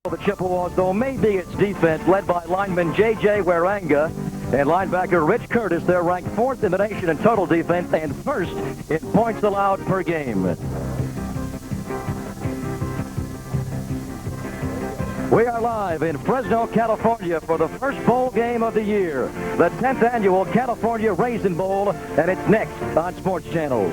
The Chippewas, though, may be its defense, led by lineman J.J. Waranga and linebacker Rich Curtis. They're ranked 4th in the nation in total defense and 1st in points allowed per game. We are live in Fresno, California for the first bowl game of the year, the 10th annual California Raisin Bowl, and it's next on Sports Channel.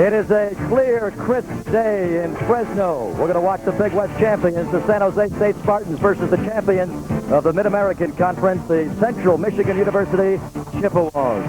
It is a clear, crisp day in Fresno. We're going to watch the Big West champions, the San Jose State Spartans, versus the champions of the Mid-American Conference, the Central Michigan University Chippewas.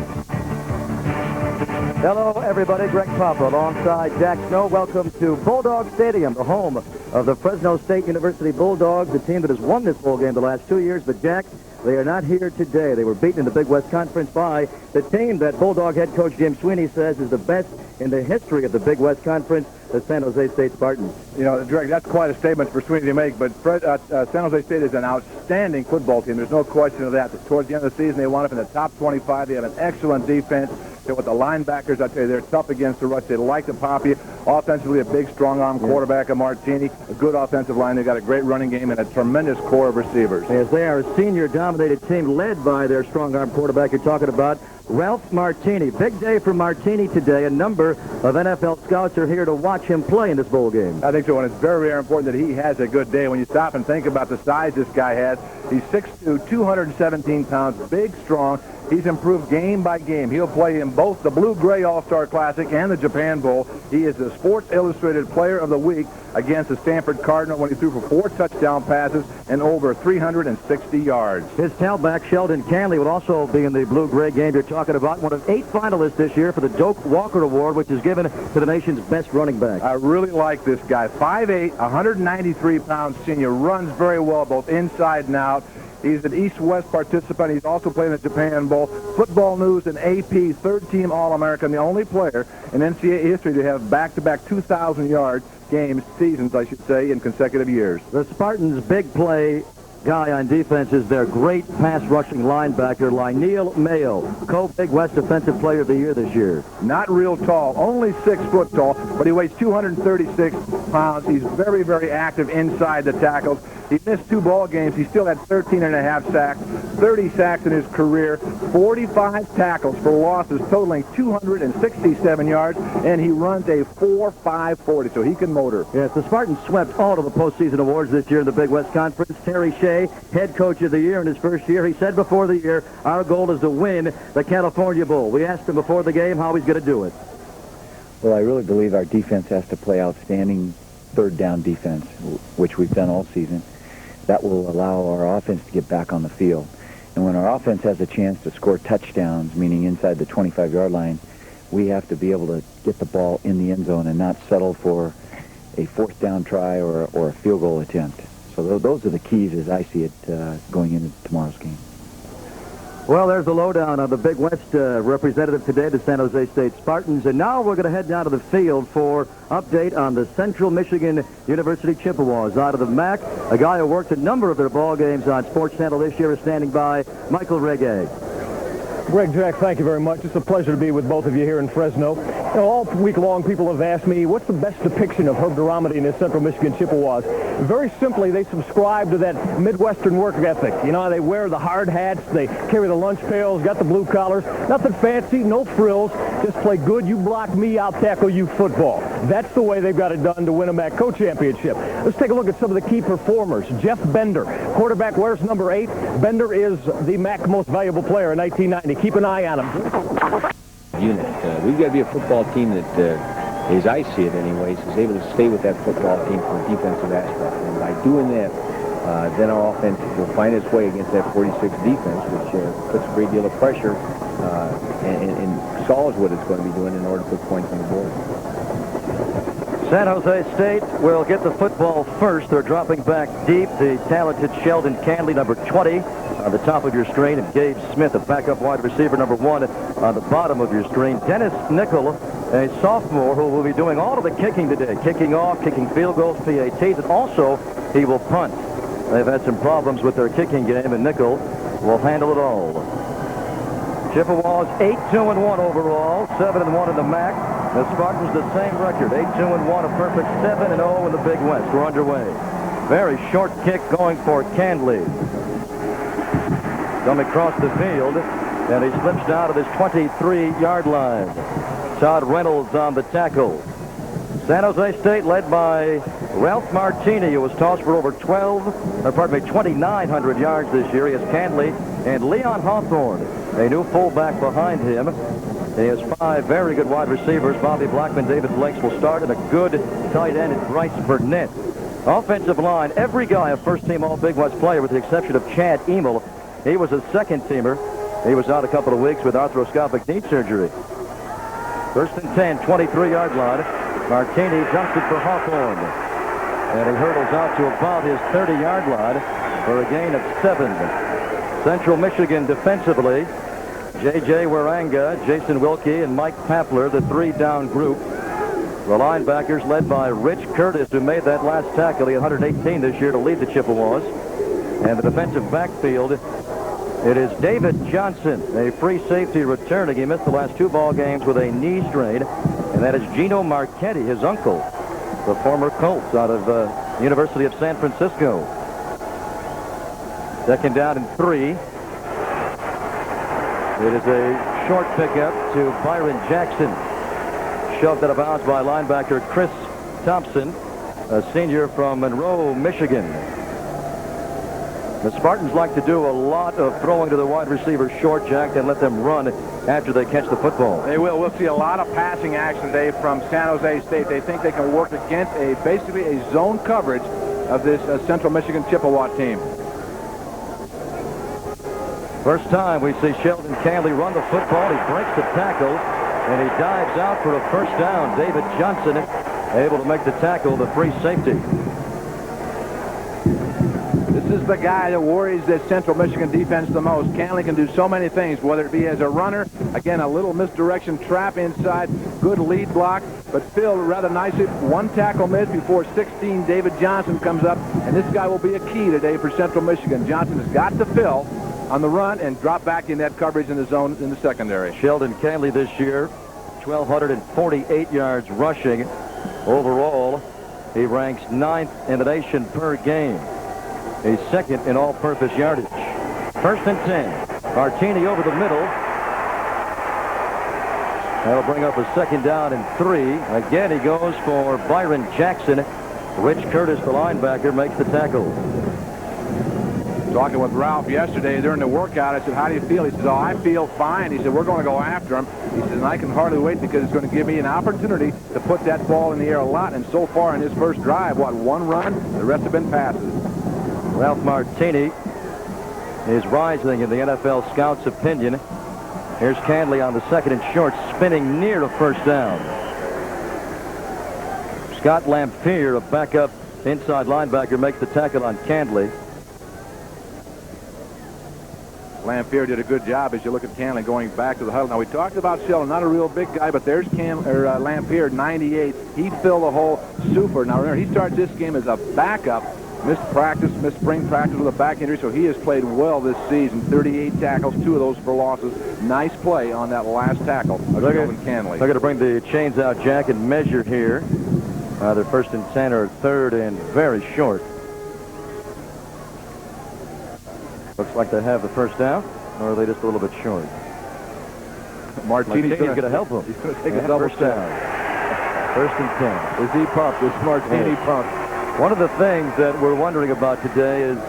Hello, everybody. Greg Papa alongside Jack Snow. Welcome to Bulldog Stadium, the home of the Fresno State University Bulldogs, the team that has won this bowl game the last 2 years. But, Jack, they are not here today. They were beaten in the Big West Conference by the team that Bulldog head coach Jim Sweeney says is the best in the history of the Big West Conference, the San Jose State Spartans. You know, Greg, that's quite a statement for Sweeney to make, but San Jose State is an outstanding football team. There's no question of that. Towards the end of the season, they wound up in the top 25. They have an excellent defense. With the linebackers, I tell you, they're tough against the rush. They like to pop you. Offensively, a big, strong-arm quarterback of Martini, a good offensive line. They've got a great running game and a tremendous core of receivers. As they are a senior-dominated team led by their strong-arm quarterback you're talking about, Ralph Martini. Big day for Martini today. A number of NFL scouts are here to watch him play in this bowl game. I think so, and it's very, very important that he has a good day. When you stop and think about the size this guy has, he's 6'2", 217 pounds, big, strong. He's improved game by game. He'll play in both the Blue-Gray All-Star Classic and the Japan Bowl. He is the Sports Illustrated Player of the Week against the Stanford Cardinal when he threw for 4 touchdown passes and over 360 yards. His tailback, Sheldon Canley, would also be in the Blue-Gray game you're talking about. One of 8 finalists this year for the Doak Walker Award, which is given to the nation's best running back. I really like this guy. 5'8", 193 pounds senior, runs very well both inside and out. He's an East-West participant. He's also playing the Japan Bowl. Football News and AP, third-team All-American, the only player in NCAA history to have back-to-back 2,000-yard games, seasons, I should say, in consecutive years. The Spartans' big play guy on defense is their great pass-rushing linebacker, Lionel Mayo, co-Big West Defensive Player of the Year this year. Not real tall, only 6 foot tall, but he weighs 236 pounds. He's very, very active inside the tackles. He missed 2 ball games. He still had 13.5 sacks, 30 sacks in his career, 45 tackles for losses totaling 267 yards, and he runs a 4.540, so he can motor. Yes, the Spartans swept all of the postseason awards this year in the Big West Conference. Terry Shea, head coach of the year in his first year, he said before the year, our goal is to win the California Bowl. We asked him before the game how he's going to do it. Well, I really believe our defense has to play outstanding third down defense, which we've done all season. That will allow our offense to get back on the field. And when our offense has a chance to score touchdowns, meaning inside the 25-yard line, we have to be able to get the ball in the end zone and not settle for a 4th down try or a field goal attempt. So those are the keys as I see it going into tomorrow's game. Well, there's the lowdown on the Big West representative today, the San Jose State Spartans. And now we're going to head down to the field for update on the Central Michigan University Chippewas. Out of the MAC, a guy who worked a number of their ball games on Sports Channel this year is standing by, Michael Reggae. Greg, Jack, thank you very much. It's a pleasure to be with both of you here in Fresno. You know, all week long, people have asked me, what's the best depiction of Herb Duromedy and his Central Michigan Chippewas? Very simply, they subscribe to that Midwestern work ethic. You know, they wear the hard hats, they carry the lunch pails, got the blue collars. Nothing fancy, no frills. Just play good, you block me, I'll tackle you football. That's the way they've got it done to win a MAC co-championship. Let's take a look at some of the key performers. Jeff Bender, quarterback, wears number 8. Bender is the MAC most valuable player in 1990. Keep an eye on him. Unit. We've got to be a football team that, as I see it anyways, is able to stay with that football team from a defensive aspect. And by doing that, then our offense will find its way against that 46 defense, which puts a great deal of pressure and solves what it's going to be doing in order to put points on the board. San Jose State will get the football first. They're dropping back deep. The talented Sheldon Canley, number 20, on the top of your screen, and Gabe Smith, a backup wide receiver, number 1, on the bottom of your screen. Dennis Nickel a sophomore who will be doing all of the kicking today. Kicking off, kicking field goals, PATs, and also he will punt. They've had some problems with their kicking game, and Nickel will handle it all. Chippewas 8-2-1 overall, 7-1 in the MAC. The Spartans the same record, 8-2-1, a perfect 7-0 in the Big West. We're underway. Very short kick going for Canley. Coming across the field, and he slips down to this 23-yard line. Todd Reynolds on the tackle. San Jose State led by Ralph Martini, who was tossed for over 2,900 yards this year. He has Canley and Leon Hawthorne, a new fullback behind him. He has 5 very good wide receivers. Bobby Blackman, David Blakes will start, and a good tight end in Bryce Burnett. Offensive line, every guy a first-team All-Big West player with the exception of Chad Emil. He was a second-teamer. He was out a couple of weeks with arthroscopic knee surgery. First and 10, 23-yard line. Martini jumps it for Hawthorne. And he hurdles out to about his 30-yard line for a gain of 7. Central Michigan defensively, J.J. Waranga, Jason Wilkie, and Mike Papler, the 3-down group. The linebackers led by Rich Curtis, who made that last tackle. He had 118 this year to lead the Chippewas. And the defensive backfield, it is David Johnson, a free safety returning. He missed the last 2 ball games with a knee strain. And that is Gino Marchetti, his uncle, the former Colts out of University of San Francisco. Second down and 3. It is a short pickup to Byron Jackson. Shoved out of bounds by linebacker Chris Thompson, a senior from Monroe, Michigan. The Spartans like to do a lot of throwing to the wide receiver short, Jack, and let them run after they catch the football. They will. We'll see a lot of passing action today from San Jose State. They think they can work against basically a zone coverage of this Central Michigan Chippewa team. First time we see Sheldon Canley run the football. He breaks the tackle, and he dives out for a first down. David Johnson able to make the tackle, the free safety. This is the guy that worries this Central Michigan defense the most. Canley can do so many things, whether it be as a runner, again, a little misdirection trap inside, good lead block, but Phil rather nicely, 1 tackle missed before 16. David Johnson comes up, and this guy will be a key today for Central Michigan. Johnson has got to Phil on the run and drop back in that coverage in the zone in the secondary. Sheldon Canley this year, 1,248 yards rushing. Overall, he ranks 9th in the nation per game. He's 2nd in all-purpose yardage. First and 10. Martini over the middle. That'll bring up a second down and 3. Again, he goes for Byron Jackson. Rich Curtis, the linebacker, makes the tackle. Talking with Ralph yesterday during the workout, I said, how do you feel? He says, oh, I feel fine. He said, we're going to go after him. He says, and I can hardly wait because it's going to give me an opportunity to put that ball in the air a lot. And so far in his first drive, 1 run, the rest have been passes. Ralph Martini is rising in the NFL scouts' opinion. Here's Canley on the 2nd and short, spinning near a first down. Scott Lamphere, a backup inside linebacker, makes the tackle on Canley. Lamphere did a good job as you look at Canley going back to the huddle. Now, we talked about Sheldon, not a real big guy, but there's Lamphere, 98. He filled the hole super. Now, remember, he starts this game as a backup. Missed spring practice with a back injury, so he has played well this season. 38 tackles, 2 of those for losses. Nice play on that last tackle of Sheldon Canley. They're going to bring the chains out, Jack, and measure here. Either 1st and 10 or 3rd and very short. Looks like they have the first down, or are they just a little bit short? Martini's going to help him. He's going to take a double first down. 1st and 10. Is he pumped? Is Martini pumped? One of the things that we're wondering about today is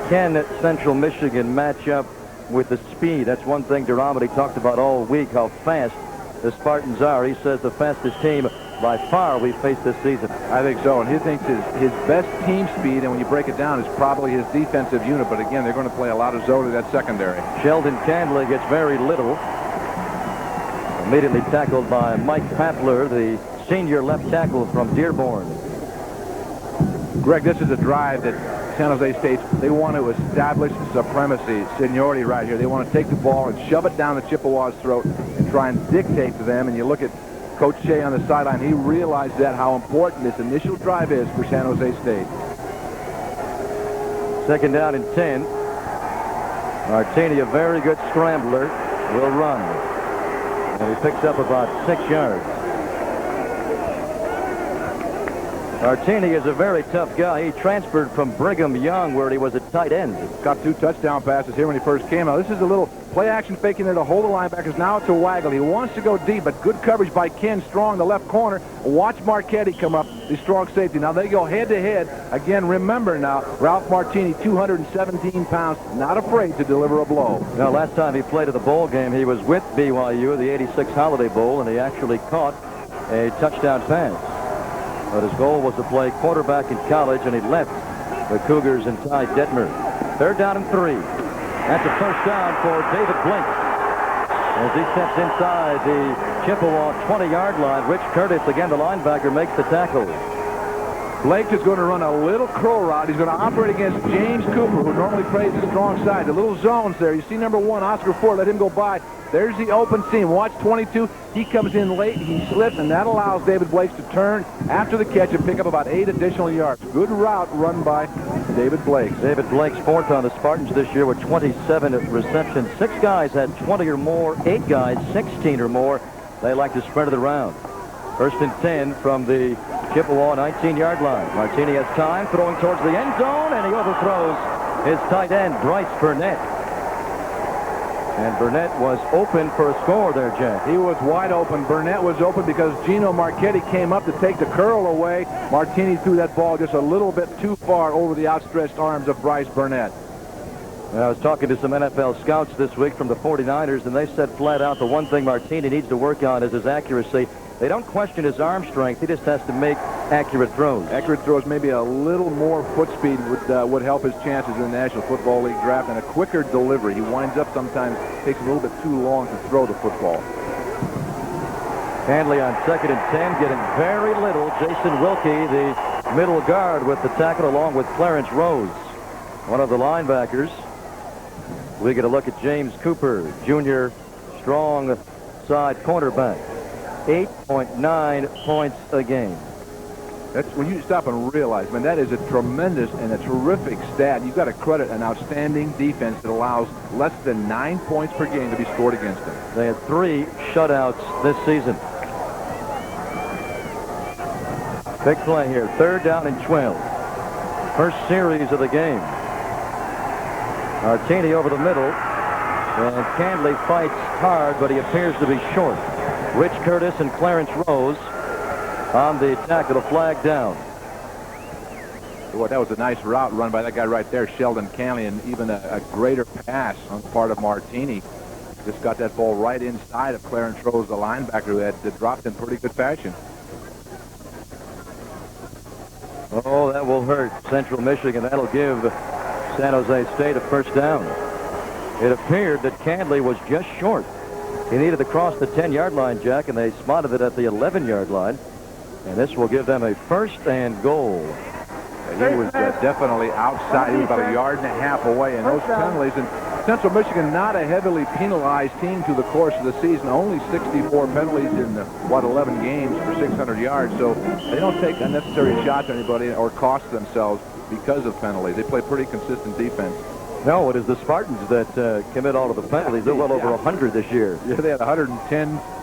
can Central Michigan match up with the speed? That's one thing Duromedy talked about all week, how fast the Spartans are. He says the fastest team by far we've faced this season. I think so, and he thinks his best team speed, and when you break it down, is probably his defensive unit. But again, they're going to play a lot of zone in that secondary. Sheldon Canley gets very little. Immediately tackled by Mike Papler, the senior left tackle from Dearborn. Greg, this is a drive that San Jose State, they want to establish supremacy, seniority right here. They want to take the ball and shove it down the Chippewas' throat and try and dictate to them. And you look at Coach Shea on the sideline, he realized that how important this initial drive is for San Jose State. 2nd down and 10. Martini, a very good scrambler, will run. And he picks up about 6 yards. Martini is a very tough guy. He transferred from Brigham Young, where he was a tight end. Got 2 touchdown passes here when he first came out. This is a little play-action faking there to hold the linebackers. Now it's a waggle. He wants to go deep, but good coverage by Ken Strong, the left corner. Watch Marchetti come up, the strong safety. Now they go head-to-head. Again, remember now, Ralph Martini, 217 pounds, not afraid to deliver a blow. Now, last time he played at the bowl game, he was with BYU, the '86 Holiday Bowl, and he actually caught a touchdown pass. But his goal was to play quarterback in college, and he left the Cougars and Ty Detmer. 3rd down and 3. That's a first down for David Blake as he steps inside the Chippewa 20-yard line. Rich Curtis, again, the linebacker, makes the tackle. Blake is going to run a little crow route. He's going to operate against James Cooper, who normally plays the strong side. The little zones there. You see number 1, Oscar Ford, let him go by. There's the open seam. Watch 22. He comes in late. He slips, and that allows David Blake to turn after the catch and pick up about 8 additional yards. Good route run by David Blake. David Blake's 4th on the Spartans this year with 27 receptions. 6 guys had 20 or more. 8 guys, 16 or more. They like to spread it around. 1st and 10 from the Chippewa 19-yard line. Martini has time, throwing towards the end zone, and he overthrows his tight end, Bryce Burnett. And Burnett was open for a score there, Jack. He was wide open. Burnett was open because Gino Marchetti came up to take the curl away. Martini threw that ball just a little bit too far over the outstretched arms of Bryce Burnett. I was talking to some NFL scouts this week from the 49ers, and they said flat out the one thing Martini needs to work on is his accuracy. They don't question his arm strength. He just has to make accurate throws. Accurate throws, maybe a little more foot speed would help his chances in the National Football League draft, and a quicker delivery. He winds up sometimes, takes a little bit too long to throw the football. Canley on 2nd and 10, getting very little. Jason Wilkie, the middle guard, with the tackle along with Clarence Rose, one of the linebackers. We get a look at James Cooper, junior, strong side cornerback. 8.9 points a game. That's when you stop and realize, man, that is a tremendous and a terrific stat. You've got to credit an outstanding defense that allows less than 9 points per game to be scored against them. They had 3 shutouts this season. Big play here. 3rd down and 12. First series of the game. Martini over the middle. And Canley fights hard, but he appears to be short. Rich Curtis and Clarence Rose on the tackle, a flag down. Boy, that was a nice route run by that guy right there, Sheldon Canley, and even a greater pass on the part of Martini. Just got that ball right inside of Clarence Rose, the linebacker, who had dropped in pretty good fashion. Oh, that will hurt Central Michigan. That'll give San Jose State a first down. It appeared that Canley was just short. He needed to cross the 10-yard line, Jack, and they spotted it at the 11-yard line. And this will give them a 1st and goal. He was definitely outside. He was about 1.5 yards away. And those penalties, and Central Michigan not a heavily penalized team through the course of the season. Only 64 penalties in, 11 games for 600 yards. So they don't take unnecessary shots at anybody or cost themselves because of penalties. They play pretty consistent defense. No, it is the Spartans that commit all of the penalties. They're well over 100 this year. Yeah, they had 110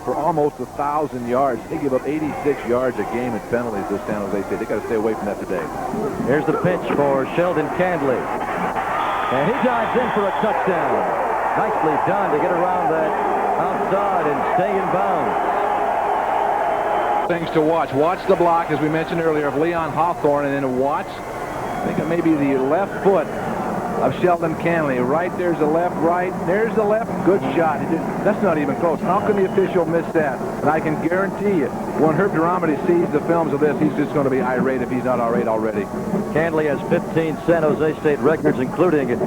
for almost 1,000 yards. They give up 86 yards a game in penalties this San Jose State. They got to stay away from that today. Here's the pitch for Sheldon Canley. And he dives in for a touchdown. Nicely done to get around that outside and stay in bounds. Things to watch. Watch the block, as we mentioned earlier, of Leon Hawthorne, and then watch, I think it may be the left foot of Sheldon Canley. Right there's the left, right. There's the left. Good shot. That's not even close. How can the official miss that? And I can guarantee you, when Herb Duramity sees the films of this, he's just going to be irate if he's not irate already. Canley has 15 San Jose State records, including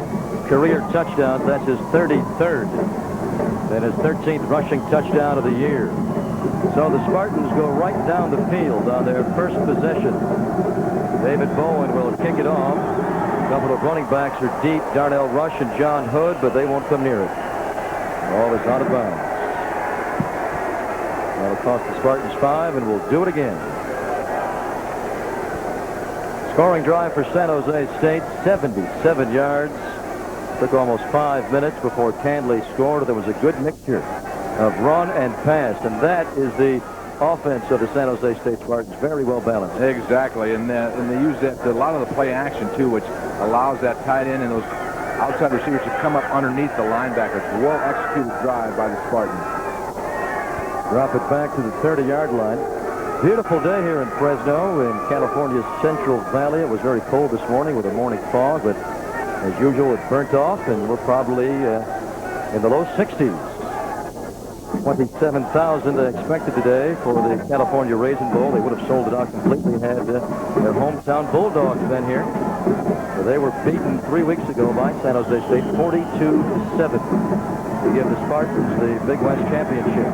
career touchdowns. That's his 33rd. Then his 13th rushing touchdown of the year. So the Spartans go right down the field on their first possession. David Bowen will kick it off. A couple of running backs are deep, Darnell Rush and John Hood, but they won't come near it. Ball is out of bounds. That'll cost the Spartans 5, and we'll do it again. Scoring drive for San Jose State, 77 yards. Took almost 5 minutes before Canley scored. There was a good mixture of run and pass, and that is the offense of the San Jose State Spartans. Very well balanced. Exactly, and they use that a lot of the play action too, which allows that tight end and those outside receivers to come up underneath the linebackers. Well executed drive by the Spartans. Drop it back to the 30-yard line. Beautiful day here in Fresno, in California's Central Valley. It was very cold this morning with a morning fog, but as usual, it burnt off, and we're probably in the low 60s. 27,000 expected today for the California Raisin Bowl. They would have sold it out completely had their hometown Bulldogs been here. So they were beaten 3 weeks ago by San Jose State, 42-7, to give the Spartans the Big West Championship.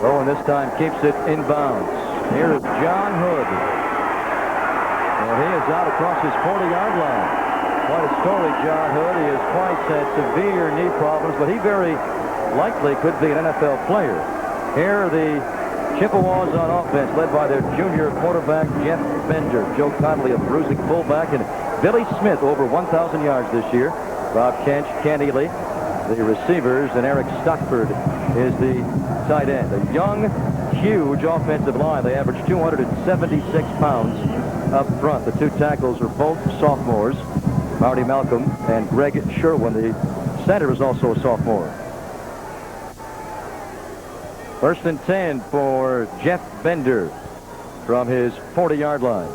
Owen this time keeps it inbounds. Here is John Hood. And he is out across his 40-yard line. Quite a story, John Hood. He has twice had severe knee problems, but he very likely could be an NFL player. Here are the Chippewas on offense, led by their junior quarterback, Jeff Bender. Joe Canley, a bruising fullback, and Billy Smith, over 1,000 yards this year. Rob Kench, Ken Ely, the receivers, and Eric Stockford is the tight end. A young, huge offensive line. They average 276 pounds up front. The two tackles are both sophomores, Marty Malcolm and Greg Sherwin. The center is also a sophomore. First and 10 for Jeff Bender from his 40-yard line.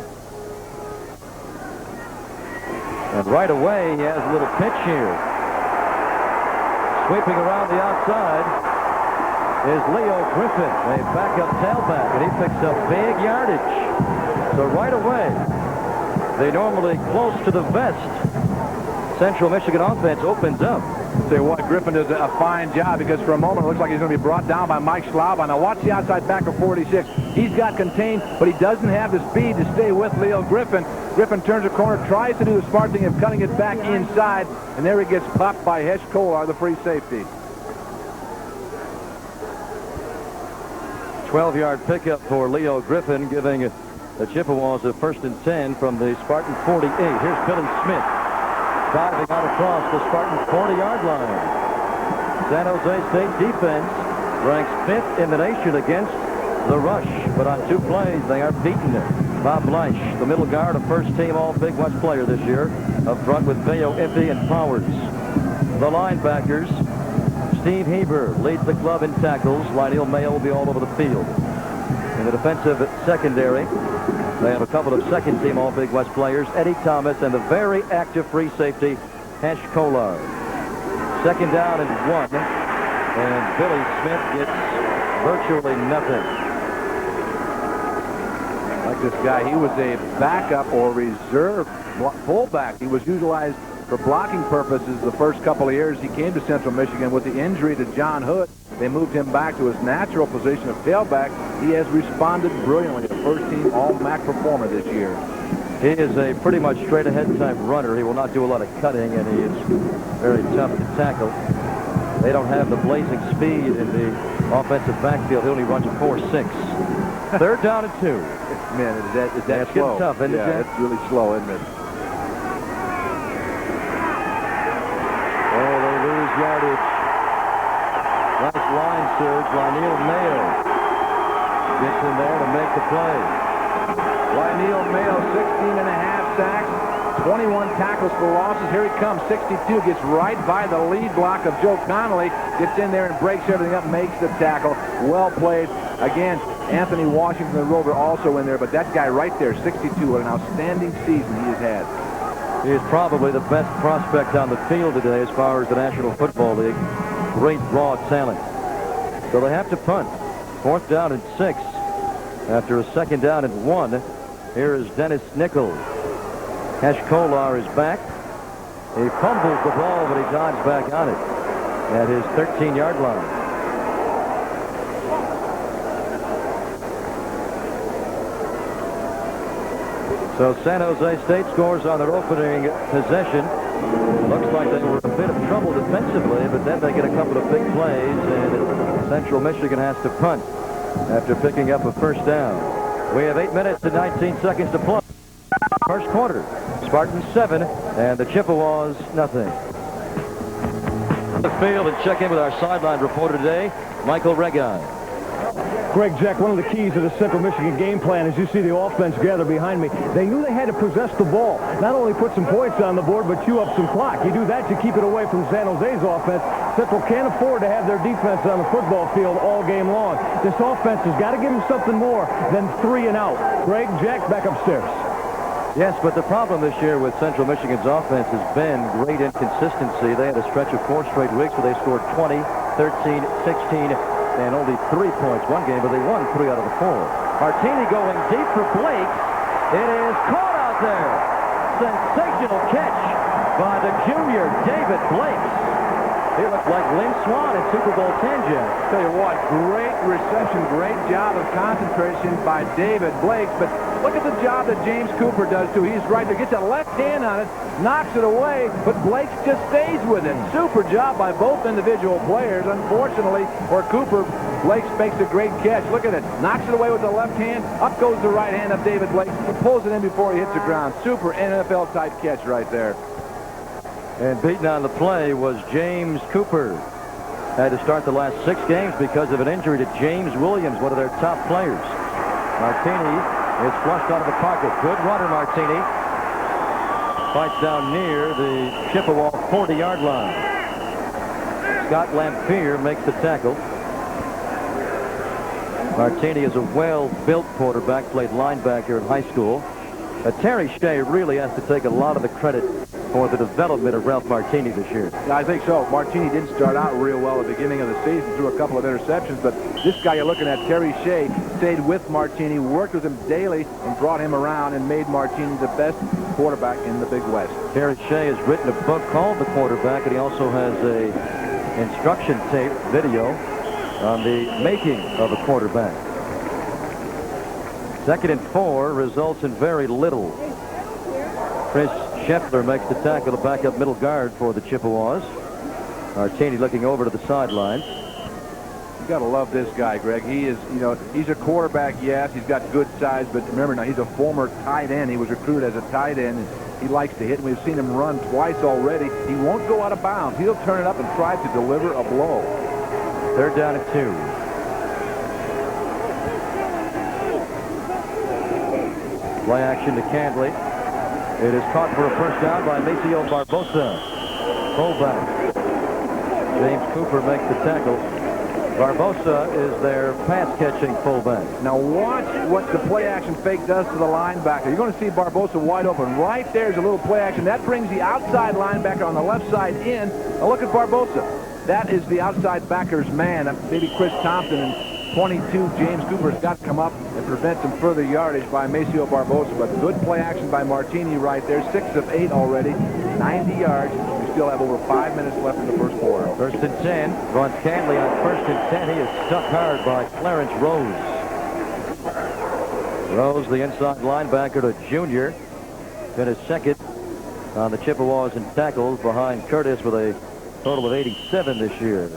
And right away, he has a little pitch here. Sweeping around the outside is Leo Griffin, a backup tailback, and he picks up big yardage. So right away, they normally close to the vest. Central Michigan offense opens up. Say what, Griffin does a fine job, because for a moment it looks like he's going to be brought down by Mike Schlauber. Now watch the outside back of 46. He's got contained, but he doesn't have the speed to stay with Leo Griffin. Griffin turns the corner, tries to do the smart thing of cutting it back inside, and there he gets popped by Hesh Kolar, the free safety. 12-yard pickup for Leo Griffin, giving the Chippewas a first and 10 from the Spartan 48. Here's Billy Smith diving out across the Spartan 40-yard line. San Jose State defense ranks 5th in the nation against the rush, but on 2 plays they are beaten. Bob Bleish, the middle guard, a first-team All-Big West player this year, up front with Bayo Iffy and Powers. The linebackers, Steve Heber leads the club in tackles. Lionel Mayo will be all over the field. In the defensive secondary, they have a couple of second-team All-Big West players, Eddie Thomas and the very active free safety, Hesh Kolar. Second down and 1, and Billy Smith gets virtually nothing. Like this guy, he was a backup or reserve fullback. He was utilized for blocking purposes the first couple of years he came to Central Michigan. With the injury to John Hood, they moved him back to his natural position of tailback. He has responded brilliantly. A first-team All-MAC performer this year. He is a pretty much straight-ahead type runner. He will not do a lot of cutting, and he is very tough to tackle. They don't have the blazing speed in the offensive backfield. He only runs a 4.6. Third down and 2. Man, is that it's slow? Getting tough, isn't it, Jack? It's really slow, isn't it? Yardage. Nice line surge. Lionel Mayo gets in there to make the play. Lionel Mayo, 16.5 sacks, 21 tackles for losses. Here he comes, 62, gets right by the lead block of Joe Canley, gets in there and breaks everything up, makes the tackle. Well played. Again, Anthony Washington, the Rover, also in there, but that guy right there, 62, what an outstanding season he has had. He is probably the best prospect on the field today as far as the National Football League. Great raw talent. So they have to punt. 4th down and 6. After a 2nd down and 1, here is Dennis Nichols. Hesh Kolar is back. He fumbles the ball, but he dodged back on it at his 13-yard line. So San Jose State scores on their opening possession. Looks like they were in a bit of trouble defensively, but then they get a couple of big plays, and Central Michigan has to punt after picking up a first down. We have 8 minutes and 19 seconds to play. First quarter. Spartans 7 and the Chippewas nothing. The field and check in with our sideline reporter today, Michael Regan. Greg, Jack, one of the keys to the Central Michigan game plan is you see the offense gather behind me. They knew they had to possess the ball. Not only put some points on the board, but chew up some clock. You do that, you keep it away from San Jose's offense. Central can't afford to have their defense on the football field all game long. This offense has got to give them something more than 3 and out. Greg, Jack, back upstairs. Yes, but the problem this year with Central Michigan's offense has been great inconsistency. They had a stretch of 4 straight weeks where they scored 20, 13, 16, and only 3 points one game, but they won 3 out of the 4. Martini going deep for Blake. It is caught out there. Sensational catch by the junior David Blake. He looked like Lynn Swan in Super Bowl 10, Jack. Tell you what, great reception, great job of concentration by David Blake. But look at the job that James Cooper does, too. He's right there, gets a left hand on it, knocks it away, but Blake just stays with it. Super job by both individual players. Unfortunately for Cooper, Blake makes a great catch. Look at it. Knocks it away with the left hand. Up goes the right hand of David Blake. He pulls it in before he hits the ground. Super NFL-type catch right there. And beaten on the play was James Cooper. Had to start the last 6 games because of an injury to James Williams, one of their top players. Martini is flushed out of the pocket. Good runner, Martini. Fights down near the Chippewa 40-yard line. Scott Lamphere makes the tackle. Martini is a well-built quarterback, played linebacker in high school. Terry Shea really has to take a lot of the credit for the development of Ralph Martini this year. Yeah, I think so. Martini didn't start out real well at the beginning of the season, threw a couple of interceptions, but this guy you're looking at, Terry Shea, stayed with Martini, worked with him daily, and brought him around and made Martini the best quarterback in the Big West. Terry Shea has written a book called The Quarterback, and he also has a instruction tape video on the making of a quarterback. 2nd and 4 results in very little. Chris Scheffler makes the tackle, to back up middle guard for the Chippewas. Martini looking over to the sidelines. You got to love this guy, Greg. He is, you know, he's a quarterback, yes. He's got good size, but remember now, he's a former tight end. He was recruited as a tight end, and he likes to hit. We've seen him run twice already. He won't go out of bounds. He'll turn it up and try to deliver a blow. 3rd down and 2. Play action to Canley. It is caught for a first down by Maceo Barbosa. Fullback. James Cooper makes the tackle. Barbosa is their pass-catching fullback. Now watch what the play-action fake does to the linebacker. You're going to see Barbosa wide open. Right there's a little play-action. That brings the outside linebacker on the left side in. Now look at Barbosa. That is the outside backer's man. Maybe Chris Thompson and 22, James Cooper's got to come up and prevent some further yardage by Maceo Barbosa. But good play action by Martini right there. 6 of 8 already. 90 yards. We still have over 5 minutes left in the first quarter. 1st and 10. Runs Canley on 1st and 10. He is stuck hard by Clarence Rose. Rose, the inside linebacker, to junior. Finished 2nd on the Chippewas in tackles behind Curtis with a total of 87 this year.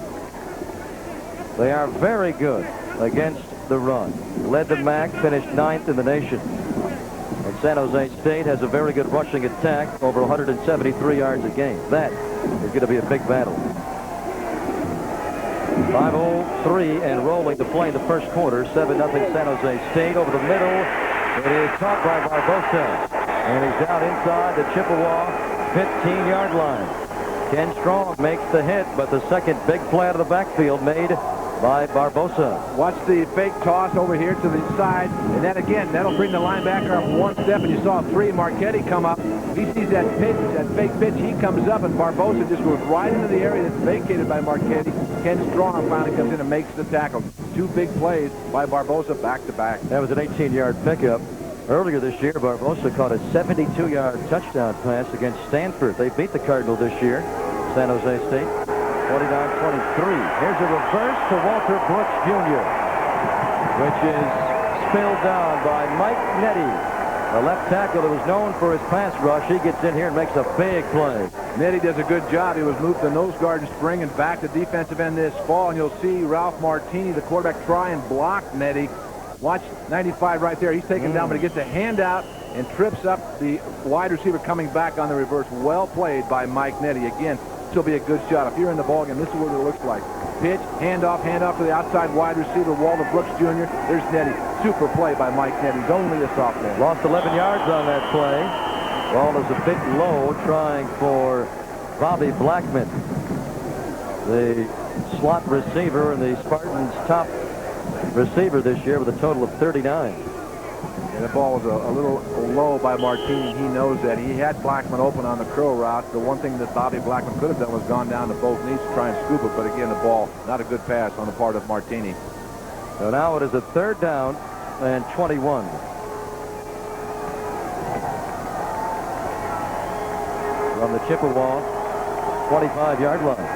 They are very good against the run. Led the MAC, finished 9th in the nation. And San Jose State has a very good rushing attack, over 173 yards a game. That is going to be a big battle. 5:03 and rolling to play in the first quarter. 7-0 San Jose State over the middle. It is caught by Barbosa. And he's down inside the Chippewa 15-yard line. Ken Strong makes the hit, but the second big play out of the backfield made by Barbosa. Watch the fake toss over here to the side, and then again, that'll bring the linebacker up 1 step, and you saw 3 Marchetti come up. He sees that pitch, that fake pitch, he comes up, and Barbosa just goes right into the area that's vacated by Marchetti. Ken Strong finally comes in and makes the tackle. 2 big plays by Barbosa back to back. That was an 18-yard pickup. Earlier this year, Barbosa caught a 72-yard touchdown pass against Stanford. They beat the Cardinals this year, San Jose State, 29-23. Here's a reverse to Walter Brooks Jr., which is spilled down by Mike Nettie, a left tackle that was known for his pass rush. He gets in here and makes a big play. Nettie does a good job. He was moved to nose guard in spring and back to defensive end this fall. And you'll see Ralph Martini, the quarterback, try and block Nettie. Watch 95 right there. He's taken down, but he gets a hand out and trips up the wide receiver coming back on the reverse. Well played by Mike Nettie. Again, this will be a good shot. If you're in the ballgame, this is what it looks like. Pitch, handoff to the outside wide receiver, Walter Brooks Jr. There's Nettie. Super play by Mike Nettie. He's only a sophomore. Lost 11 yards on that play. Ball is a bit low, trying for Bobby Blackman, the slot receiver and the Spartans' top receiver this year with a total of 39. And the ball was a little low by Martini. He knows that. He had Blackman open on the curl route. The one thing that Bobby Blackman could have done was gone down to both knees to try and scoop it. But again, the ball, not a good pass on the part of Martini. So now it is a 3rd down and 21. From the Chippewa 25-yard line.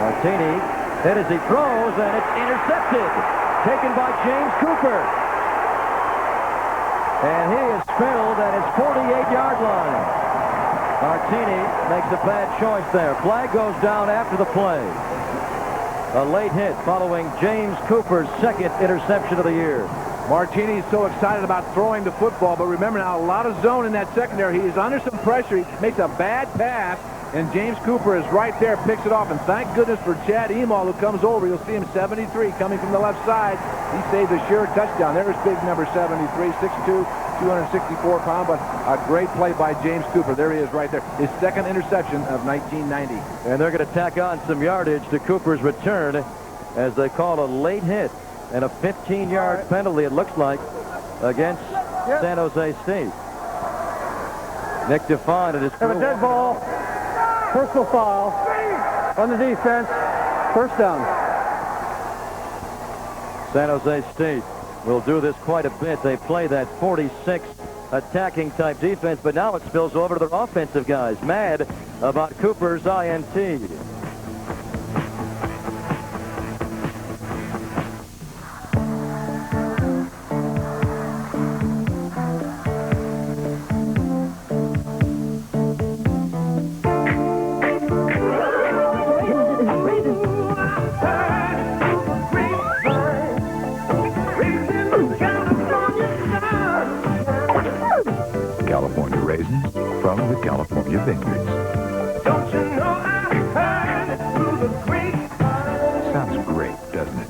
Martini hit as he throws, and it's intercepted. Taken by James Cooper. And he is spilled at his 48-yard line. Martini makes a bad choice there. Flag goes down after the play. A late hit following James Cooper's 2nd interception of the year. Martini's so excited about throwing the football, but remember now, a lot of zone in that secondary. He is under some pressure. He makes a bad pass, and James Cooper is right there, picks it off. And thank goodness for Chad Emal, who comes over. You'll see him 73 coming from the left side. He saved a sure touchdown. There's big number 73, 6'2", 264 pounds, but a great play by James Cooper. There he is right there. His 2nd interception of 1990. And they're going to tack on some yardage to Cooper's return as they call a late hit and a 15-yard penalty, it looks like, against San Jose State. Nick Define at his Have a dead ball. Personal foul on the defense. 1st down. San Jose State will do this quite a bit. They play that 46 attacking type defense, but now it spills over to their offensive guys. Mad about Cooper's INT. California raisins from the California vineyards. Don't you know I heard it through the grapevine? Sounds great, doesn't it?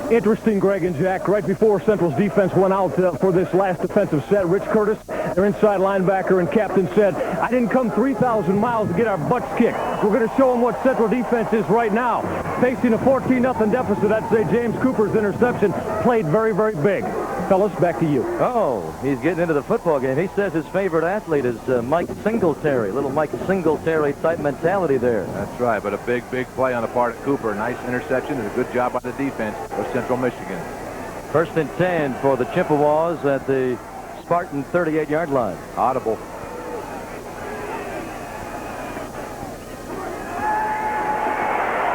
Interesting, Greg and Jack, right before Central's defense went out for this last defensive set, Rich Curtis, their inside linebacker and captain, said, I didn't come 3,000 miles to get our butts kicked. We're going to show them what Central defense is right now. Facing a 14-0 deficit, I'd say James Cooper's interception played very, very big. Fellas, back to you. Oh, he's getting into the football game. He says his favorite athlete is Mike Singletary. Little Mike Singletary type mentality there. That's right, but a big play on the part of Cooper. Nice interception and a good job by the defense of Central Michigan. 1st and 10 for the Chippewas at the Spartan 38-yard line. Audible.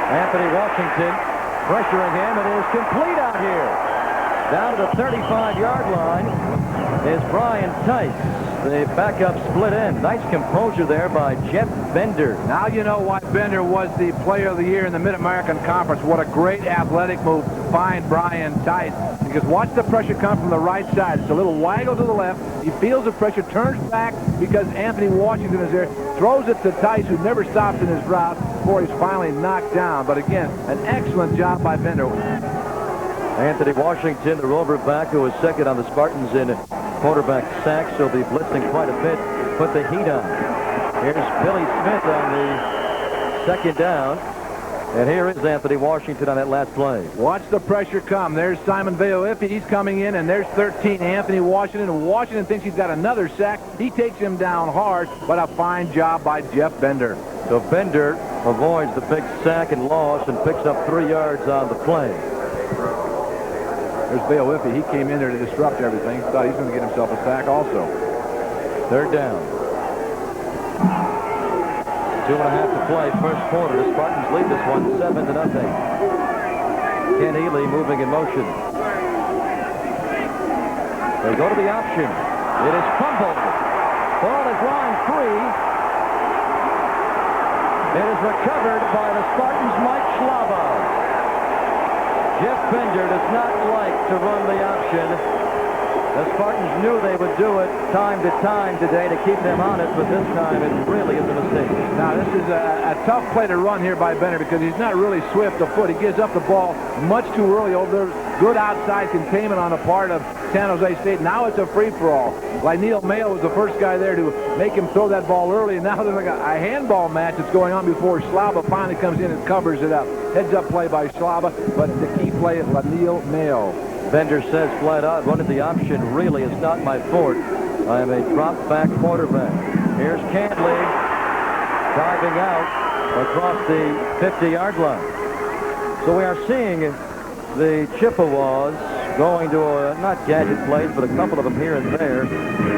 Anthony Washington pressuring him, and it is complete out here. Down to the 35-yard line is Brian Tice. The backup split end. Nice composure there by Jeff Bender. Now you know why Bender was the player of the year in the Mid-American Conference. What a great athletic move to find Brian Tice. Because watch the pressure come from the right side. It's a little waggle to the left. He feels the pressure, turns back because Anthony Washington is there, throws it to Tice, who never stops in his route before he's finally knocked down. But again, an excellent job by Bender. Anthony Washington, the rover back, who was 2nd on the Spartans in quarterback sacks. He'll be blitzing quite a bit. Put the heat on. Here's Billy Smith on the 2nd down. And here is Anthony Washington on that last play. Watch the pressure come. There's Simon Veoifi. He's coming in, and there's 13, Anthony Washington. Washington thinks he's got another sack. He takes him down hard, but a fine job by Jeff Bender. So Bender avoids the big sack and loss and picks up 3 yards on the play. There's Veoifi. He came in there to disrupt everything. Thought he's going to get himself a sack also. 3rd down. 2.5 to play, first quarter. The Spartans lead this one 7-0. Ken Ely moving in motion. They go to the option. It is fumbled. Ball is line free. It is recovered by the Spartans' Mike Schlaba. Jeff Bender does not like to run the option. The Spartans knew they would do it time to time today to keep them on it, but this time it really is a mistake. Now, this is a tough play to run here by Bender because he's not really swift of foot. He gives up the ball much too early over there. Good outside containment on the part of San Jose State. Now it's a free-for-all. Neil Mayo was the first guy there to make him throw that ball early, and now there's like a handball match that's going on before Schlaba finally comes in and covers it up. Heads-up play by Schlaba, but the key play is Neil Mayo. Bender says flat out, running the option really is not my forte. I am a drop-back quarterback. Here's Canley diving out across the 50-yard line. So we are seeing the Chippewas going to not gadget plays, but a couple of them here and there,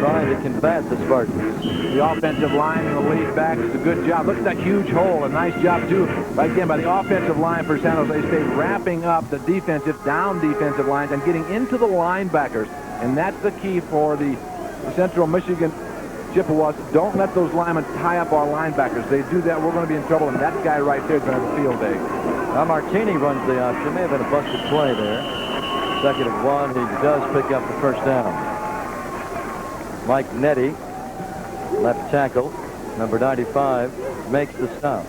trying to combat the Spartans. The offensive line and the lead back is a good job. Look at that huge hole. A nice job, too, by the offensive line for San Jose State, wrapping up the down defensive lines and getting into the linebackers. And that's the key for the Central Michigan Chippewas. Don't let those linemen tie up our linebackers. They do that, we're going to be in trouble, and that guy right there is going to have a field day. Now Martini runs the option. May have been a busted play there. 2nd and 1. He does pick up the first down. Mike Nettie, left tackle, number 95, makes the stop.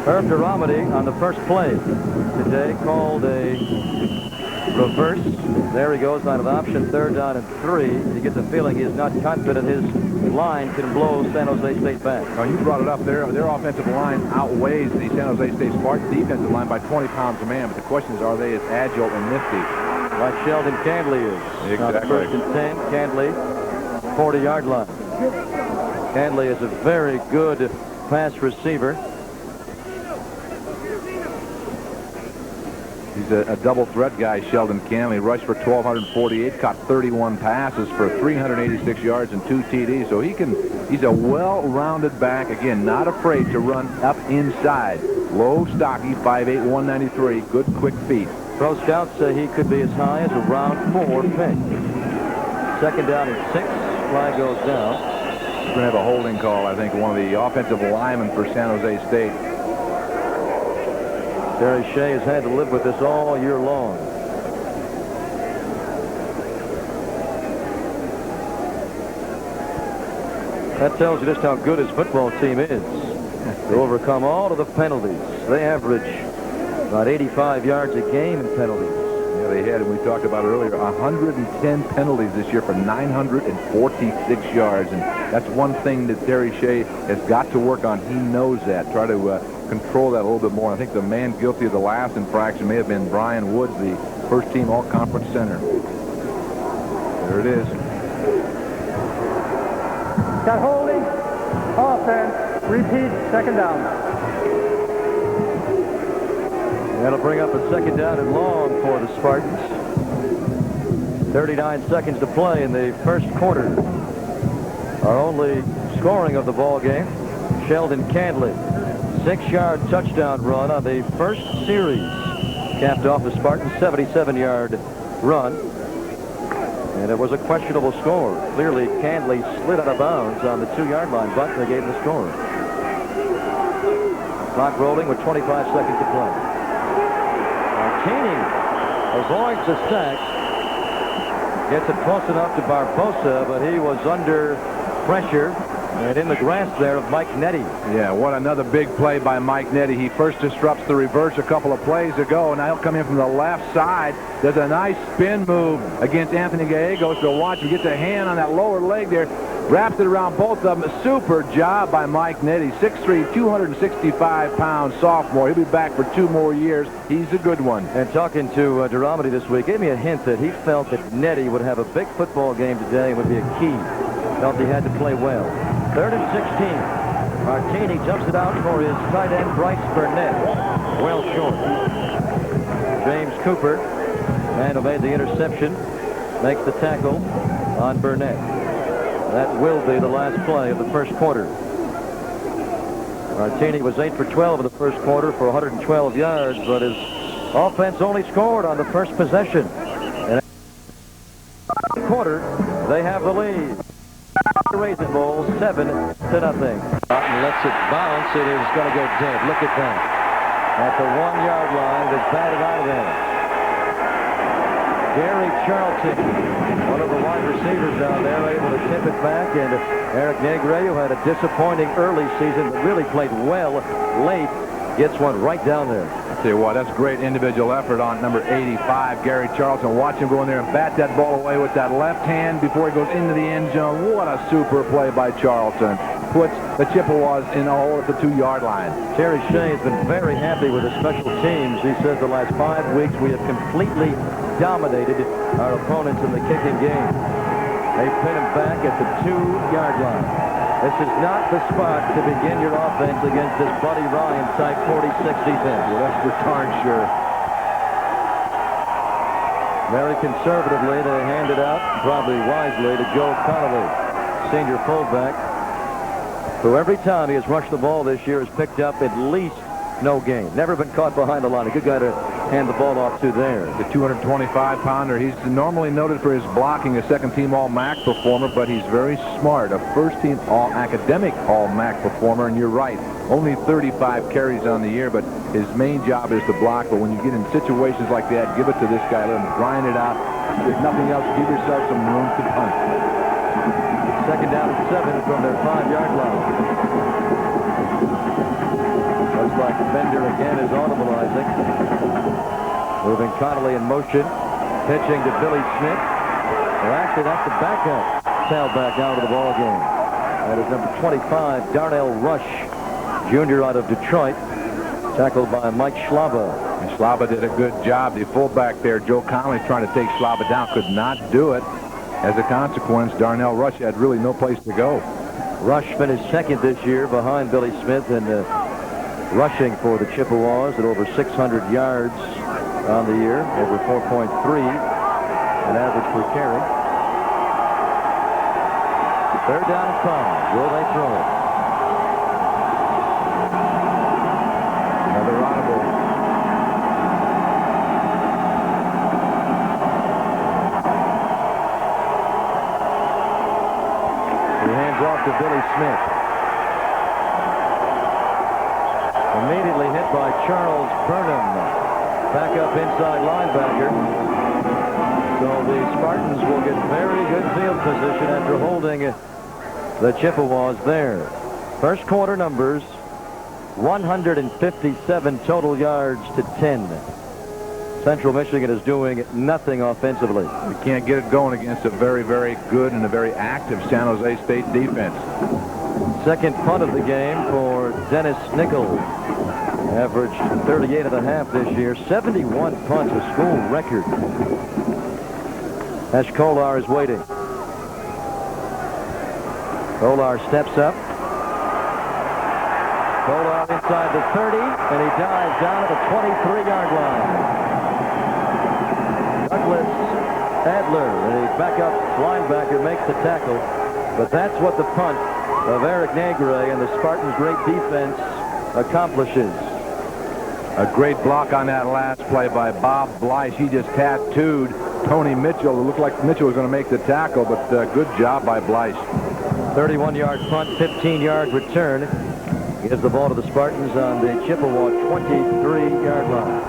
Herb Duramity on the first play today called a reverse. There he goes on an option, 3rd down and 3. He gets a feeling he is not confident his line can blow San Jose State back. Now, you brought it up there. Their offensive line outweighs the San Jose State Spartans defensive line by 20 pounds a man. But the question is, are they as agile and nifty? Like Sheldon Canley is. Exactly. Now the 1st and 10, Canley, 40-yard line. Canley is a very good pass receiver. He's a double threat guy, Sheldon Canley. Rushed for 1,248, caught 31 passes for 386 yards and 2 TDs. So he's a well-rounded back. Again, not afraid to run up inside. Low, stocky, 5'8", 193. Good, quick feet. Pro scouts say he could be as high as a round 4 pick. 2nd down and 6. Flag goes down. We're going to have a holding call, I think, one of the offensive linemen for San Jose State. Terry Shea has had to live with this all year long. That tells you just how good his football team is. They overcome all of the penalties. They average about 85 yards a game in penalties. Yeah, they had, and we talked about it earlier, 110 penalties this year for 946 yards. And that's one thing that Terry Shea has got to work on. He knows that. Try to control that a little bit more. I think the man guilty of the last infraction may have been Brian Woods, the first-team all-conference center. There it is. Got holding. Offense. Repeat. 2nd down. That'll bring up a 2nd down and long for the Spartans. 39 seconds to play in the first quarter. Our only scoring of the ball game. Sheldon Canley. 6-yard touchdown run on the first series. Capped off the Spartans' 77-yard run. And it was a questionable score. Clearly, Canley slid out of bounds on the 2-yard line, but they gave the score. Clock rolling with 25 seconds to play. Martini avoids the sack. Gets it close enough to Barbosa, but he was under pressure. And in the grasp there of Mike Nettie. Yeah, what another big play by Mike Nettie. He first disrupts the reverse a couple of plays ago, and now he'll come in from the left side. Does a nice spin move against Anthony Gallegos. So watch him get the hand on that lower leg there. Wrapped it around both of them. A super job by Mike Nettie. 6'3", 265-pound sophomore. He'll be back for 2 more years. He's a good one. And talking to Duromedy this week, gave me a hint that he felt that Nettie would have a big football game today and would be a key. Felt he had to play well. 3rd and 16. Martini jumps it out for his tight end, Bryce Burnett. Well short. James Cooper, man who made the interception, makes the tackle on Burnett. That will be the last play of the first quarter. Martini was 8 for 12 in the first quarter for 112 yards, but his offense only scored on the first possession. And in the quarter, they have the lead. Raisin Bowl, 7-0. Martin lets it bounce. It is going to go dead. Look at that. At the 1-yard line, they've batted out of there. Gary Charlton, one of the wide receivers down there, able to tip it back, and Eric Negre, who had a disappointing early season but really played well late, gets one right down there. I'll tell you what, that's great individual effort on number 85, Gary Charlton. Watch him go in there and bat that ball away with that left hand before he goes into the end zone. What a super play by Charlton. Puts the Chippewas in a hole at the 2-yard line. Terry Shea has been very happy with the special teams. He says the last 5 weeks we have completely dominated our opponents in the kicking game. They pin him back at the 2-yard line. This is not the spot to begin your offense against this Buddy Ryan type 46 defense. Well, that's for darn sure. Very conservatively, they hand it out, probably wisely, to Joe Canley, senior fullback, who every time he has rushed the ball this year has picked up at least no gain. Never been caught behind the line. A good guy to hand the ball off to there. The 225-pounder. He's normally noted for his blocking, a second-team All-MAC performer, but he's very smart. A first-team All-Academic All-MAC performer, and you're right. Only 35 carries on the year, but his main job is to block. But when you get in situations like that, give it to this guy. Let him grind it out. If nothing else, give yourself some room to punt. 2nd down and 7 from their 5-yard line. Looks like Bender again is audibilizing. Moving Connolly in motion. Pitching to Billy Smith. Well, actually, that's the backup. Tailback out of the ball game. That is number 25, Darnell Rush, junior out of Detroit. Tackled by Mike Schlaba. And Schlaba did a good job. The fullback there, Joe Conley, trying to take Schlaba down, could not do it. As a consequence, Darnell Rush had really no place to go. Rush finished 2nd this year behind Billy Smith in rushing for the Chippewas at over 600 yards on the year, over 4.3 an average per carry. 3rd down and 5. Will they throw it? Another audible. He hands off to Billy Smith. Immediately hit by Charles Burnham. Back up inside linebacker. So the Spartans will get very good field position after holding the Chippewas there. First quarter numbers, 157 total yards to 10. Central Michigan is doing nothing offensively. We can't get it going against a very, very good and a very active San Jose State defense. 2nd punt of the game for Dennis Nichols. Averaged 38.5 this year. 71 punts, a school record. Ash Kolar is waiting. Kolar steps up. Kolar inside the 30, and he dives down at the 23-yard line. Douglas Adler, the backup linebacker, makes the tackle. But that's what the punt of Eric Negre and the Spartans' great defense accomplishes. A great block on that last play by Bob Bleish. He just tattooed Tony Mitchell. It looked like Mitchell was going to make the tackle, but good job by Bleish. 31-yard punt, 15-yard return. Gives the ball to the Spartans on the Chippewa 23-yard line.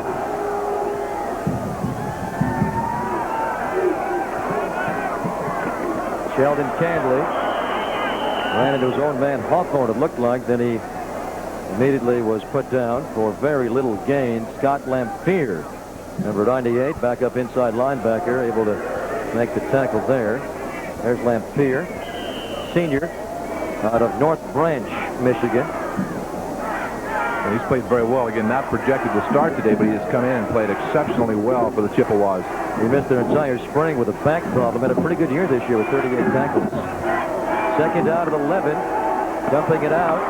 Sheldon Canley ran into his own man Hawthorne, it looked like. Then he immediately was put down for very little gain. Scott Lamphere, number 98, back up inside linebacker, able to make the tackle there. There's Lamphere. senior out of North Branch, Michigan. And he's played very well. Again, not projected to start today, but he has come in and played exceptionally well for the Chippewas. He missed their entire spring with a back problem. Had a pretty good year this year with 38 tackles. Second down at 11. Dumping it out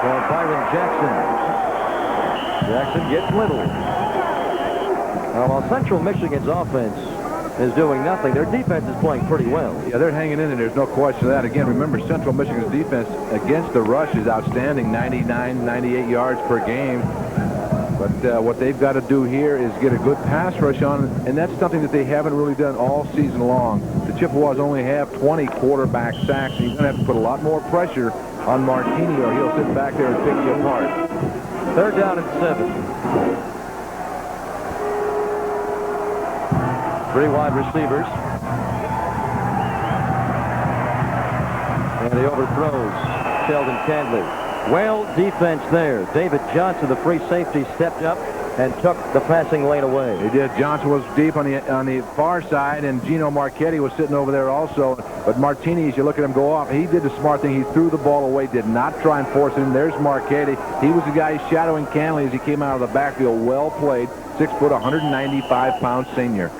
for Byron Jackson. Jackson gets little. Now, while Central Michigan's offense is doing nothing, their defense is playing pretty well. Yeah, they're hanging in, and there's no question of that. Again, remember, Central Michigan's defense against the rush is outstanding, 99, 98 yards per game. But what they've got to do here is get a good pass rush on, and that's something that they haven't really done all season long. The Chippewas only have 20 quarterback sacks, and he's going to have to put a lot more pressure on Martini, or he'll sit back there and pick you apart. Third down and 7. 3 wide receivers. And he overthrows Sheldon Canley. Well, defense there. David Johnson, the free safety, stepped up and took the passing lane away. He did. Johnson was deep on the far side, and Gino Marchetti was sitting over there also. But Martini, as you look at him go off, he did the smart thing. He threw the ball away, did not try and force it in. There's Marchetti. He was the guy shadowing Canley as he came out of the backfield. Well played. 6 foot, 195-pound senior.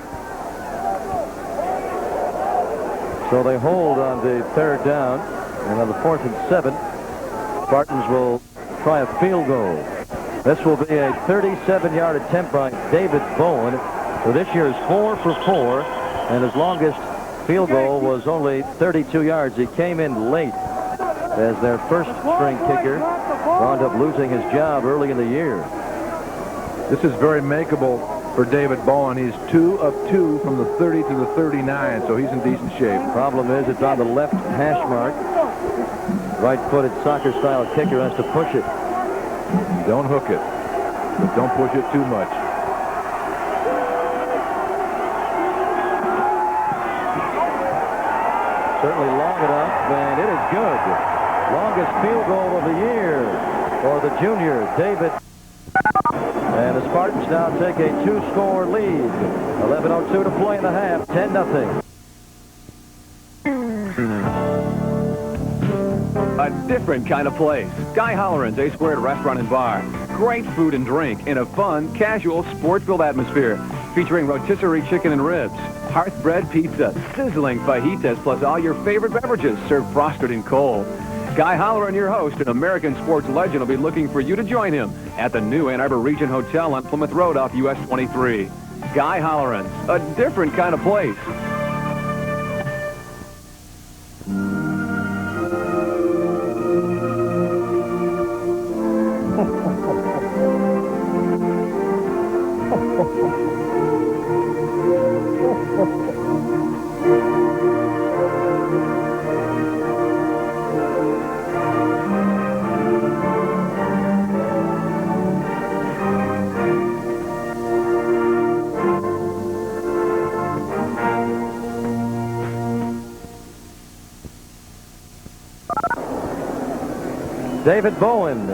So they hold on the third down, and on the 4th and 7, Spartans will try a field goal. This will be a 37-yard attempt by David Bowen, who this year is 4 for 4, and his longest field goal was only 32 yards. He came in late as their first-string kicker, wound up losing his job early in the year. This is very makeable for David Bowen. He's 2 of 2 from the 30 to the 39, so he's in decent shape. Problem is, it's on the left hash mark. Right-footed soccer-style kicker has to push it. Don't hook it, but don't push it too much. Certainly long enough, and it is good. Longest field goal of the year for the junior, David. And the Spartans now take a 2-score lead. 11:02 to play in the half, 10-0. A different kind of place. Guy Holleran's A Squared Restaurant and Bar. Great food and drink in a fun, casual, sport-filled atmosphere. Featuring rotisserie chicken and ribs, hearth-bread pizza, sizzling fajitas, plus all your favorite beverages served frosted and cold. Guy Holleran, your host, an American sports legend, will be looking for you to join him at the new Ann Arbor Region Hotel on Plymouth Road off US 23. Guy Holleran's, a different kind of place. David Bowen,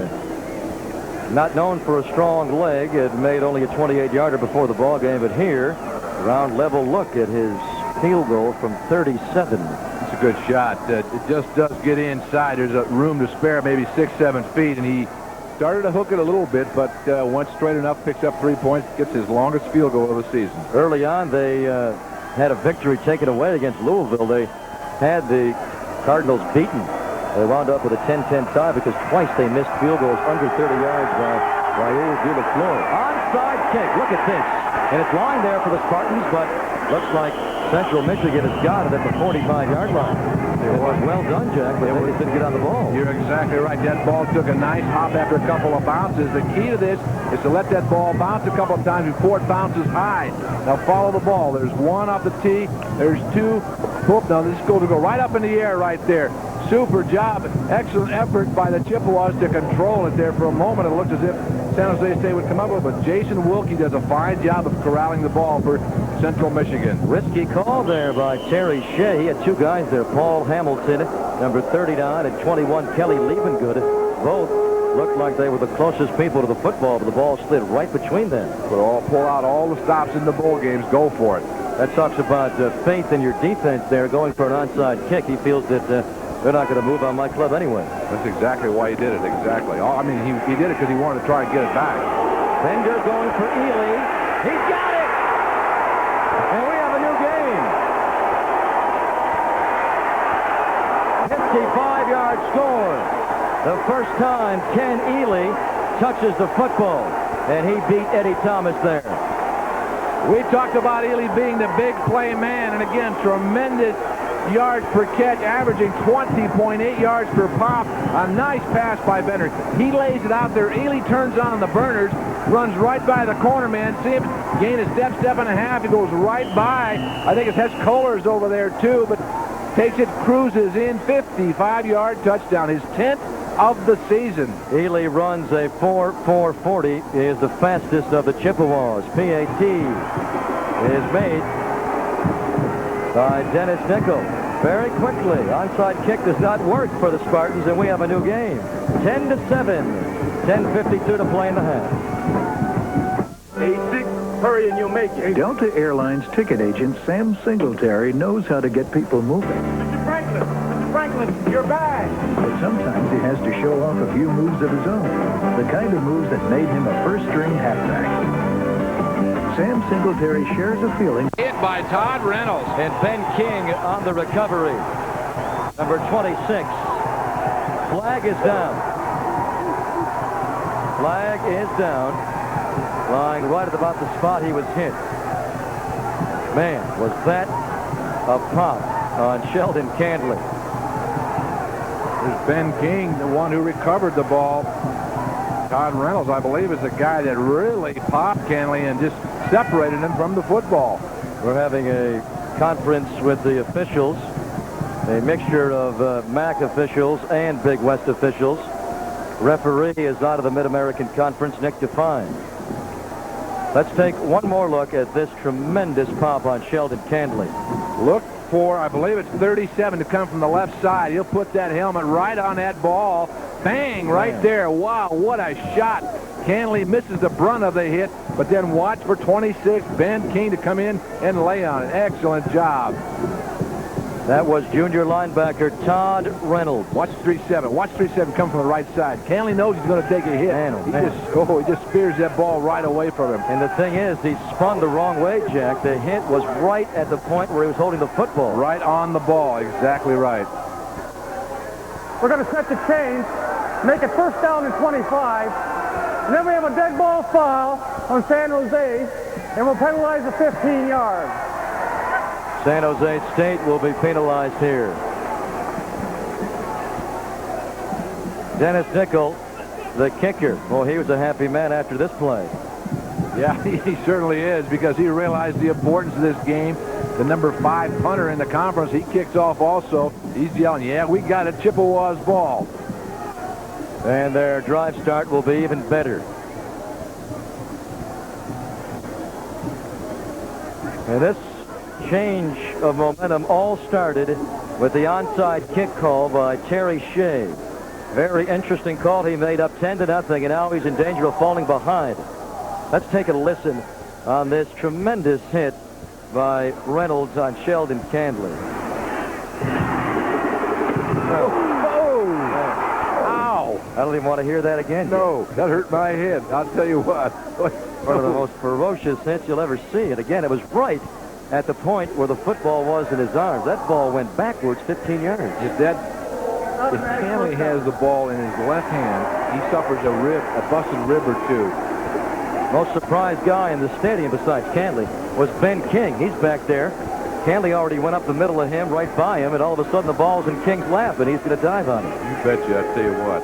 not known for a strong leg, had made only a 28-yarder before the ball game, but here, round level look at his field goal from 37. It's a good shot. It just does get inside. There's a room to spare, maybe 6-7 feet, and he started to hook it a little bit, but went straight enough, picks up 3 points, gets his longest field goal of the season. Early on, they had a victory taken away against Louisville. They had the Cardinals beaten. They wound up with a 10-10 tie because twice they missed field goals under 30 yards by Raul Villaflor. Onside kick. Look at this. And it's lined there for the Spartans, but looks like Central Michigan has got it at the 45-yard line. It was well done, Jack, but they just didn't get on the ball. You're exactly right. That ball took a nice hop after a couple of bounces. The key to this is to let that ball bounce a couple of times before it bounces high. Now follow the ball. There's 1 off the tee. There's 2. Whoop, now this is going to go right up in the air right there. Super job. Excellent effort by the Chippewas to control it there for a moment. It looked as if San Jose State would come up with it, but Jason Wilkie does a fine job of corralling the ball for Central Michigan. Risky call there by Terry Shea. He had 2 guys there. Paul Hamilton, number 39, and 21, Kelly Liebengood. Both looked like they were the closest people to the football, but the ball slid right between them. Pull out all the stops in the bowl games. Go for it. That talks about faith in your defense there, going for an onside kick. He feels that they're not going to move on my club anyway. That's exactly why he did it, exactly. I mean, he did it because he wanted to try and get it back. Bender going for Ely. He got it! And we have a new game. 55-yard score. The first time Ken Ely touches the football, and he beat Eddie Thomas there. We talked about Ely being the big play man, and again, tremendous yards per catch, averaging 20.8 yards per pop. A nice pass by Bender. He lays it out there. Ely turns on the burners, runs right by the corner man. See him gain a step and a half. He goes right by. I think it's Hes Kohlers over there too, but takes it, cruises in, 55-yard touchdown, his 10th of the season. Ely runs a 4.40. He is the fastest of the Chippewas. PAT is made by Dennis Nickel. Very quickly. Onside kick does not work for the Spartans, and we have a new game. 10-7. 10:52 to play in the half. 8-6, hurry and you'll make it. Delta Airlines ticket agent Sam Singletary knows how to get people moving. Mr. Franklin, your bag. But sometimes he has to show off a few moves of his own. The kind of moves that made him a first-string halfback. Sam Singletary shares a feeling. Hit by Todd Reynolds. And Ben King on the recovery. Number 26. Flag is down. Flag is down. Lying right at about the spot he was hit. Man, was that a pop on Sheldon Canley. There's Ben King, the one who recovered the ball. Todd Reynolds, I believe, is the guy that really popped Canley and just separated him from the football. We're having a conference with the officials, a mixture of MAC officials and Big West officials. Referee is out of the Mid-American Conference, Nick Define. Let's take one more look at this tremendous pop on Sheldon Canley. Look for, I believe it's 37 to come from the left side. He'll put that helmet right on that ball. Bang, right there. Wow, what a shot. Canley misses the brunt of the hit, but then watch for 26, Ben King, to come in and lay on it. Excellent job. That was junior linebacker Todd Reynolds. Watch 3-7. Watch 3-7 come from the right side. Canley knows he's going to take a hit. He just spears that ball right away from him. And the thing is, he spun the wrong way, Jack. The hit was right at the point where he was holding the football. Right on the ball. Exactly right. We're going to set the chains, make it first down and 25. And then we have a dead ball foul on San Jose, and we'll penalize the 15 yards. San Jose State will be penalized here. Dennis Nickel, the kicker. Well, he was a happy man after this play. Yeah, he certainly is, because he realized the importance of this game. The number 5 punter in the conference, he kicks off also. He's yelling, yeah, we got a Chippewas ball. And their drive start will be even better. And this change of momentum all started with the onside kick call by Terry Shea. Very interesting call he made, up 10-0, and now he's in danger of falling behind. Let's take a listen on this tremendous hit by Reynolds on Sheldon Canley. I don't even want to hear that again. No, that hurt my head. I'll tell you what. One of the most ferocious hits you'll ever see. And again, it was right at the point where the football was in his arms. That ball went backwards 15 yards. If Canley has the ball in his left hand, he suffers a busted rib or two. Most surprised guy in the stadium besides Canley was Ben King. He's back there. Canley already went up the middle of him, right by him, and all of a sudden the ball's in King's lap, and he's going to dive on it. You betcha. I tell you what,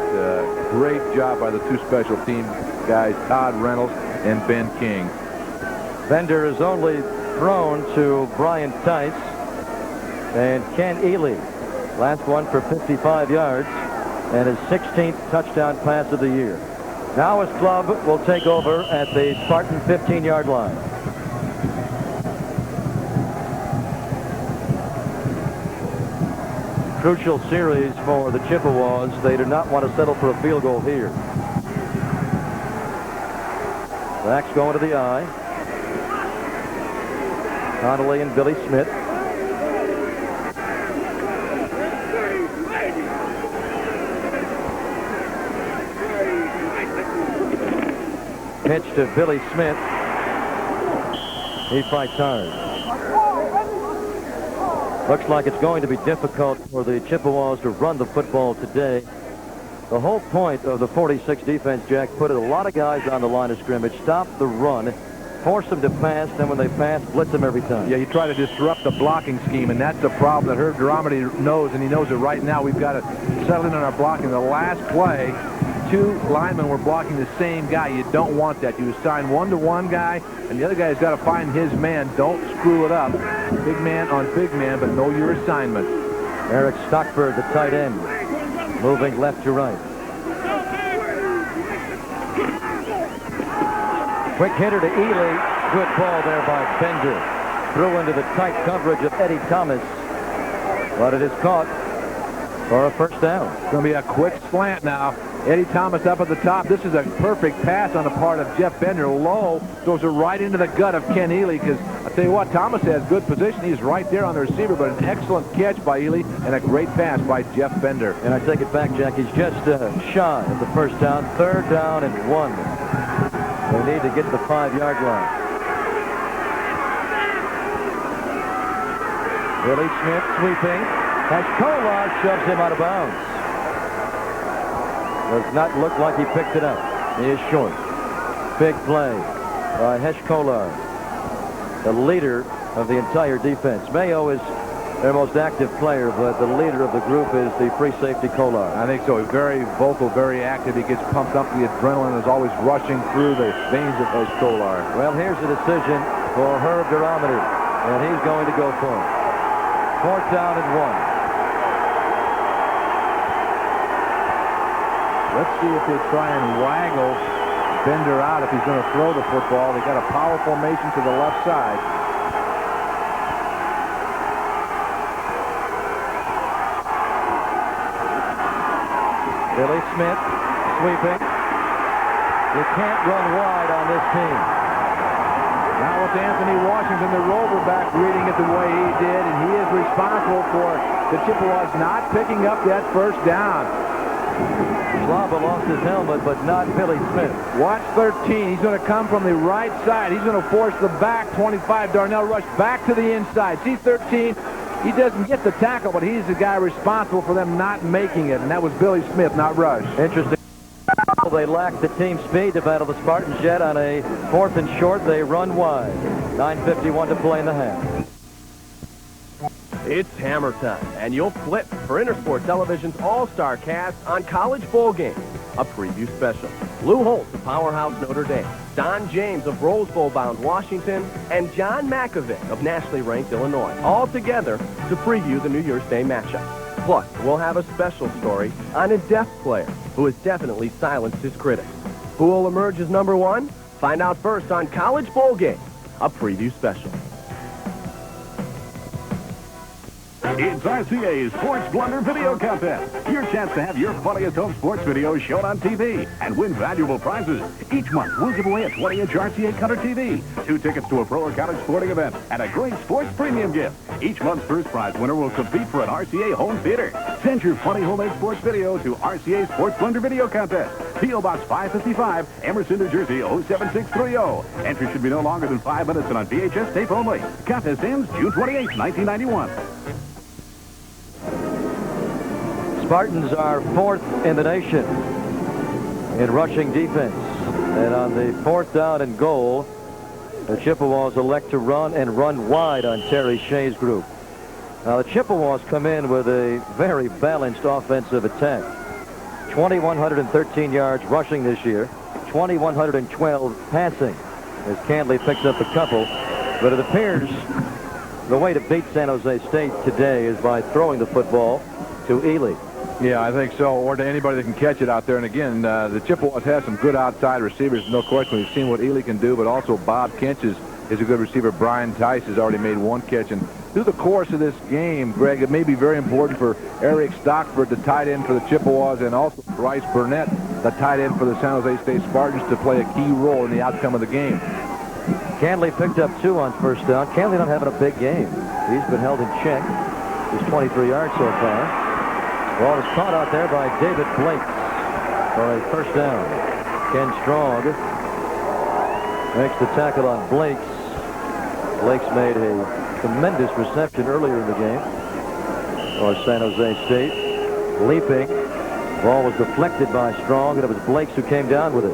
great job by the two special team guys, Todd Reynolds and Ben King. Bender is only thrown to Brian Tice and Ken Ely. Last one for 55 yards and his 16th touchdown pass of the year. Now his club will take over at the Spartan 15-yard line. Crucial series for the Chippewas. They do not want to settle for a field goal here. Backs going to the eye. Canley and Billy Smith. Pitch to Billy Smith. He fights hard. Looks like it's going to be difficult for the Chippewas to run the football today. The whole point of the 46 defense, Jack, put a lot of guys on the line of scrimmage, stop the run, force them to pass, then when they pass, blitz them every time. Yeah, you try to disrupt the blocking scheme, and that's the problem that Herb Duromedy knows, and he knows it right now. We've got to settle in on our blocking. The last play, 2 linemen were blocking the same guy. You don't want that. You assign one to one guy, and the other guy's got to find his man. Don't screw it up. Big man on big man, but know your assignment. Eric Stockford, the tight end, moving left to right. Quick hitter to Ely. Good ball there by Bender. Threw into the tight coverage of Eddie Thomas, but it is caught for a first down. It's going to be a quick slant now. Eddie Thomas up at the top. This is a perfect pass on the part of Jeff Bender. Low, throws it right into the gut of Ken Ely, because I tell you what, Thomas has good position. He's right there on the receiver, but an excellent catch by Ely and a great pass by Jeff Bender. And I take it back, Jack. He's just shy of the first down. 3rd down and 1. They need to get to the 5-yard line. Billy Smith sweeping. As Kolar shoves him out of bounds. Does not look like he picked it up. He is short. Big play by Hesh Kolar, the leader of the entire defense. Mayo is their most active player, but the leader of the group is the free safety Kolar. I think so. He's very vocal, very active. He gets pumped up. The adrenaline is always rushing through the veins of those Kolar. Well, here's the decision for Herb Duromedy, and he's going to go for it. 4th down and 1. Let's see if they try and waggle Bender out if he's going to throw the football. They got a power formation to the left side. Billy Smith sweeping. You can't run wide on this team. Now with Anthony Washington, the rover back, reading it the way he did, and he is responsible for the Chippewas not picking up that first down. Slava lost his helmet, but not Billy Smith. Watch 13. He's going to come from the right side. He's going to force the back 25 Darnell Rush back to the inside. See 13. He doesn't get the tackle, but he's the guy responsible for them not making it, and that was Billy Smith, not Rush. Interesting. They lack the team speed to battle the Spartans yet. On a 4th and short, they run wide. 9:51 to play in the half. It's hammer time, and you'll flip for Intersport Television's All-Star cast on College Bowl Game, a preview special. Lou Holtz of Powerhouse Notre Dame, Don James of Rose Bowl-bound Washington, and John Makovic of nationally ranked Illinois, all together to preview the New Year's Day matchup. Plus, we'll have a special story on a deaf player who has definitely silenced his critics. Who will emerge as number 1? Find out first on College Bowl Game, a preview special. It's RCA's Sports Blunder Video Contest. Your chance to have your funniest home sports videos shown on TV and win valuable prizes. Each month, we'll give away a 20-inch RCA Color TV, 2 tickets to a pro or college sporting event, and a great sports premium gift. Each month's first prize winner will compete for an RCA home theater. Send your funny homemade sports video to RCA Sports Blunder Video Contest. P.O. Box 555, Emerson, New Jersey, 07630. Entry should be no longer than 5 minutes and on VHS tape only. Contest ends June 28, 1991. Spartans are 4th in the nation in rushing defense. And on the 4th down and goal, the Chippewas elect to run and run wide on Terry Shea's group. Now, the Chippewas come in with a very balanced offensive attack. 2,113 yards rushing this year, 2,112 passing, as Canley picks up a couple. But it appears the way to beat San Jose State today is by throwing the football to Ely. Yeah, I think so, or to anybody that can catch it out there. And again, the Chippewas have some good outside receivers, no question. We've seen what Ely can do, but also Bob Kinch is a good receiver. Brian Tice has already made 1 catch. And through the course of this game, Greg, it may be very important for Eric Stockford, the tight end for the Chippewas, and also Bryce Burnett, the tight end for the San Jose State Spartans, to play a key role in the outcome of the game. Canley picked up 2 on first down. Canley not having a big game. He's been held in check. He's 23 yards so far. Ball is caught out there by David Blake for a first down. Ken Strong makes the tackle on Blake's. Blake's made a tremendous reception earlier in the game for San Jose State. Leaping. Ball was deflected by Strong, and it was Blakes who came down with it.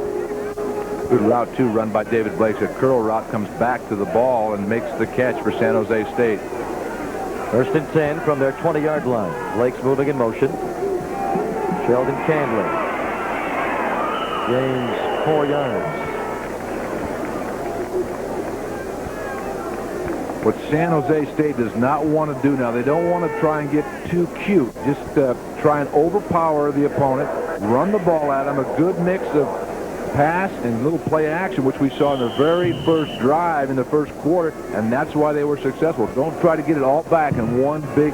Good route, too, run by David Blake. A curl route comes back to the ball and makes the catch for San Jose State. First and 10 from their 20-yard line. Blake's moving in motion. Sheldon Canley gains 4 yards. What San Jose State does not want to do now, they don't want to try and get too cute. Just try and overpower the opponent, run the ball at them, a good mix of pass and little play action, which we saw in the very first drive in the first quarter, and that's why they were successful. Don't try to get it all back in one big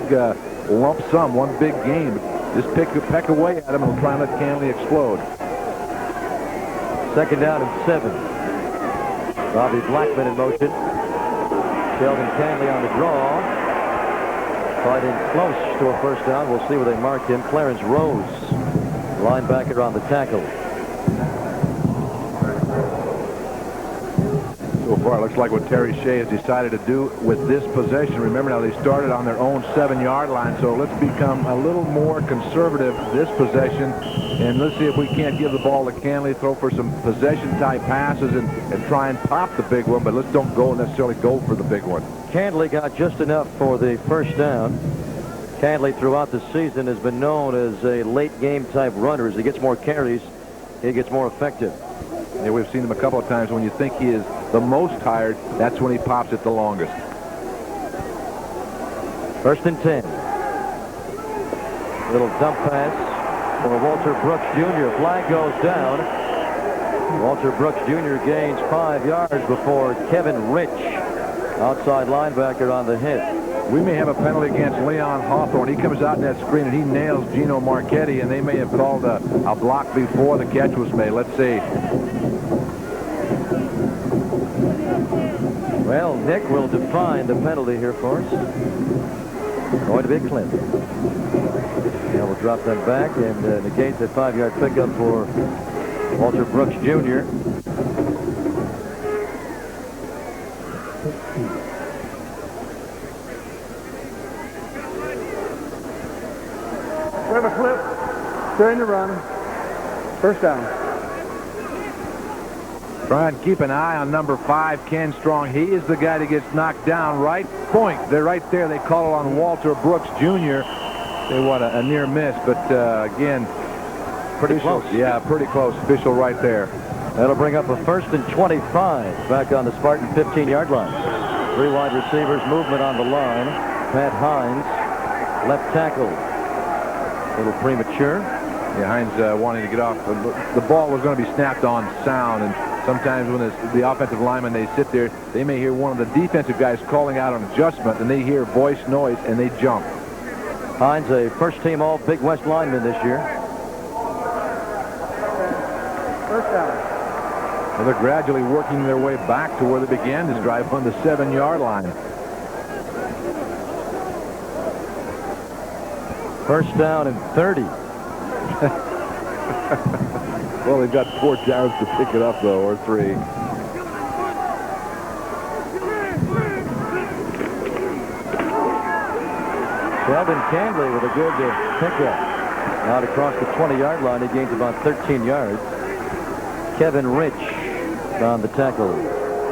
lump sum, one big game. Just peck away at them and try and let Canley explode. Second down and 7. Bobby Blackman in motion. Sheldon Canley on the draw. Fighting close to a first down. We'll see where they mark him. Clarence Rose, linebacker, on the tackle. So far, it looks like what Terry Shea has decided to do with this possession. Remember now, they started on their own 7-yard line, so let's become a little more conservative this possession, and let's see if we can't give the ball to Canley, throw for some possession-type passes, and try and pop the big one, but let's don't necessarily go for the big one. Canley got just enough for the first down. Canley throughout the season has been known as a late-game type runner. As he gets more carries, he gets more effective. Yeah, we've seen him a couple of times. When you think he is the most tired, that's when he pops it the longest. First and 10. Little dump pass for Walter Brooks Jr. Flag goes down. Walter Brooks Jr. gains 5 yards before Kevin Rich, outside linebacker, on the hit. We may have a penalty against Leon Hawthorne. He comes out in that screen and he nails Gino Marchetti, and they may have called a block before the catch was made. Let's see. Well, Nick will define the penalty here for us. Going to be a clip. Now we'll drop them back and negate the 5-yard pickup for Walter Brooks Jr. We have a clip during the run. First down. Try and keep an eye on number 5, Ken Strong. He is the guy that gets knocked down. Right point. They're right there. They call it on Walter Brooks Jr. They want a near miss, but again, pretty close. Yeah, pretty close. Official right there. That'll bring up a first and 25 back on the Spartan 15-yard line. 3 wide receivers, movement on the line. Pat Hines, left tackle. A little premature. Yeah, Hines wanting to get off. The ball was going to be snapped on sound, and sometimes when the offensive linemen, they sit there, they may hear one of the defensive guys calling out an adjustment, and they hear voice noise, and they jump. Hines, a first-team All Big West lineman this year. First down. Well, they're gradually working their way back to where they began this drive on the 7-yard line. First down and 30. Well, they've got 4 downs to pick it up, though, or 3. Sheldon Canley with a good pickup. Out across the 20-yard line, he gains about 13 yards. Kevin Rich on the tackle.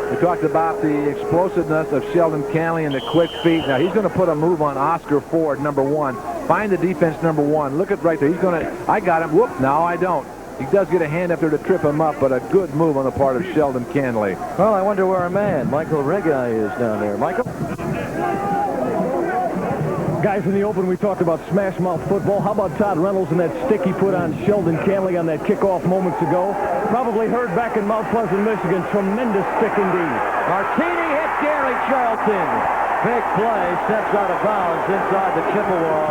We talked about the explosiveness of Sheldon Canley and the quick feet. Now, he's going to put a move on Oscar Ford, number 1. Find the defense, number 1. Look at right there. He's going to, I got him. Whoop, now I don't. He does get a hand up there to trip him up, but a good move on the part of Sheldon Canley. Well, I wonder where our man, Michael Regai, is down there. Michael? Guys, in the open, we talked about smash mouth football. How about Todd Reynolds and that stick he put on Sheldon Canley on that kickoff moments ago? Probably heard back in Mount Pleasant, Michigan. Tremendous stick indeed. Martini hits Gary Charlton. Big play, steps out of bounds inside the Chippewa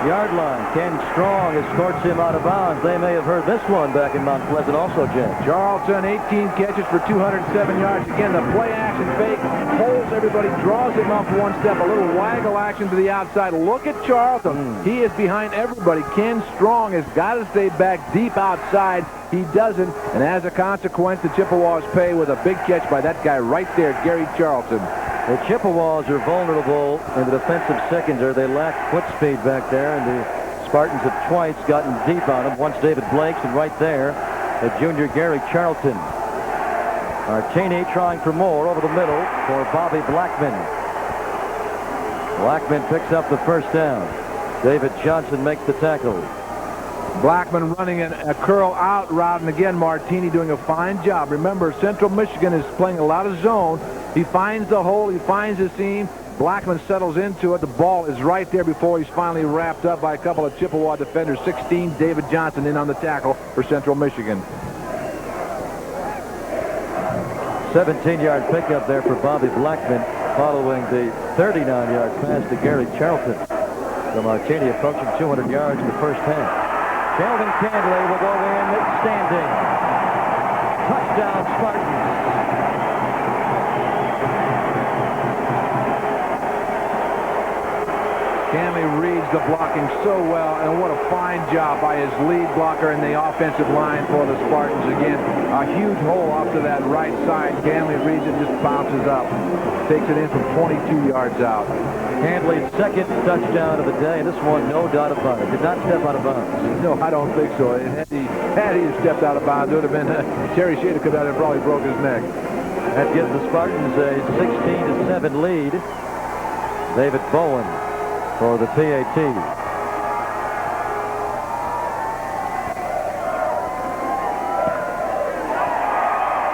yard line. Ken Strong escorts him out of bounds. They may have heard this one back in Mount Pleasant also, Jim. Charlton, 18 catches for 207 yards. Again, the play action fake holds everybody, draws him off one step, a little waggle action to the outside. Look at Charlton. He is behind everybody. Ken Strong has got to stay back deep outside. He doesn't, and as a consequence, the Chippewas pay with a big catch by that guy right there, Gary Charlton. The Chippewas are vulnerable in the defensive secondary. They lack foot speed back there, and the Spartans have twice gotten deep on them. Once David Blake's, and right there, the junior Gary Charlton. Martini trying for more over the middle for Bobby Blackman. Blackman picks up the first down. David Johnson makes the tackle. Blackman running a curl out route, and again, Martini doing a fine job. Remember, Central Michigan is playing a lot of zone. He finds the hole. He finds the seam. Blackman settles into it. The ball is right there before he's finally wrapped up by a couple of Chippewa defenders. 16, David Johnson in on the tackle for Central Michigan. 17-yard pickup there for Bobby Blackman following the 39-yard pass to Gary Charlton. So Martini approaching 200 yards in the first half. Kelvin Canley will go in standing. Touchdown Spartans. Canley reads the blocking so well, and what a fine job by his lead blocker in the offensive line for the Spartans. Again, a huge hole off to that right side. Canley reads it, just bounces up. Takes it in from 22 yards out. Canley's second touchdown of the day, and this one, no doubt about it. Did not step out of bounds. No, I don't think so. Had he stepped out of bounds, it would have been Terry Shader could have probably broke his neck. That gives the Spartans a 16-7 lead. David Bowen for the PAT.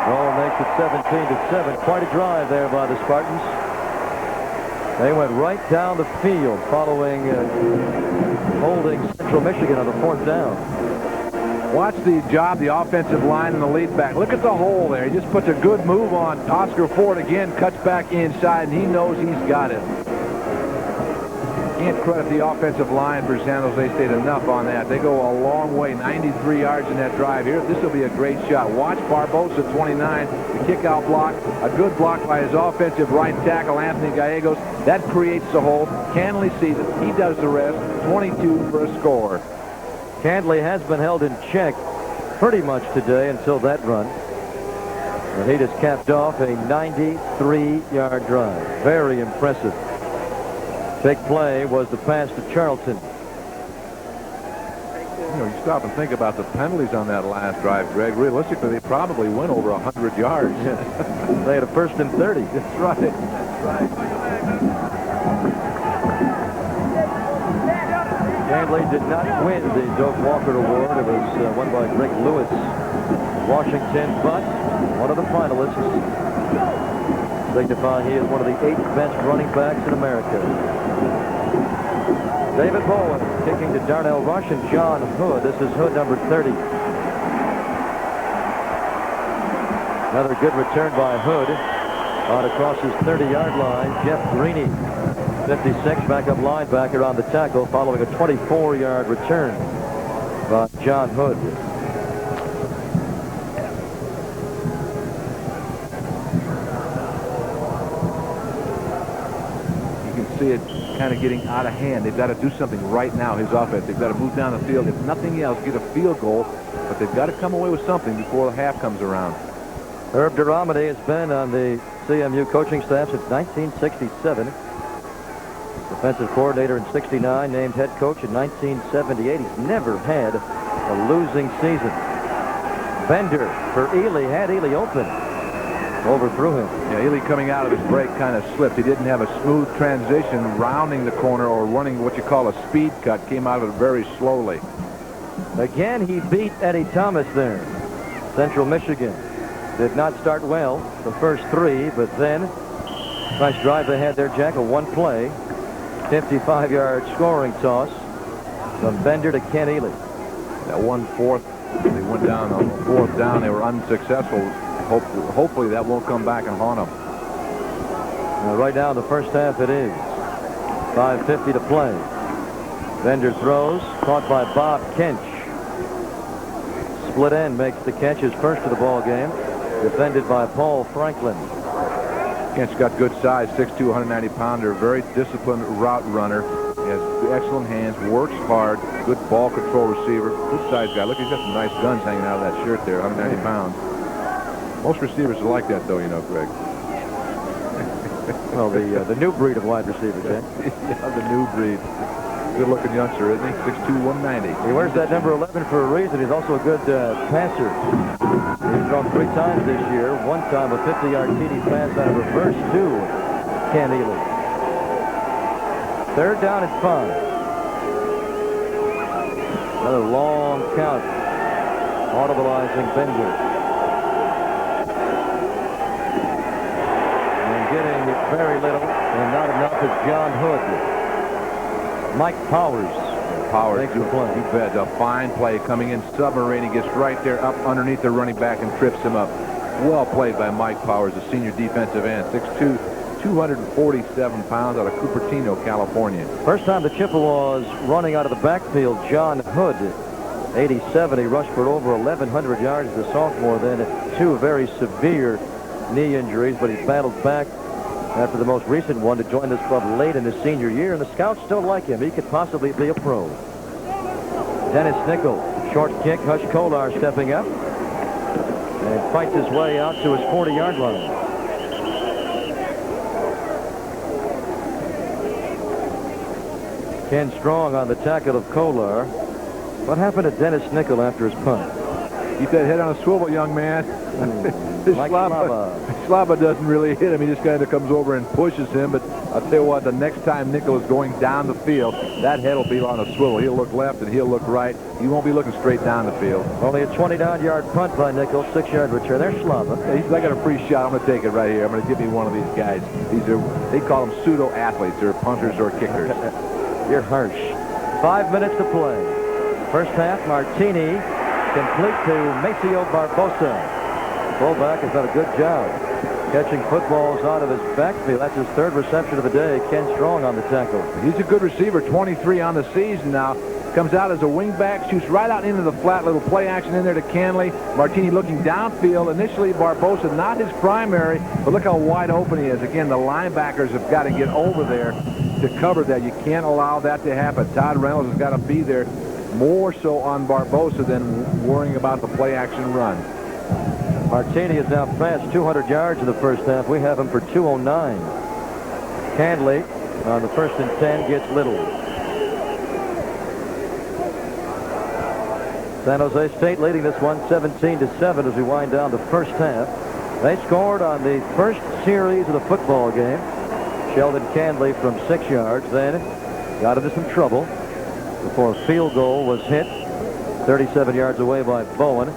Bowen makes it 17-7. Quite a drive there by the Spartans. They went right down the field following holding Central Michigan on the fourth down. Watch the job, the offensive line and the lead back. Look at the hole there. He just puts a good move on. Oscar Ford again cuts back inside, and he knows he's got it. Can't credit the offensive line for San Jose State enough on that. They go a long way, 93 yards in that drive here. This will be a great shot. Watch Barbosa, 29, the kick-out block. A good block by his offensive right tackle, Anthony Gallegos. That creates the hole. Canley sees it. He does the rest. 22 for a score. Canley has been held in check pretty much today until that run. And he just capped off a 93-yard drive. Very impressive. Big play was the pass to Charlton. You know, you stop and think about the penalties on that last drive, Greg. Realistically, they probably went over 100 yards. They had a 1st and 30. That's right. That's right. Canley did not win the Doak Walker Award. It was won by Greg Lewis, Washington, but one of the finalists. Signify he is one of the 8 best running backs in America. David Bowen kicking to Darnell Rush and John Hood. This is Hood, number 30. Another good return by Hood on across his 30-yard line. Jeff Greeney, 56, backup linebacker on the tackle following a 24-yard return by John Hood. See it kind of getting out of hand. They've got to do something right now, his offense. They've got to move down the field. If nothing else, get a field goal, but they've got to come away with something before the half comes around. Herb Duramity has been on the CMU coaching staff since 1967. Defensive coordinator in 69, named head coach in 1978. He's never had a losing season. Bender for Ely, had Ely open. Overthrew him. Yeah, Ely coming out of his break kind of slipped. He didn't have a smooth transition rounding the corner or running what you call a speed cut. Came out of it very slowly. Again, he beat Eddie Thomas there. Central Michigan did not start well the first 3, but then nice drive they had there, Jack. A one-play, 55-yard scoring toss from Bender to Ken Ely. That 1/4, they went down on the 4th down. They were unsuccessful. Hopefully that won't come back and haunt them. Right now in the first half it is. 5:50 to play. Bender throws, caught by Bob Kench. Split end makes the catch, his first of the ball game. Defended by Paul Franklin. Kench got good size, 6'2", 190-pounder, very disciplined route runner. He has excellent hands, works hard, good ball control receiver, good size guy. Look, he's got some nice guns hanging out of that shirt there, 190 pounds. Most receivers are like that, though, you know, Greg. Well, the new breed of wide receiver, Jay. Yeah, the new breed. Good-looking youngster, isn't he? 6'2", 190. He wears that number 11 for a reason. He's also a good passer. He's thrown 3 times this year. One time a 50-yard TD pass out of reverse to Canley. Third down and 5. Another long count. Audibilizing Bender. And getting very little and not enough is John Hood. Mike Powers. Powers, you bet. A fine play coming in submarine. He gets right there up underneath the running back and trips him up. Well played by Mike Powers, the senior defensive end. 6'2", 247 pounds out of Cupertino, California. First time the Chippewas running out of the backfield, John Hood, 87. He rushed for over 1,100 yards as a sophomore, then 2 very severe knee injuries, but he battled back after the most recent one to join this club late in his senior year, and the scouts still like him. He could possibly be a pro. Dennis Nickel, short kick. Hush Kolar stepping up and fights his way out to his 40-yard line. Ken Strong on the tackle of Kolar. What happened to Dennis Nickel after his punt? Keep that head on a swivel, young man. Like Slava doesn't really hit him. He just kind of comes over and pushes him. But I'll tell you what, the next time Nickel is going down the field, that head will be on a swivel. He'll look left and he'll look right. He won't be looking straight down the field. Only a 29-yard punt by Nickel, 6-yard return. There's Slava. I got a free shot. I'm going to take it right here. I'm going to give me one of these guys. They call them pseudo-athletes. They're punters or kickers. You're harsh. 5 minutes to play. First half, Martini complete to Maceo Barbosa. Fullback has done a good job catching footballs out of his backfield. That's his 3rd reception of the day. Ken Strong on the tackle. He's a good receiver, 23 on the season now. Comes out as a wingback, shoots right out into the flat. Little play action in there to Canley. Martini looking downfield. Initially, Barbosa, not his primary, but look how wide open he is. Again, the linebackers have got to get over there to cover that. You can't allow that to happen. Todd Reynolds has got to be there more so on Barbosa than worrying about the play action run. Martini is now past 200 yards in the first half. We have him for 209. Canley on the 1st and 10 gets little. San Jose State leading this one 17-7 as we wind down the first half. They scored on the first series of the football game. Sheldon Canley from 6 yards, then got into some trouble before a field goal was hit 37 yards away by Bowen.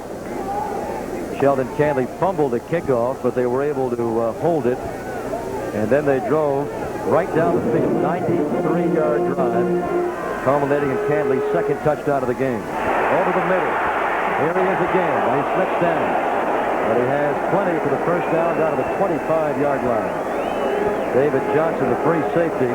Sheldon Canley fumbled the kickoff, but they were able to hold it. And then they drove right down the field, 93-yard drive, culminating in Canley's 2nd touchdown of the game. Over the middle. Here he is again, and he slips down. But he has plenty for the first down down to the 25-yard line. David Johnson, the free safety,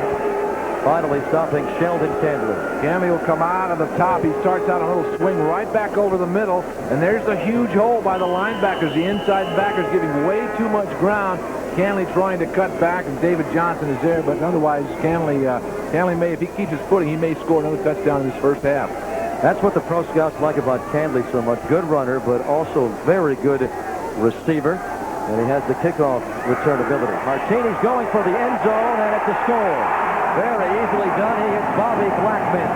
finally stopping Sheldon Canley. Canley will come out of the top. He starts out a little swing right back over the middle. And there's the huge hole by the linebackers. The inside backers giving way too much ground. Canley trying to cut back, and David Johnson is there. But otherwise, Canley may, if he keeps his footing, he may score another touchdown in his first half. That's what the pro scouts like about Canley so much. Good runner, but also very good receiver. And he has the kickoff return ability. Martini's going for the end zone, and it's a score. Very easily done. He hits Bobby Blackman.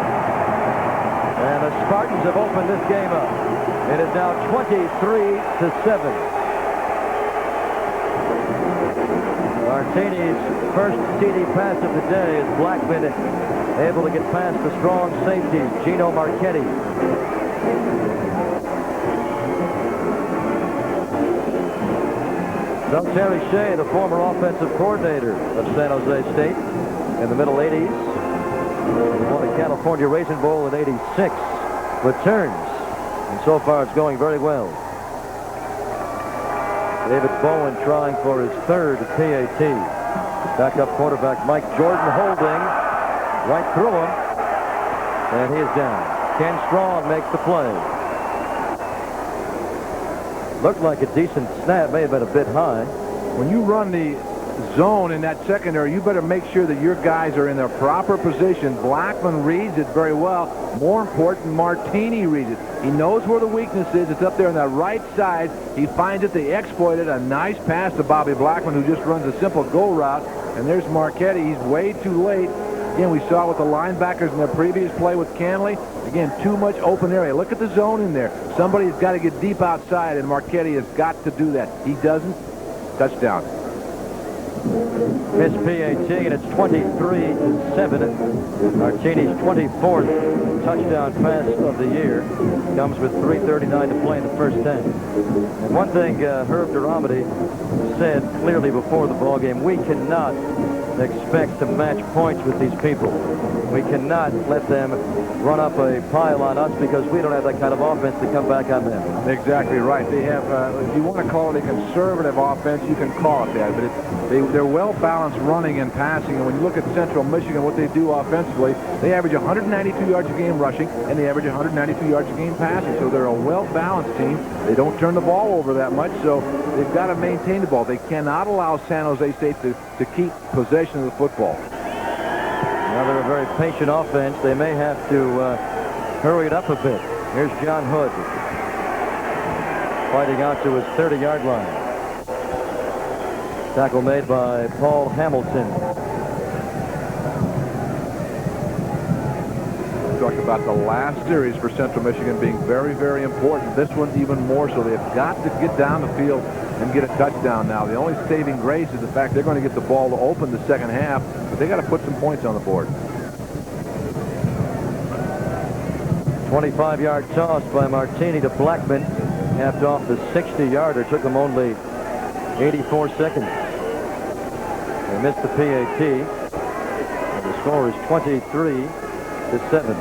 And the Spartans have opened this game up. It is now 23-7. Martini's first TD pass of the day is Blackman able to get past the strong safety, Gino Marchetti. So Terry Shea, the former offensive coordinator of San Jose State in the middle 80s, he won a California Raisin Bowl in '86, returns, and so far it's going very well. David Bowen trying for his 3rd PAT. Backup quarterback Mike Jordan holding right through him. And he is down. Ken Strong makes the play. Looked like a decent snap. May have been a bit high. When you run the zone in that secondary, you better make sure that your guys are in their proper position. Blackman reads it very well. More important, Martini reads it. He knows where the weakness is. It's up there on that right side. He finds it. They exploit it. A nice pass to Bobby Blackman, who just runs a simple go route. And there's Marchetti. He's way too late. Again, we saw with the linebackers in their previous play with Canley. Again, too much open area. Look at the zone in there. Somebody's got to get deep outside, and Marchetti has got to do that. He doesn't. Touchdown. Miss PAT, and it's 23-7. Martini's 24th touchdown pass of the year. Comes with 3:39 to play in the first half. And one thing Herb Duramity said clearly before the ball game: we cannot expect to match points with these people. We cannot let them run up a pile on us because we don't have that kind of offense to come back on them. Exactly right. They have, if you want to call it a conservative offense, you can call it that. But they're well-balanced running and passing. And when you look at Central Michigan, what they do offensively, they average 192 yards a game rushing, and they average 192 yards a game passing. So they're a well-balanced team. They don't turn the ball over that much, so they've got to maintain the ball. They cannot allow San Jose State to keep possession of the football. Now they're a very patient offense. They may have to hurry it up a bit. Here's John Hood fighting out to his 30-yard line. Tackle made by Paul Hamilton. We talked about the last series for Central Michigan being very, very important. This one even more so. They've got to get down the field and get a touchdown now. The only saving grace is the fact they're going to get the ball to open the second half, but they got to put some points on the board. 25-yard toss by Martini to Blackman. Capped off the 60-yarder. Took them only 84 seconds. They missed the PAT. And the score is 23-7.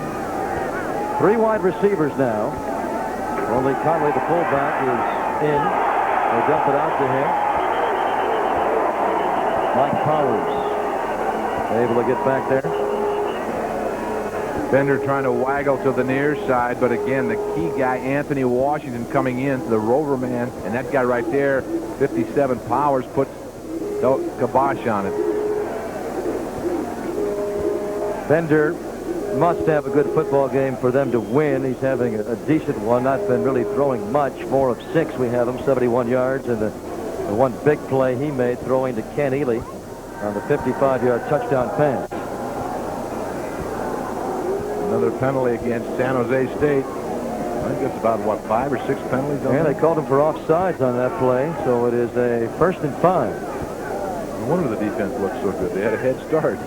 3 wide receivers now. Only Canley, the fullback, is in. They dump it out to him. Mike Powers able to get back there. Bender trying to waggle to the near side, but again, the key guy, Anthony Washington, coming in, the rover man, and that guy right there, 57 Powers, puts the kibosh on it. Bender must have a good football game for them to win. He's having a decent one, not been really throwing much. 4 of 6 we have him, 71 yards, and the one big play he made throwing to Ken Ely on the 55-yard touchdown pass. Another penalty against San Jose State. I think it's about, what, 5 or 6 penalties on Yeah, that? they called him for offsides on that play, so it is a 1st and 5. No wonder the defense looked so good. They had a head start.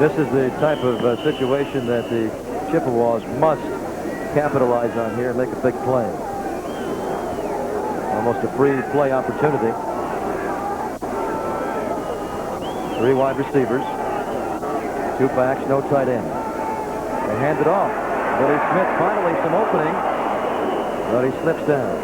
This is the type of situation that the Chippewas must capitalize on here and make a big play. Almost a free play opportunity. 3 wide receivers. 2 backs, no tight end. They hand it off. Billy Smith finally some opening, but he slips down.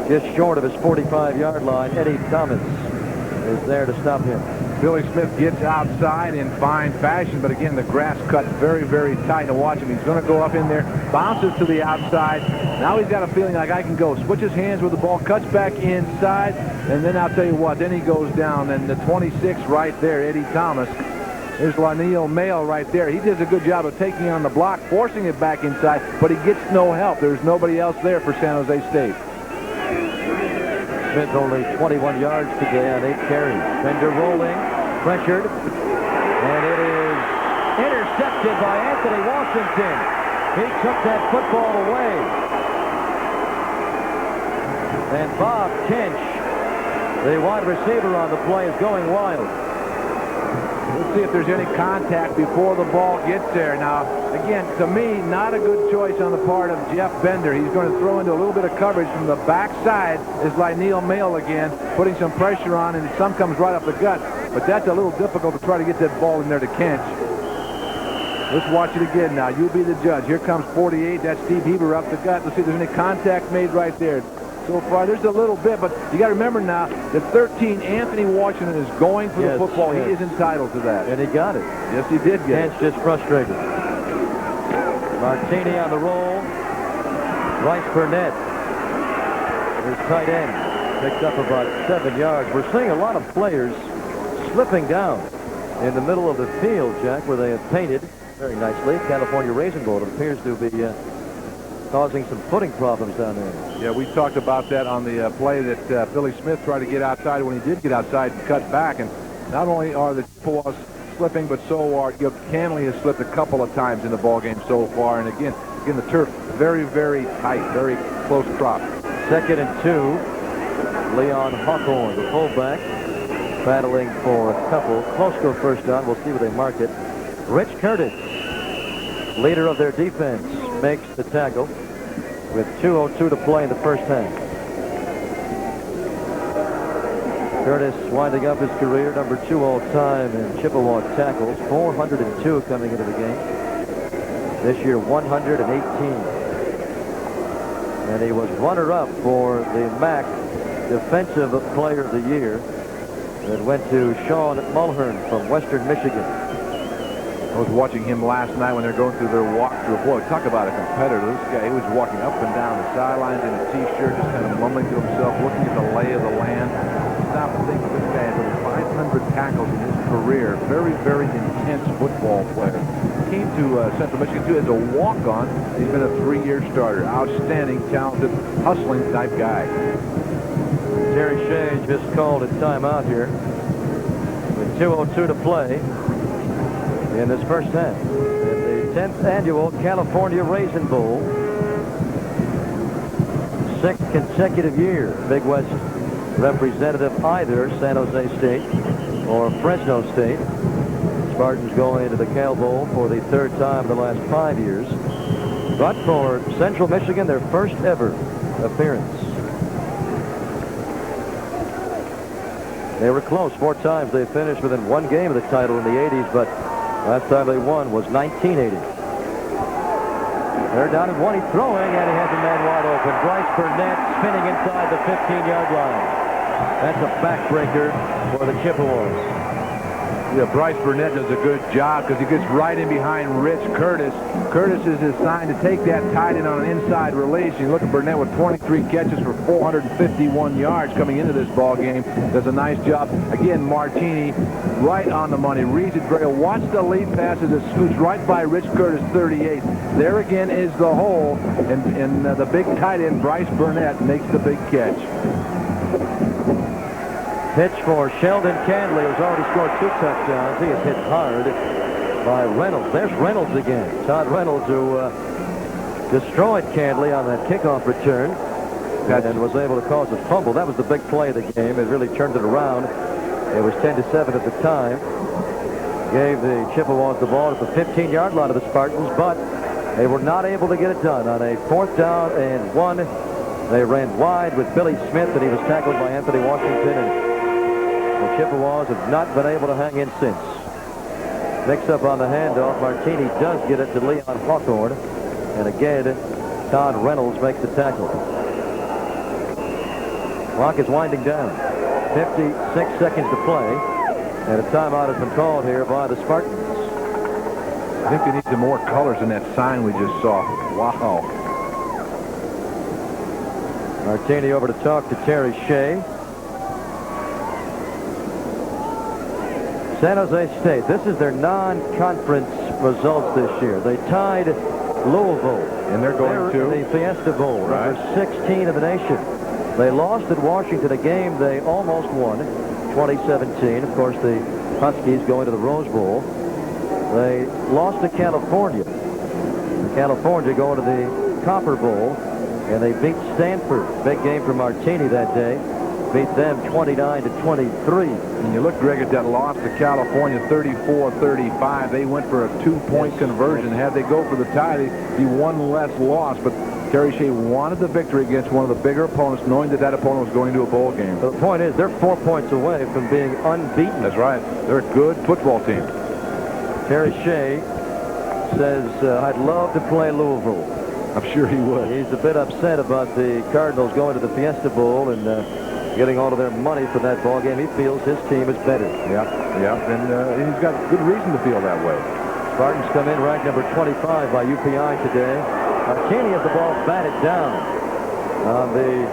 Just short of his 45-yard line, Eddie Thomas is there to stop him. Billy Smith gets outside in fine fashion, but again, the grass cut very, very tight to watch him. He's going to go up in there, bounces to the outside. Now he's got a feeling like I can go. Switches hands with the ball, cuts back inside, and then I'll tell you what, then he goes down. And the 26 right there, Eddie Thomas. There's Laniel Mail right there. He does a good job of taking on the block, forcing it back inside, but he gets no help. There's nobody else there for San Jose State. Smith only 21 yards today on 8 carries. Bender rolling, pressured, and it is intercepted by Anthony Washington. He took that football away. And Bob Kinch, the wide receiver on the play, is going wild. Let's see if there's any contact before the ball gets there. Now, again, to me, not a good choice on the part of Jeff Bender. He's going to throw into a little bit of coverage from the backside. Is Laniel Mail again, putting some pressure on, and some comes right up the gut. But that's a little difficult to try to get that ball in there to Kinch. Let's watch it again now. You be the judge. Here comes 48. That's Steve Heber up the gut. Let's see if there's any contact made right there. so far. There's a little bit, but you got to remember now that 13, Anthony Washington is going for the football. He is entitled to that. And he got it. Yes, he did get it. Hence just frustrated. Martini on the roll. Bryce Burnett, his tight end, picked up about 7 yards. We're seeing a lot of players slipping down in the middle of the field, Jack, where they have painted very nicely. California Raisin Bowl. It appears to be causing some footing problems down there. Yeah, we talked about that on the play that Billy Smith tried to get outside. When he did get outside, cut back. And not only are the Chippewas slipping, but so are Canley has slipped a couple of times in the ball game so far. And again, the turf very, very tight, very close crop. 2nd and 2. Leon Hawthorne, the fullback, battling for a couple. Close to a first down. We'll see where they mark it. Rich Curtis, leader of their defense, makes the tackle with 2:02 to play in the first half. Curtis winding up his career, number 2 all-time in Chippewa tackles, 402 coming into the game. This year, 118. And he was runner-up for the MAC Defensive Player of the Year. That went to Sean Mulhern from Western Michigan. I was watching him last night when they're going through their walkthrough. Boy, talk about a competitor. This guy, he was walking up and down the sidelines in a T-shirt, just kind of mumbling to himself, looking at the lay of the land. Stop and think, this guy has over 500 tackles in his career. Very, very intense football player. Came to Central Michigan, too, as a walk-on. He's been a 3-year starter. Outstanding, talented, hustling type guy. Terry Shea just called a timeout here with 2:02 to play in this first half. In the 10th annual California Raisin Bowl. 6th consecutive year. Big West representative either San Jose State or Fresno State. Spartans going into the Cal Bowl for the 3rd time in the last 5 years. But for Central Michigan, their first ever appearance. They were close 4 times. They finished within 1 game of the title in the 80s, but last time they won was 1980. They're down at 1. He's throwing, and he has a man wide open. Bryce Burnett spinning inside the 15-yard line. That's a backbreaker for the Chippewas. Yeah, Bryce Burnett does a good job because he gets right in behind Rich Curtis. Curtis is assigned to take that tight end on an inside release. You look at Burnett with 23 catches for 451 yards coming into this ball game. Does a nice job. Again, Martini right on the money. Reads it very well. Watch the lead passes. It scoots right by Rich Curtis, 38. There again is the hole, and the big tight end, Bryce Burnett, makes the big catch. Pitch for Sheldon Canley, who's already scored 2 touchdowns. He is hit hard by Reynolds. There's Reynolds again. Todd Reynolds, who destroyed Canley on that kickoff return and was able to cause a fumble. That was the big play of the game. It really turned it around. It was 10-7 at the time. Gave the Chippewas the ball at the 15-yard line of the Spartans, but they were not able to get it done. On a 4th down and 1, they ran wide with Billy Smith, and he was tackled by Anthony Washington, and the Chippewas have not been able to hang in since. Mix-up on the handoff. Martini does get it to Leon Hawthorne. And again, Todd Reynolds makes the tackle. Clock is winding down. 56 seconds to play. And a timeout has been called here by the Spartans. I think they need some more colors in that sign we just saw. Wow. Martini over to talk to Terry Shea. San Jose State, this is their non-conference results this year. They tied Louisville. And they're going to the Fiesta Bowl, number 16 of the nation. They lost at Washington, a game they almost won, 2017. Of course, the Huskies going to the Rose Bowl. They lost to California. California going to the Copper Bowl, and they beat Stanford. Big game for Martini that day. Beat them 29-23. And you look, Greg, at that loss to California, 34-35. They went for a 2-point conversion. Had they go for the tie, they'd be 1 less loss. But Terry Shea wanted the victory against one of the bigger opponents, knowing that that opponent was going to a bowl game. The point is, they're 4 points away from being unbeaten. That's right. They're a good football team. Terry Shea says, I'd love to play Louisville. I'm sure he would. He's a bit upset about the Cardinals going to the Fiesta Bowl and getting all of their money for that ball game. He feels his team is better. Yeah, and he's got good reason to feel that way. Spartans come in ranked number 25 by UPI today. Canley has the ball batted down on the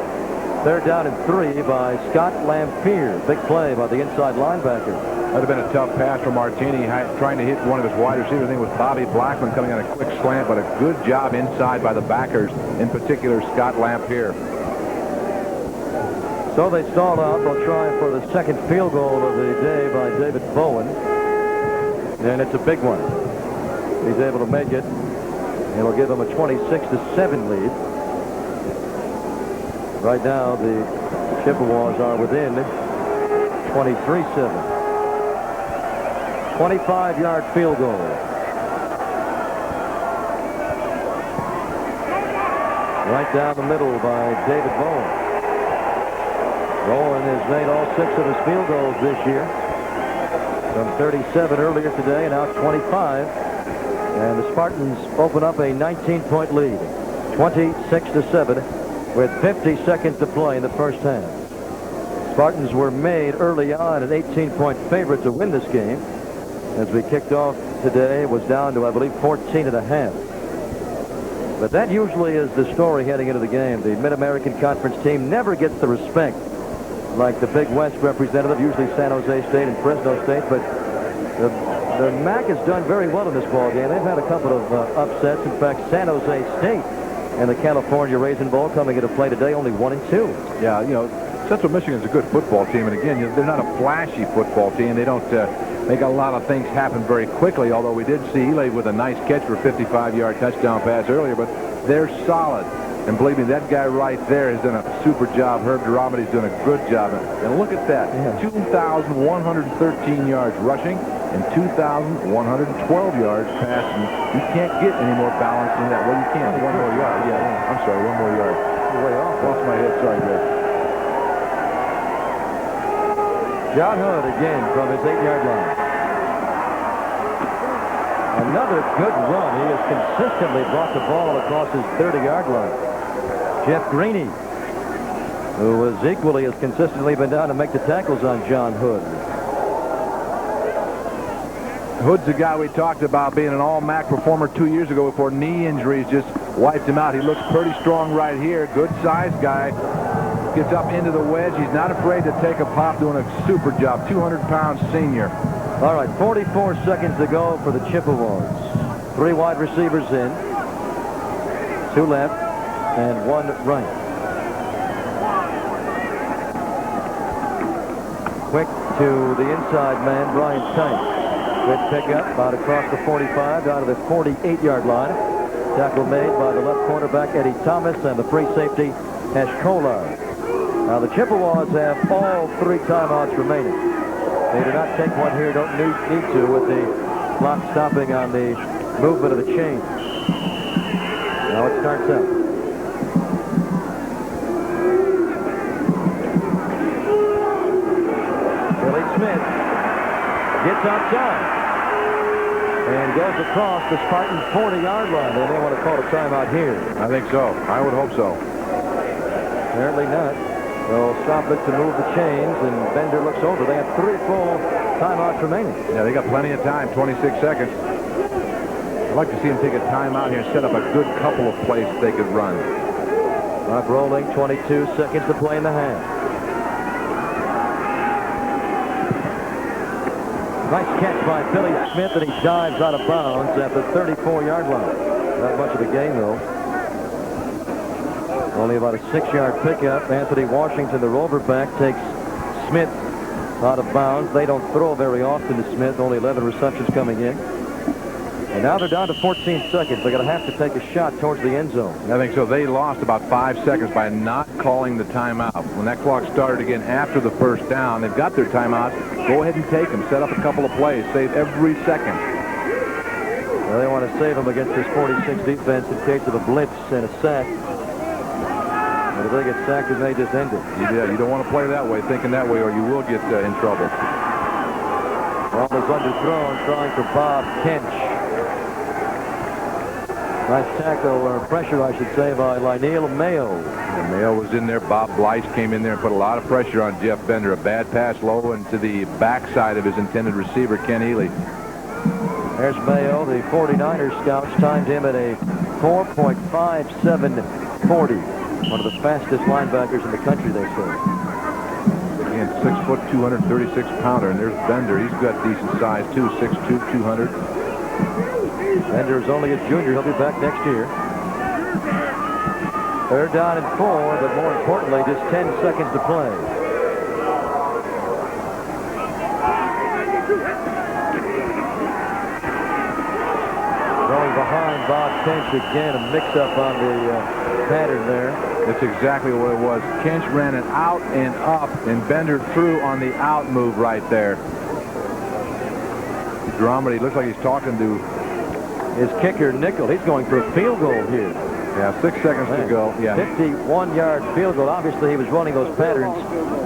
3rd down and 3 by Scott Lampier. Big play by the inside linebacker. That would have been a tough pass for Martini, trying to hit one of his wide receivers. I think it was Bobby Blackman coming on a quick slant, but a good job inside by the backers, in particular Scott Lampier. So they stall out. They'll try for the second field goal of the day by David Bowen. And it's a big one. He's able to make it. It'll give them a 26-7 lead. Right now, the Chippewas are within 23-7. 25-yard field goal. Right down the middle by David Bowen. Bowen has made all 6 of his field goals this year. From 37 earlier today, and now 25. And the Spartans open up a 19-point lead. 26-7 with 50 seconds to play in the first half. Spartans were made early on an 18-point favorite to win this game. As we kicked off today, it was down to, I believe, 14.5. But that usually is the story heading into the game. The Mid-American Conference team never gets the respect like the Big West representative, usually San Jose State and Fresno State. But the MAC has done very well in this ball game. They've had a couple of upsets. In fact, San Jose State and the California Raisin Bowl coming into play today, only 1-2. Yeah, you know, Central Michigan's a good football team, and again, they're not a flashy football team. They don't make a lot of things happen very quickly, although we did see Ely with a nice catch for a 55-yard touchdown pass earlier, but they're solid. And believe me, that guy right there has done a super job. Herb Duramety's done a good job. And look at that, 2,113 yards rushing and 2,112 yards passing. You can't get any more balance than that. Well, you can't. One more yard. Yeah, I'm sorry, one more yard. Way off. Lost my head. Sorry, Greg. John Hood again from his 8-yard line. Another good run. He has consistently brought the ball across his 30-yard line. Jeff Greeney, who has equally as consistently been down to make the tackles on John Hood. Hood's the guy we talked about being an all-MAC performer 2 years ago before knee injuries just wiped him out. He looks pretty strong right here. Good size guy. Gets up into the wedge. He's not afraid to take a pop, doing a super job. 200-pound senior. All right, 44 seconds to go for the Chippewas. 3 wide receivers in. 2 left and 1 right. Quick to the inside man, Brian Tight. Good pickup out across the 45 down to the 48-yard line. Tackle made by the left cornerback Eddie Thomas and the free safety Hesh Kolar. Now the Chippewas have all 3 timeouts remaining. They do not take one here, don't need to, with the clock stopping on the movement of the chain. Now it starts out. Billy Smith gets outside and goes across the Spartans' 40-yard line. They may want to call a timeout here. I think so. I would hope so. Apparently not. They'll stop it to move the chains, and Bender looks over. They have 3 full timeouts remaining. Yeah, they got plenty of time, 26 seconds. I'd like to see them take a timeout here and set up a good couple of plays that they could run. Clock rolling, 22 seconds to play in the half. Nice catch by Billy Smith, and he dives out of bounds at the 34-yard line. Not much of a gain, though. Only about a 6-yard pickup. Anthony Washington, the roverback, takes Smith out of bounds. They don't throw very often to Smith. Only 11 receptions coming in. And now they're down to 14 seconds. They're going to have to take a shot towards the end zone. I think so. They lost about 5 seconds by not calling the timeout. When that clock started again after the first down, they've got their timeouts. Go ahead and take them. Set up a couple of plays. Save every second. Well, they want to save them against this 46 defense in case of a blitz and a sack. But if they get sacked, it may just end it. Yeah, you don't want to play that way, thinking that way, or you will get in trouble. Ball is underthrown, trying for Bob Kench. Nice tackle, or pressure, I should say, by Lionel Mayo. And Mayo was in there. Bob Blyce came in there and put a lot of pressure on Jeff Bender. A bad pass low into the backside of his intended receiver, Ken Ely. There's Mayo. The 49ers scouts timed him at a 4.5740. One of the fastest linebackers in the country, they say. Again, 6 foot, 236 pounder. And there's Bender. He's got decent size, too. 6'2", 200. Bender's only a junior. He'll be back next year. 3rd down and 4, but more importantly, just 10 seconds to play. Going behind Bob Kench again, a mix-up on the pattern there. That's exactly what it was. Kench ran it out and up, and Bender threw on the out move right there. Dramedy looks like he's talking to his kicker, Nickel. He's going for a field goal here. Yeah, 6 seconds to go. Yeah. 51-yard field goal. Obviously, he was running those patterns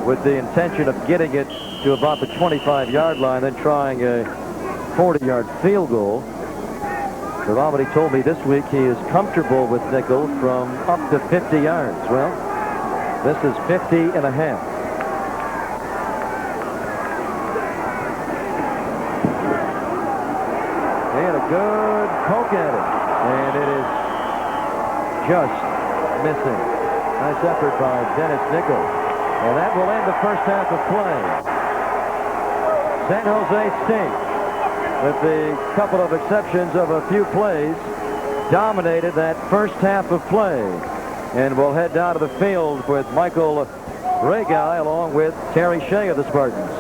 with the intention of getting it to about the 25-yard line, then trying a 40-yard field goal. Dramedy told me this week he is comfortable with Nickel from up to 50 yards. Well, this is 50 and a half. And a good poke at it. And it is just missing. Nice effort by Dennis Nickel. And that will end the first half of play. San Jose State, with the couple of exceptions of a few plays, dominated that first half of play. And we'll head down to the field with Michael Pregame along with Terry Shea of the Spartans.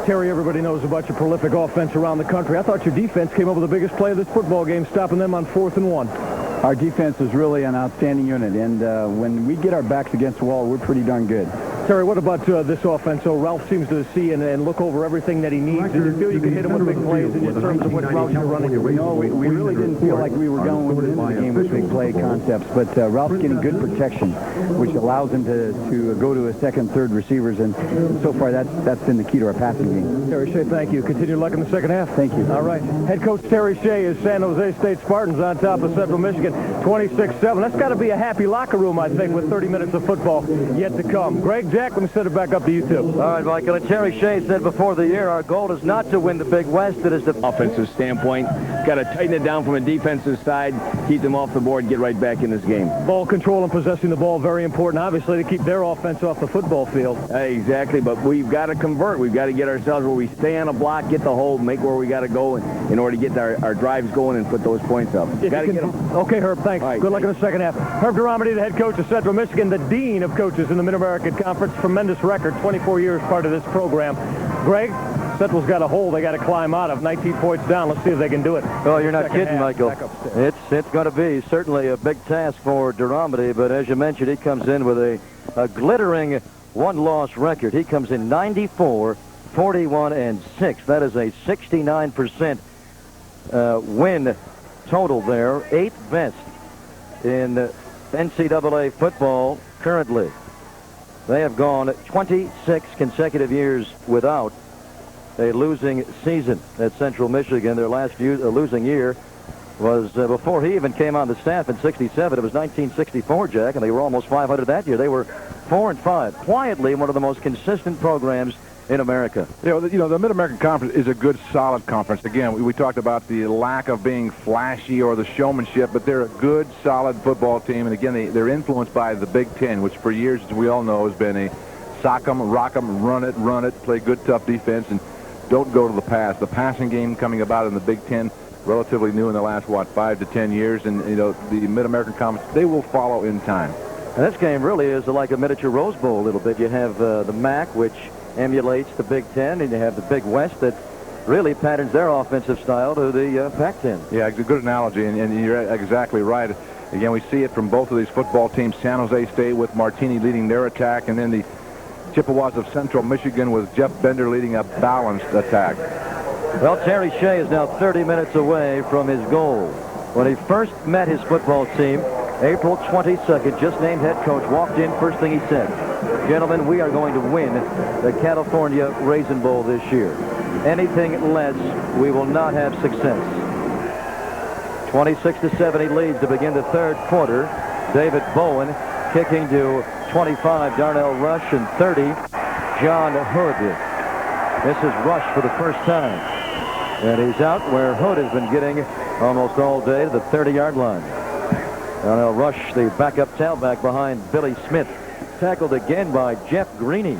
Terry, everybody knows about your prolific offense around the country. I thought your defense came up with the biggest play of this football game, stopping them on 4th and 1. Our defense is really an outstanding unit, and when we get our backs against the wall, we're pretty darn good. Terry, what about this offense? So Ralph seems to see and look over everything that he needs. Did you feel you could hit him with big plays in terms of what routes you're running? No, we really didn't feel like we were going into the game with big play concepts, but Ralph's getting good protection, which allows him to go to his second, third receivers, and so far that's been the key to our passing game. Terry Shea, thank you. Continue luck in the second half. Thank you. All right. Head coach Terry Shea is San Jose State Spartans on top of Central Michigan, 26-7. That's got to be a happy locker room, I think, with 30 minutes of football yet to come. Greg, Jack, let me set it back up to you two. All right, Michael. And Terry Shea said before the year, our goal is not to win the Big West. It is the offensive standpoint. Got to tighten it down from a defensive side, keep them off the board, get right back in this game. Ball control and possessing the ball, very important, obviously, to keep their offense off the football field. Exactly, but we've got to convert. We've got to get ourselves where we stay on a block, get the hold, make where we got to go in order to get our drives going and put those points up. Got to get them. Okay, Herb, thanks. Right, good luck in the second half. Herb Dramedy, the head coach of Central Michigan, the dean of coaches in the Mid-American Conference. Tremendous record, 24 years part of this program. Greg, Central's got a hole they got to climb out of. 19 points down. Let's see if they can do it. Oh, you're not kidding, Michael. It's going to be certainly a big task for Dramedy, but as you mentioned, he comes in with a glittering one-loss record. He comes in 94, 41, and 6. That is a 69% win total there. 8th best in NCAA football currently. They have gone 26 consecutive years without a losing season at Central Michigan. Their last losing year was before he even came on the staff in '67. It was 1964, Jack, and they were almost 500 that year. They were 4-5. Quietly, one of the most consistent programs in America. You know, the Mid-American Conference is a good, solid conference. Again, we talked about the lack of being flashy or the showmanship, but they're a good, solid football team. And again, they're influenced by the Big Ten, which for years, as we all know, has been a sock 'em, rock 'em, run it, play good, tough defense, and don't go to the pass. The passing game coming about in the Big Ten, relatively new in the last, 5 to 10 years. And, you know, the Mid-American Conference, they will follow in time. And this game really is like a miniature Rose Bowl a little bit. You have the MAC, which emulates the Big Ten, and you have the Big West that really patterns their offensive style to the Pac-10. Yeah, it's a good analogy, and you're exactly right. Again, we see it from both of these football teams. San Jose State with Martini leading their attack, and then the Chippewas of Central Michigan with Jeff Bender leading a balanced attack. Well, Terry Shea is now 30 minutes away from his goal. When he first met his football team, April 22nd, just named head coach, walked in, first thing he said, "Gentlemen, we are going to win the California Raisin Bowl this year. Anything less, we will not have success." 26-7 he leads to begin the third quarter. David Bowen kicking to 25, Darnell Rush, and 30, John Hood. This is Rush for the first time. And he's out where Hood has been getting almost all day to the 30-yard line. Darnell Rush, the backup tailback behind Billy Smith. Tackled again by Jeff Greeny.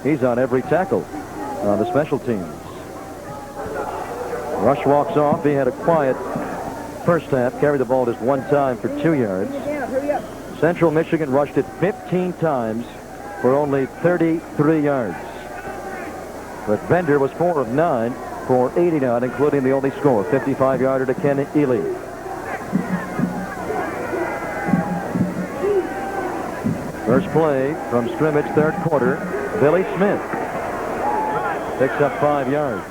He's on every tackle on the special teams. Rush walks off. He had a quiet first half. Carried the ball just one time for 2 yards. Central Michigan rushed it 15 times for only 33 yards. But Bender was 4 of 9 for 89, including the only score, 55-yarder to Ken Ely. First play from scrimmage, third quarter. Billy Smith picks up 5 yards.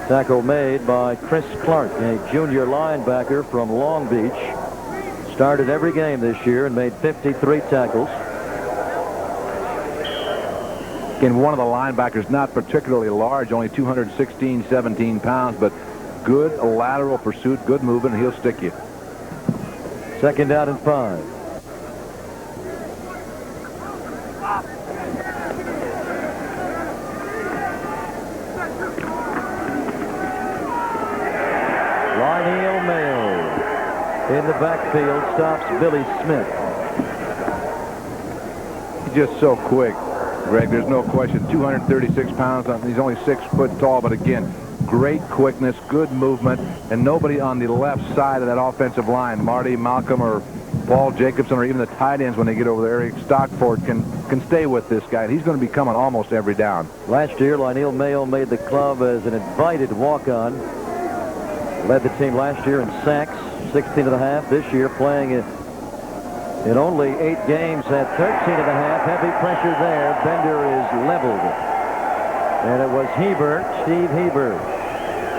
Tackle made by Chris Clark, a junior linebacker from Long Beach. Started every game this year and made 53 tackles. Again, one of the linebackers, not particularly large, only 216, 17 pounds, but good lateral pursuit, good movement, and he'll stick you. Second down and 5. Lionel Mayo in the backfield stops Billy Smith. He's just so quick, Greg. There's no question. 236 pounds. He's only 6 foot tall, but again, great quickness, good movement, and nobody on the left side of that offensive line, Marty, Malcolm, or Paul Jacobson, or even the tight ends when they get over there, Eric Stockford, can stay with this guy. He's going to be coming almost every down. Last year, Lionel Mayo made the club as an invited walk-on. Led the team last year in sacks, 16.5. This year, playing in only 8 games, had 13.5. Heavy pressure there. Bender is leveled. And it was Hebert, Steve Hebert,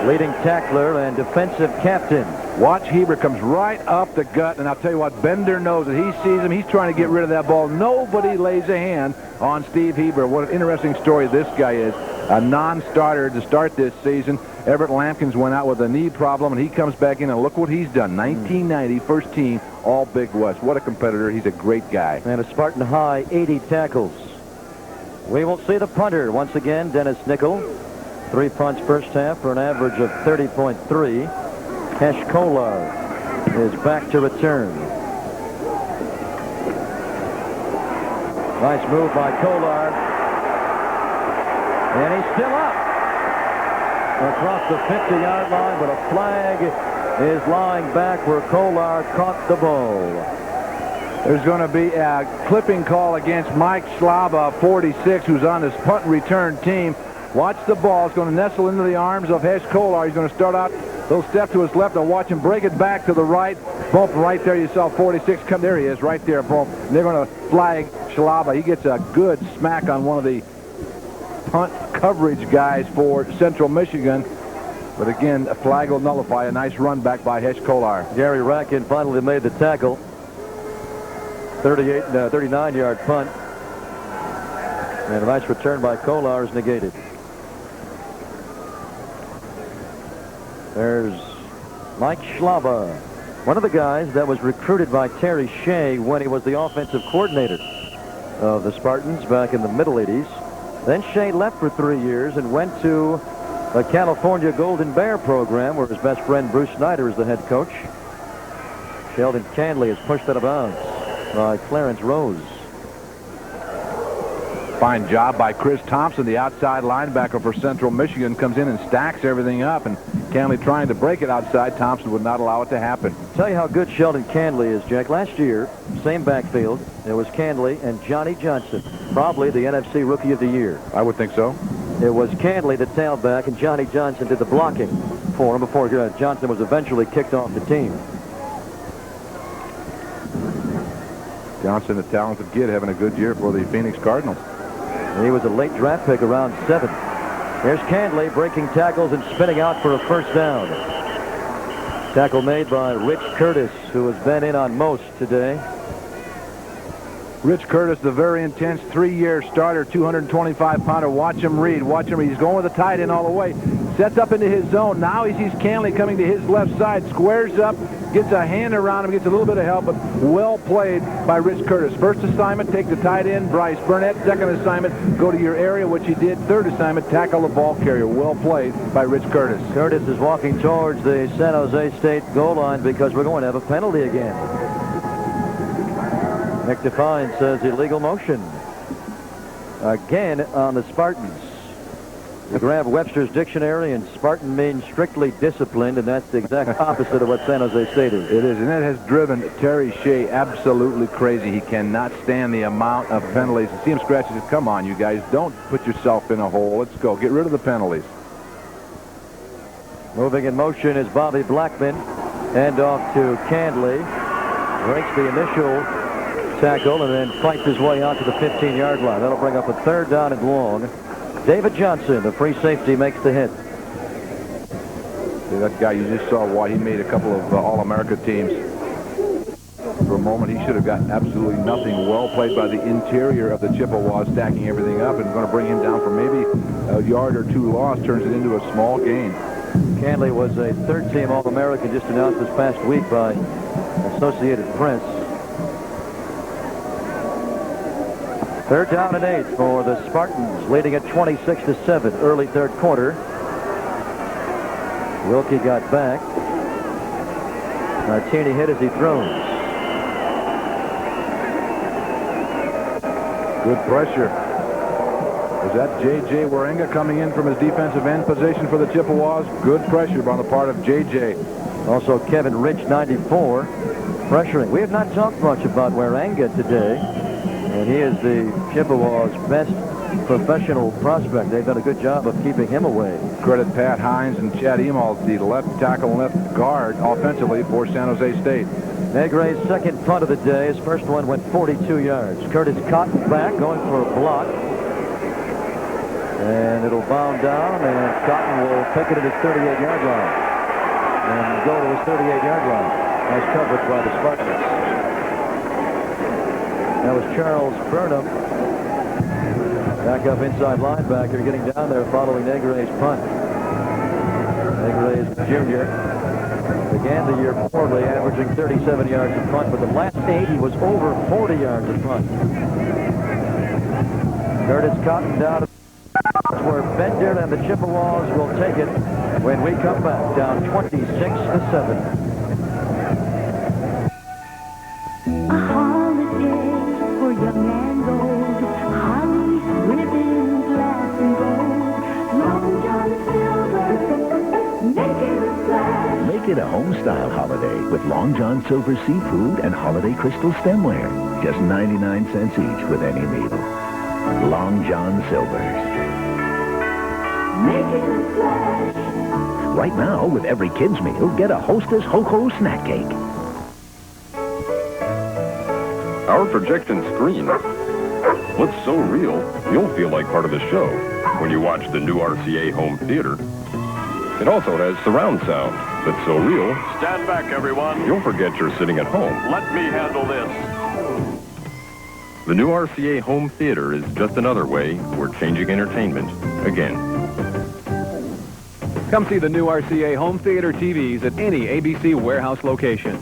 leading tackler and defensive captain. Watch, Hebert comes right up the gut, and I'll tell you what, Bender knows that he sees him. He's trying to get rid of that ball. Nobody lays a hand on Steve Hebert. What an interesting story this guy is. A non-starter to start this season. Everett Lampkins went out with a knee problem, and he comes back in, and look what he's done. 1990, first team, all Big West. What a competitor. He's a great guy. And a Spartan high 80 tackles. We will see the punter once again, Dennis Nickel. 3 punts first half for an average of 30.3. Hesh Kolar is back to return. Nice move by Kolar. And he's still up across the 50-yard line, but a flag is lying back where Kolar caught the ball. There's going to be a clipping call against Mike Schlaba, 46, who's on this punt and return team. Watch the ball. It's going to nestle into the arms of Hesh Kolar. He's going to start out, little step to his left, and watch him break it back to the right. Bump right there. You saw 46 come. There he is, right there. Bump. And they're going to flag Schlaba. He gets a good smack on one of the punt coverage guys for Central Michigan. But again, a flag will nullify a nice run back by Hesh Kolar. Gary Rackin finally made the tackle. 39-yard punt. And a nice return by Kolar is negated. There's Mike Schlaba, one of the guys that was recruited by Terry Shea when he was the offensive coordinator of the Spartans back in the middle 80s. Then Shea left for 3 years and went to the California Golden Bear program where his best friend Bruce Snyder is the head coach. Sheldon Canley is pushed out of bounds by Clarence Rose. Fine job by Chris Thompson, the outside linebacker for Central Michigan, comes in and stacks everything up, and Canley trying to break it outside. Thompson would not allow it to happen. Tell you how good Sheldon Canley is, Jack. Last year, same backfield, there was Canley and Johnny Johnson, probably the NFC Rookie of the Year. I would think so. It was Canley, the tailback, and Johnny Johnson did the blocking for him before Johnson was eventually kicked off the team. Johnson, a talented kid, having a good year for the Phoenix Cardinals. He was a late draft pick, around 7. Here's Canley breaking tackles and spinning out for a first down. Tackle made by Rich Curtis, who has been in on most today. Rich Curtis, the very intense 3-year starter, 225-pounder. Watch him read. Watch him read. He's going with the tight end all the way. Sets up into his zone. Now he sees Canley coming to his left side. Squares up. Gets a hand around him. Gets a little bit of help, but well played by Rich Curtis. First assignment, take the tight end, Bryce Burnett. Second assignment, go to your area, which he did. Third assignment, tackle the ball carrier. Well played by Rich Curtis. Curtis is walking towards the San Jose State goal line because we're going to have a penalty again. Nick Define says illegal motion. Again on the Spartans. You grab Webster's dictionary, and Spartan means strictly disciplined, and that's the exact opposite of what San Jose State is. It is, and that has driven Terry Shea absolutely crazy. He cannot stand the amount of penalties. You see him scratch and says, come on, you guys, don't put yourself in a hole. Let's go. Get rid of the penalties. Moving in motion is Bobby Blackman. Hand off to Canley. Breaks the initial tackle and then fights his way out to the 15-yard line. That'll bring up a third down and long. David Johnson, the free safety, makes the hit. That guy, you just saw why he made a couple of All-America teams. For a moment, he should have got absolutely nothing. Well played by the interior of the Chippewas, stacking everything up and going to bring him down for maybe a yard or two loss. Turns it into a small gain. Canley was a third-team All-American just announced this past week by Associated Press. Third down and 8 for the Spartans, leading at 26-7, early third quarter. Wilkie got back. Martini hit as he throws. Good pressure. Was that J.J. Warenga coming in from his defensive end position for the Chippewas? Good pressure on the part of J.J. Also Kevin Rich, 94, pressuring. We have not talked much about Warenga today. And he is the Chippewas' best professional prospect. They've done a good job of keeping him away. Credit Pat Hines and Chad Emalt, the left tackle and left guard offensively for San Jose State. Negre's second punt of the day. His first one went 42 yards. Curtis Cotton back, going for a block. And it'll bound down, and Cotton will pick it at his 38-yard line. And go to his 38-yard line. Nice coverage by the Spartans. That was Charles Burnham, backup inside linebacker, getting down there following Negre's punt. Negre's junior began the year poorly, averaging 37 yards in punt, but the last 8 he was over 40 yards in punt. Curtis Cotton down to where Bender and the Chippewas will take it when we come back, down 26-7. Young and old, holly, ribbon, glass and gold. Long John Silver, make it a splash. Make it a home-style holiday with Long John Silver seafood and holiday crystal stemware. Just 99 cents each with any meal. Long John Silver's. Make it a splash. Right now, with every kid's meal, get a Hostess Ho-Ho snack cake. Our projection screen looks so real, you'll feel like part of the show when you watch the new RCA home theater. It also has surround sound that's so real, stand back, everyone. You'll forget you're sitting at home. Let me handle this. The new RCA home theater is just another way we're changing entertainment again. Come see the new RCA home theater TVs at any ABC warehouse location.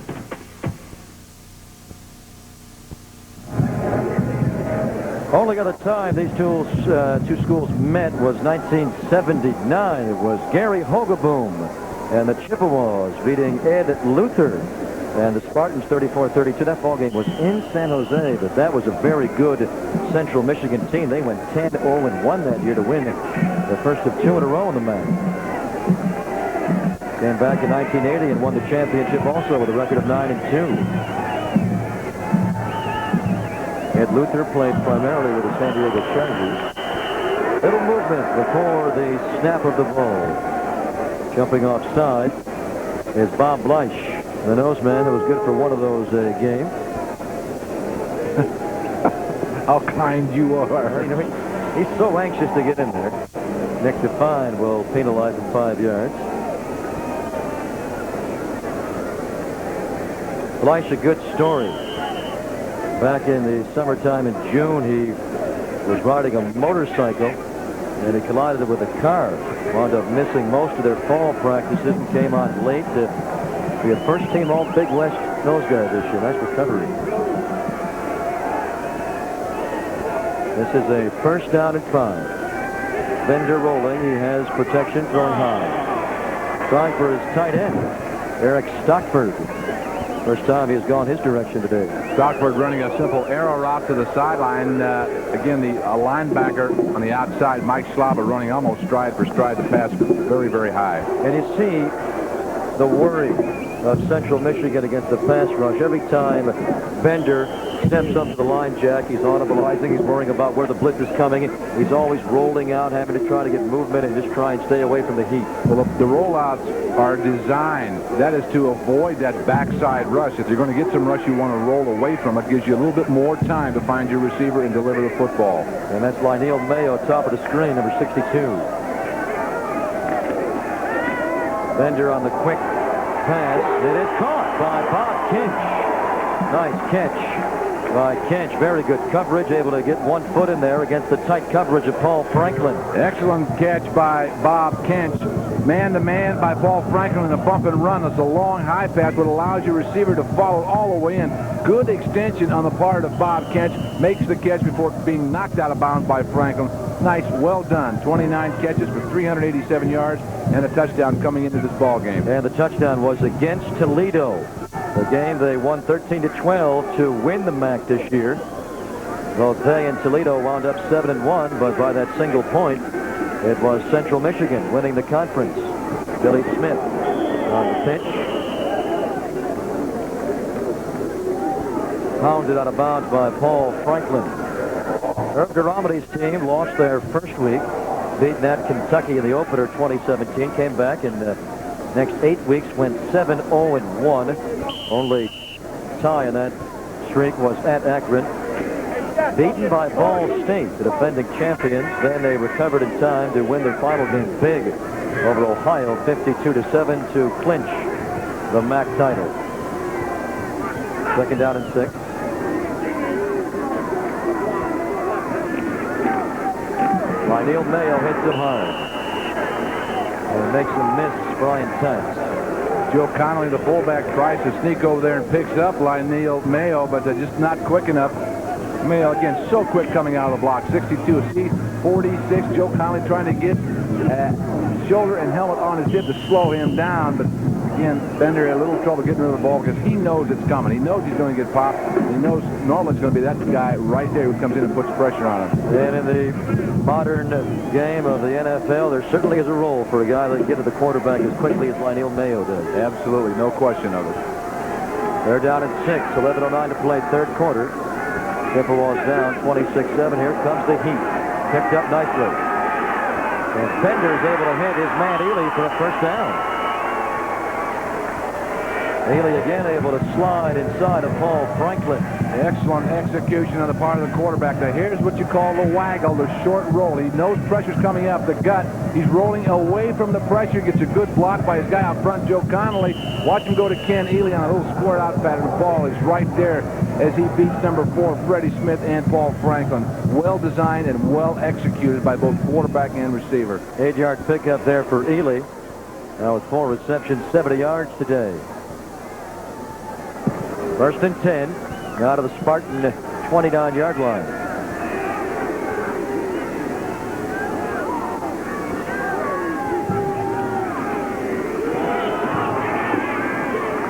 Only other time these two schools met was 1979. It was Gary Hogaboom and the Chippewas beating Ed Luther and the Spartans 34-32. That ball game was in San Jose, but that was a very good Central Michigan team. They went 10-0-1 that year to win the first of 2 in a row in the MAC. Came back in 1980 and won the championship also with a record of 9-2. Ed Luther played primarily with the San Diego Chargers. Little movement before the snap of the ball. Jumping offside is Bob Bleich, the noseman that was good for one of those games. How kind you are. You know, he's so anxious to get in there. Nick Define will penalize him 5 yards. Bleich, a good story. Back in the summertime in June, he was riding a motorcycle And he collided with a car. Wound up missing most of their fall practices and came on late to be a first-team All-Big West nose guy this year. Nice recovery. This is a first down and 5. Bender rolling. He has protection, throwing high. Trying for his tight end, Eric Stockford. First time he has gone his direction today. Stockford running a simple arrow route to the sideline. Again, the linebacker on the outside, Mike Slava, running almost stride for stride. The pass very, very high. And you see the worry of Central Michigan against the pass rush. Every time Bender steps up to the line, Jack, he's audibilizing. He's worrying about where the blitz is coming. He's always rolling out, having to try to get movement and just try and stay away from the heat. Well, the rollouts are designed. That is to avoid that backside rush. If you're going to get some rush, you want to roll away from it. Gives you a little bit more time to find your receiver and deliver the football. And that's Lionel Mayo, top of the screen, number 62. Bender on the quick pass. It is caught by Bob Kinch. Nice catch by Kinch. Very good coverage. Able to get 1 foot in there against the tight coverage of Paul Franklin. Excellent catch by Bob Kinch. Man-to-man by Paul Franklin in a bump and run. It's a long high pass that allows your receiver to follow all the way in. Good extension on the part of Bob Kinch. Makes the catch before being knocked out of bounds by Franklin. Nice, well done. 29 catches for 387 yards and a touchdown coming into this ball game. And the touchdown was against Toledo. The game they won 13-12 to win the MAC this year. Both they and Toledo wound up 7-1, but by that single point, it was Central Michigan winning the conference. Billy Smith on the pitch. Pounded out of bounds by Paul Franklin. Herb Duramety's team lost their first week, beaten at Kentucky in the opener 2017. Came back in the next 8 weeks, went 7-0-1. Only tie in that streak was at Akron. Beaten by Ball State, the defending champions. Then they recovered in time to win their final game big over Ohio, 52-7, to clinch the MAC title. Second down and 6. Lionel Mayo hits him hard. And makes him miss Brian Tice. Joe Canley, the fullback, tries to sneak over there and picks up Lionel Mayo, but just not quick enough. Mayo, again, so quick coming out of the block. 62, see, 46. Joe Canley trying to get shoulder and helmet on his hip to slow him down, but again, Bender had a little trouble getting rid of the ball because he knows it's coming. He knows he's going to get popped. He knows normally it's going to be that guy right there who comes in and puts pressure on him. And in the modern game of the NFL, there certainly is a role for a guy that can get to the quarterback as quickly as Lionel Mayo does. Absolutely, no question of it. They're down at 6, 11:09 to play, third quarter. Chippewas down 26-7. Here comes the heat. Picked up nicely. And Bender is able to hit his man Ely for a first down. Ely again able to slide inside of Paul Franklin. Excellent execution on the part of the quarterback. Now here's what you call the waggle, the short roll. He knows pressure's coming up the gut. He's rolling away from the pressure. Gets a good block by his guy out front, Joe Connolly. Watch him go to Ken Ely on a little square out pattern. The ball is right there as he beats number 4, Freddie Smith, and Paul Franklin. Well designed and well executed by both quarterback and receiver. 8-yard pickup there for Ely. Now with 4 receptions, 70 yards today. First and 10, out of the Spartan 29-yard line.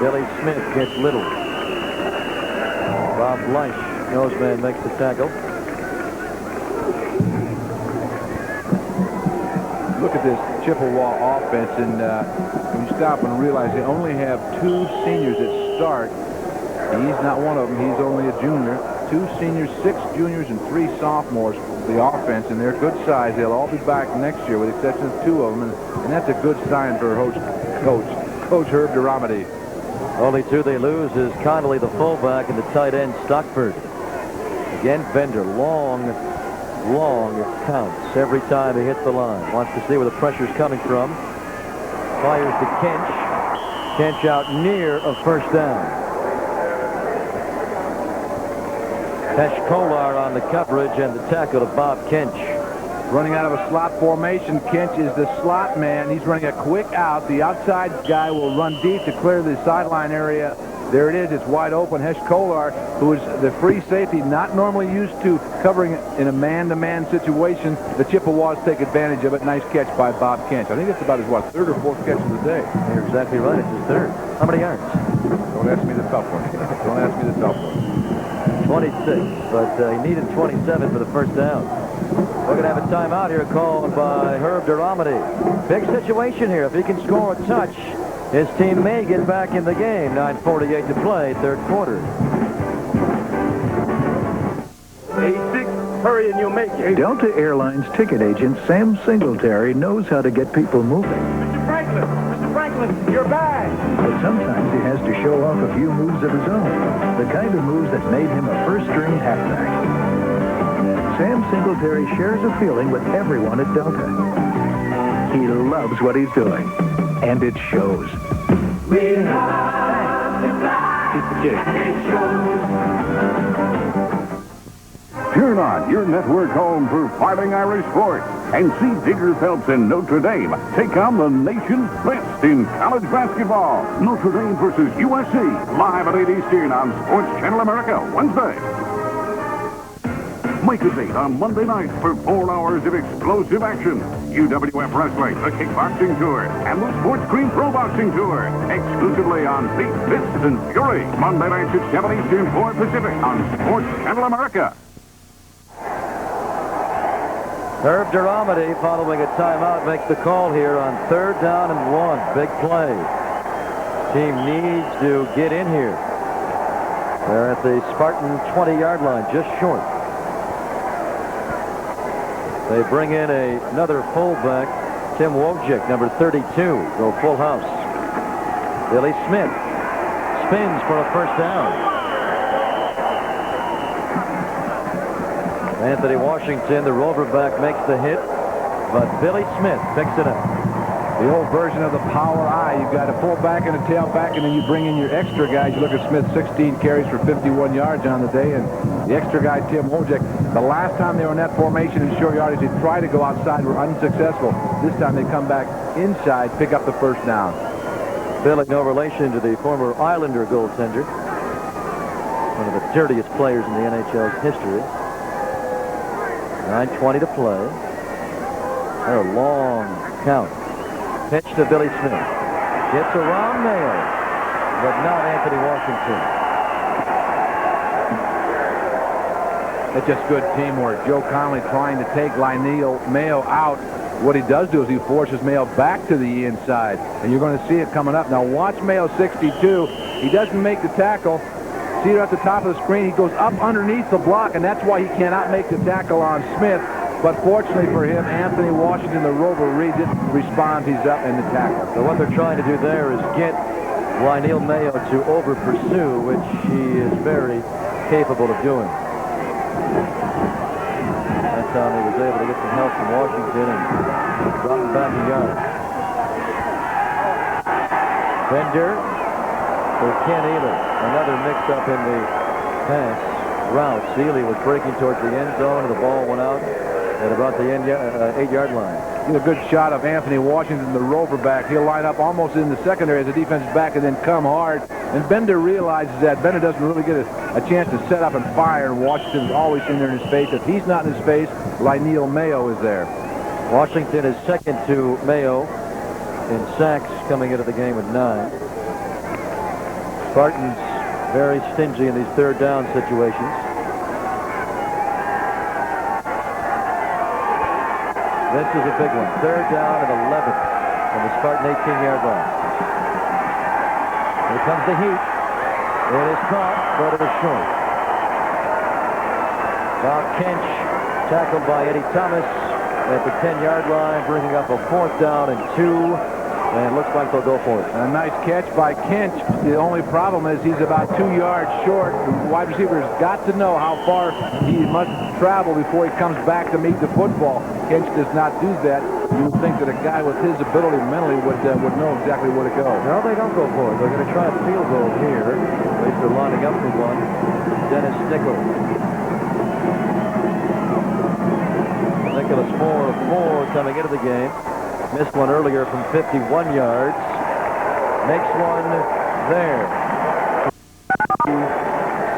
Billy Smith gets Little. Bob Bleish, noseman, makes the tackle. Look at this Chippewa offense, and when you stop and realize they only have 2 seniors that start. He's not one of them. He's only a junior. 2 seniors, 6 juniors, and 3 sophomores for the offense, and they're good size. They'll all be back next year with the exception of 2 of them, and that's a good sign for Coach Herb Duramedy. Only 2 they lose is Connolly, the fullback, and the tight end, Stockford. Again, Bender, long counts every time he hits the line. Wants to see where the pressure's coming from. Fires to Kinch. Kinch out near a first down. Pesh Kolar on the coverage and the tackle of Bob Kinch. running out of a slot formation. Kinch is the slot man. He's running a quick out. The outside guy will run deep to clear the sideline area. There it is. It's wide open. Hesh Kolar, who is the free safety, not normally used to covering in a man-to-man situation. The Chippewas take advantage of it. Nice catch by Bob Kinch. I think it's about his, what, third or fourth catch of the day. You're exactly right. It's his third. How many yards? Don't ask me the tough one. Don't ask me the tough one. 26, but he needed 27 for the first down. We're going to have a timeout here called by Herb Duramity. Big situation here. If he can score a touch, his team may get back in the game. 9:48 to play, third quarter. 86, hurry and you'll make it. Delta Airlines ticket agent Sam Singletary knows how to get people moving. Mr. Franklin, your bag. But sometimes he has to show off a few moves of his own. The kind of moves that made him a first-string halfback. Sam Singletary shares a feeling with everyone at Delta. He loves what he's doing. And it shows. We love to fly, and it shows. Turn on your network home for Fighting Irish sports and see Digger Phelps and Notre Dame take on the nation's best in college basketball. Notre Dame versus USC, live at 8 Eastern on Sports Channel America, Wednesday. Make a date on Monday night for 4 hours of explosive action. UWF Wrestling, the Kickboxing Tour, and the Sports Screen Pro Boxing Tour. Exclusively on Feet, Fists, and Fury. Monday nights at 7 Eastern, 4 Pacific on Sports Channel America. Herb Duramity, following a timeout, makes the call here on 3rd down and 1. Big play. Team needs to get in here. They're at the Spartan 20-yard line, just short. They bring in another fullback, Tim Wojcik, number 32, go full house. Billy Smith spins for a first down. Anthony Washington, the rover back, makes the hit, but Billy Smith picks it up. The old version of the power I. You've got a fullback and a tailback, and then you bring in your extra guys. You look at Smith, 16 carries for 51 yards on the day, and the extra guy, Tim Wojcik, the last time they were in that formation in short yardage, they tried to go outside, were unsuccessful. This time they come back inside, pick up the first down. Billy, no relation to the former Islander goaltender, one of the dirtiest players in the NHL's history. 9:20 to play. A long count. Pitch to Billy Smith. Gets around Mayo, but not Anthony Washington. It's just good teamwork. Joe Canley trying to take Lionel Mayo out. What he does do is he forces Mayo back to the inside, and you're going to see it coming up. Now watch Mayo, 62. He doesn't make the tackle. See it at the top of the screen. He goes up underneath the block, and that's why he cannot make the tackle on Smith. But fortunately for him, Anthony Washington, the rover, reads it, responds, he's up in the tackle. So what they're trying to do there is get Lionel Mayo to over-pursue, which he is very capable of doing. That time he was able to get some help from Washington and drop him back a yard. Bender for Ken Ealer. Another mix-up in the pass route. Seeley was breaking towards the end zone, and the ball went out at about the 8-yard line. Get a good shot of Anthony Washington, the rover back. He'll line up almost in the secondary as a defensive back and then come hard. And Bender realizes that. Bender doesn't really get a chance to set up and fire, and Washington's always in there in his face. If he's not in his face, Lionel Mayo is there. Washington is second to Mayo in sacks, coming into the game with 9. Spartans very stingy in these third down situations. This is a big one. 3rd down and 11 from the Spartan 18-yard line. Here comes the heat. It is caught, but it is short. Bob Kinch tackled by Eddie Thomas at the 10-yard line, bringing up a 4th down and 2. And it looks like they'll go for it. A nice catch by Kinch. The only problem is he's about 2 yards short. The wide receiver's got to know how far he must travel before he comes back to meet the football. Kinch does not do that. You would think that a guy with his ability mentally would know exactly where to go. No, they don't go for it. They're going to try a field goal here. At least they're lining up for one. Dennis Nichols. Nicholas Moore game. Missed one earlier from 51 yards. Makes one there.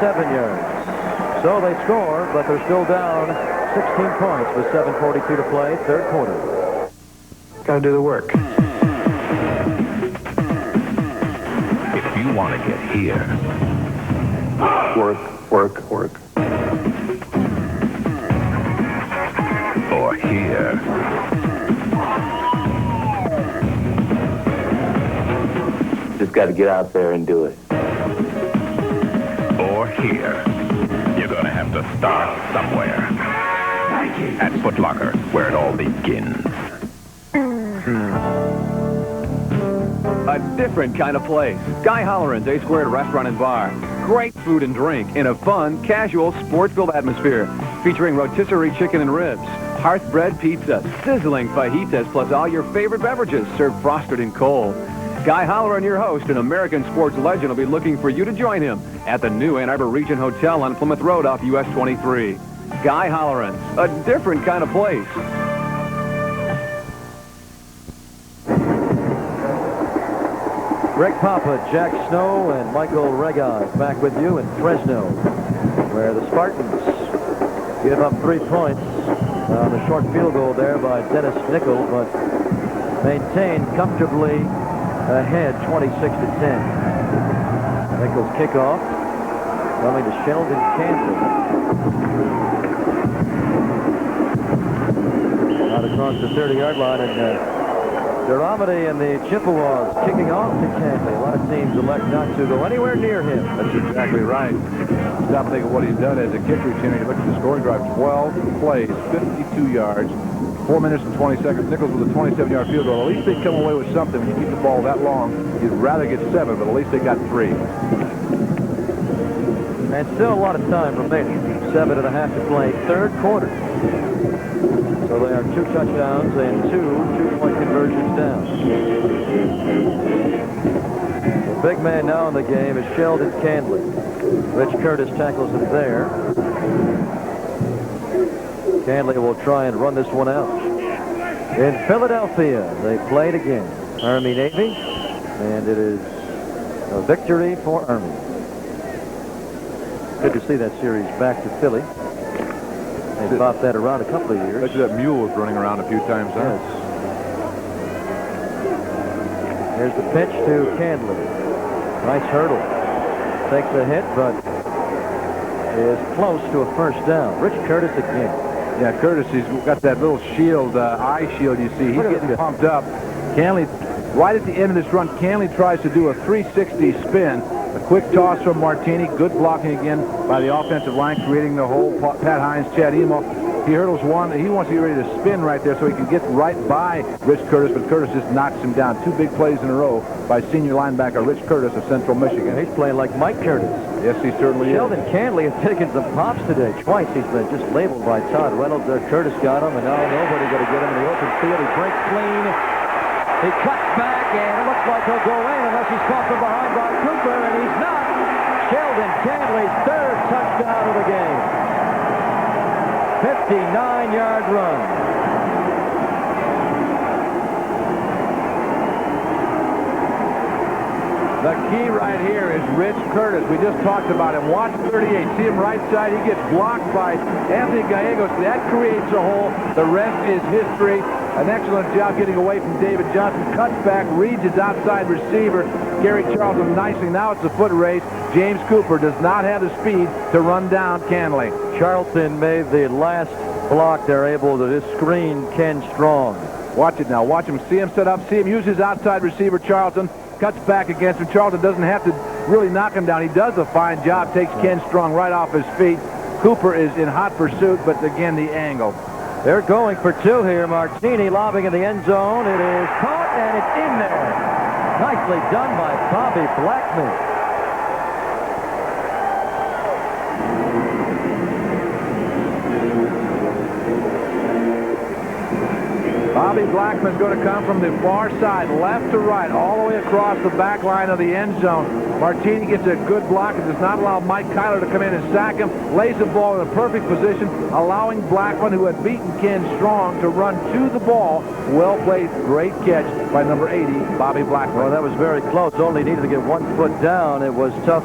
7 yards. So they score, but they're still down 16 points with 7:42 to play, third quarter. Got to do the work. If you want to get here, Work, work, work. or here, Just got to get out there and do it. or here, you're going to have to start somewhere. At Foot Locker, where it all begins. A different kind of place. Guy Holleran's A Squared Restaurant and Bar. Great food and drink in a fun, casual, sports-filled atmosphere. Featuring rotisserie chicken and ribs, hearth bread pizza, sizzling fajitas, plus all your favorite beverages served frosted and cold. Guy Holleran, your host, an American sports legend, will be looking for you to join him at the new Ann Arbor Region Hotel on Plymouth Road off US 23. Guy Holleran's, a different kind of place. Greg Papa, Jack Snow, and Michael Regas back with you in Fresno, where the Spartans give up 3 points on the short field goal there by Dennis Nickel, but maintained comfortably ahead 26-10. Nickel's kickoff coming to Sheldon Canley. Out across the 30-yard line, and Duromedy and the Chippewas kicking off to Canley. A lot of teams elect not to go anywhere near him. That's exactly right. Stop thinking what he's done as a kick returner. You look at the scoring drive, 12 plays, 52 yards, 4 minutes and 20 seconds. Nichols with a 27-yard field goal. At least they come away with something. When you keep the ball that long, you'd rather get 7, but at least they got 3. And still a lot of time remaining. 7.5 to play, third quarter. So they are 2 touchdowns and 2 two-point conversions down. The big man now in the game is Sheldon Canley. Rich Curtis tackles him there. Canley will try and run this one out. In Philadelphia, they played again. Army-Navy, and it is a victory for Army. Good to see that series back to Philly. They bopped that around a couple of years. Especially that mule was running around a few times, huh? Yes. Here's the pitch to Canley. Nice hurdle. Takes a hit, but is close to a first down. Rich Curtis again. Yeah, Curtis, he's got that little shield, eye shield you see. He's getting pumped up. Canley, right at the end of this run, Canley tries to do a 360 spin. A quick toss from Martini. Good blocking again by the offensive line, creating the hole. Pat Hines, Chad Emo. He hurdles one. He wants to be ready to spin right there so he can get right by Rich Curtis, but Curtis just knocks him down. 2 big plays in a row by senior linebacker Rich Curtis of Central Michigan. He's playing like Mike Curtis. Yes, he certainly Sheldon is. Canley has taken some pops today. Twice he's been just labeled by Todd Reynolds. Curtis got him, and now nobody going to get him in the open field. He breaks clean. He cuts back, and it looks like he'll go in unless he's caught from behind by Cooper, and he's not. Sheldon Canley's 3rd touchdown of the game. 59-yard run. The key right here is Rich Curtis. We just talked about him. Watch 38. See him right side. He gets blocked by Anthony Gallegos. That creates a hole. The rest is history. An excellent job getting away from David Johnson. Cuts back, reads his outside receiver. Gary Charlton nicely. Now it's a foot race. James Cooper does not have the speed to run down Canley. Charlton made the last block. They're able to just screen Ken Strong. Watch it now. Watch him. See him set up. See him use his outside receiver, Charlton. Cuts back against him. Charlton doesn't have to really knock him down. He does a fine job. Takes Ken Strong right off his feet. Cooper is in hot pursuit, but again, the angle. They're going for 2 here. Martini lobbing in the end zone. It is caught, and it's in there. Nicely done by Bobby Blackman. Bob Bobby Blackman's going to come from the far side, left to right, all the way across the back line of the end zone. Martini gets a good block and does not allow Mike Kyler to come in and sack him. Lays the ball in a perfect position, allowing Blackman, who had beaten Ken Strong, to run to the ball. Well played. Great catch by number 80, Bobby Blackman. Well, that was very close. Only needed to get 1 foot down. It was tough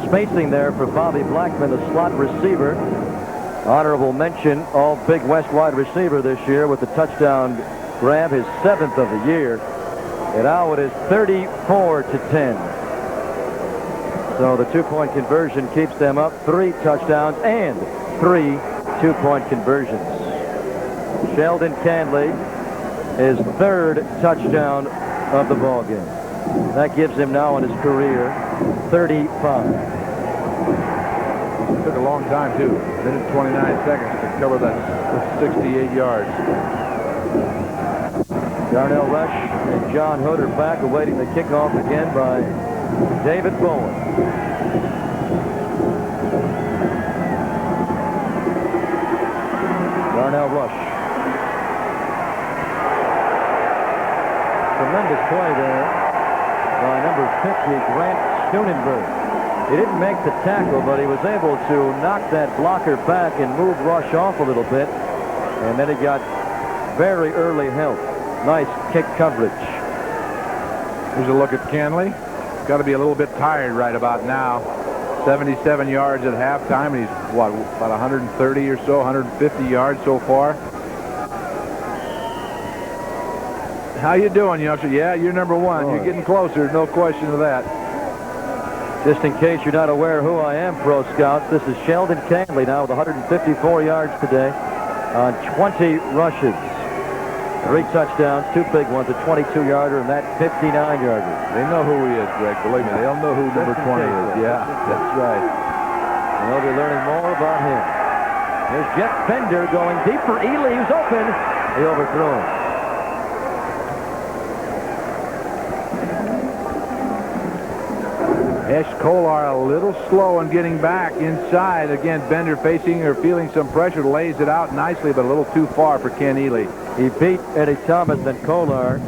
spacing there for Bobby Blackman, the slot receiver. Honorable mention, all Big West wide receiver this year with the touchdown grab, his 7th of the year. And now it is 34-10. So the 2-point conversion keeps them up. 3 touchdowns and 3 2-point conversions. Sheldon Canley, his 3rd touchdown of the ball game. That gives him now in his career 35. Took a long time, too. 1:29 seconds to cover that 68 yards. Darnell Rush and John Hood are back, awaiting the kickoff again by David Bowen. Darnell Rush. Tremendous play there by number 50, Grant Schoenenberg. He didn't make the tackle, but he was able to knock that blocker back and move Rush off a little bit. And then he got very early help. Nice kick coverage. Here's a look at Canley. Got to be a little bit tired right about now. 77 yards at halftime, and he's, what, about 130 or so, 150 yards so far. How you doing, youngster? Yeah, you're number 1. You're getting closer, no question of that. Just in case you're not aware who I am, Pro Scouts, this is Sheldon Canley now with 154 yards today on 20 rushes. 3 touchdowns, 2 big ones, a 22-yarder and that 59-yarder. They know who he is, Greg. Believe me, they'll know who number 20 is. Yeah, that's right. And they'll be learning more about him. There's Jeff Bender going deep for Ely, who's open. He overthrew him. Kolar a little slow in getting back inside. Again, Bender facing or feeling some pressure, lays it out nicely, but a little too far for Ken Ely. He beat Eddie Thomas, and Kolar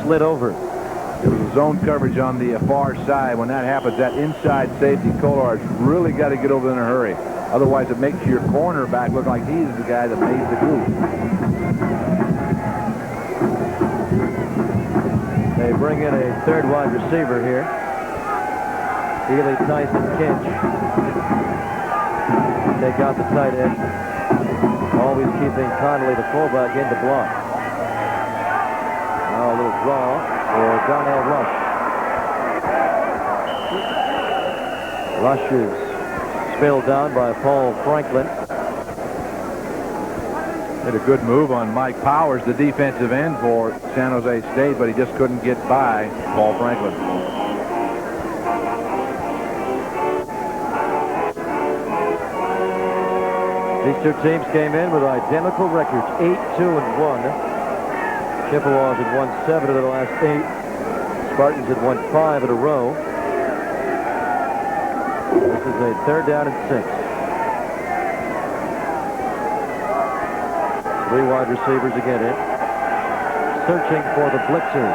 slid over. It was zone coverage on the far side. When that happens, that inside safety, Kolar's really got to get over in a hurry. Otherwise, it makes your cornerback look like he's the guy that made the group. They bring in a 3rd wide receiver here. Ely, Tyson, Kinch. Take out the tight end. Always keeping Canley, the fullback, in the block. Now a little draw for Darnell Rush. Rush is spilled down by Paul Franklin. Did a good move on Mike Powers, the defensive end for San Jose State, but he just couldn't get by Paul Franklin. These 2 teams came in with identical records, 8-2-1. Chippewas had won 7 of the last 8. Spartans had won 5 in a row. This is a 3rd down and 6. 3 wide receivers again in. Searching for the blitzer.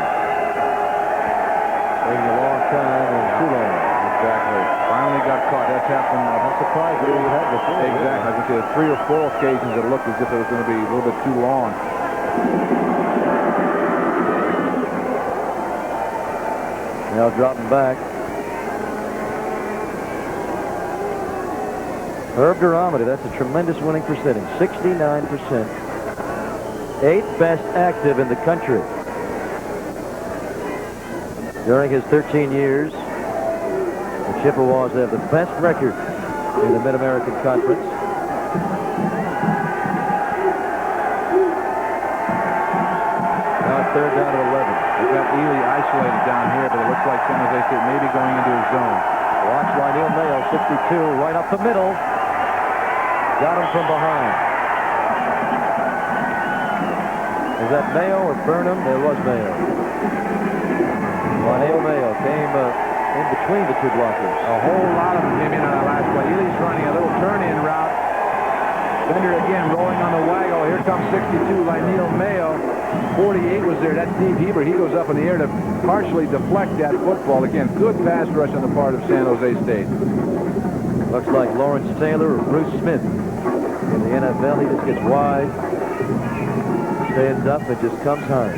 Taking a long time and too long. Exactly. Finally got caught. That's happened. I'm surprised that we had before. Exactly. I think there were 3 or 4 occasions that looked as if it was going to be a little bit too long. Now dropping back. Herb Duramity, that's a tremendous winning percentage, 69%. 8th best active in the country. During his 13 years, the Chippewas have the best record in the Mid-American Conference. Now 3rd down and 11. They've got Ely isolated down here, but it looks like San Jose State may be going into his zone. Watch Lionel Mayo, 62, right up the middle. Got him from behind. Is that Mayo or Burnham? There was Mayo. Lionel Mayo came in between the 2 blockers. A whole lot of them came in on that last play. Ely's running a little turn-in route. Bender again rolling on the waggle. Here comes 62, Lionel Mayo. 48 was there. That's Steve Heber. He goes up in the air to partially deflect that football. Again, good pass rush on the part of San Jose State. Looks like Lawrence Taylor or Bruce Smith in the NFL. He just gets wide, stands up, and just comes home.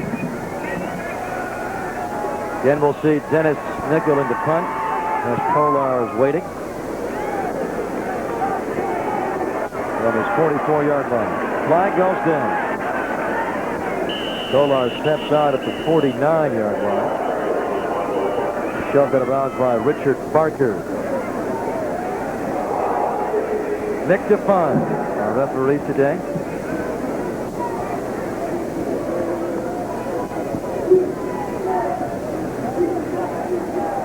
Again, we'll see Dennis Nickel into punt as Kolar is waiting from his 44-yard line. Flag goes down. Kolar steps out at the 49-yard line. Shoved it around by Richard Barker. Nick Define, our referee today.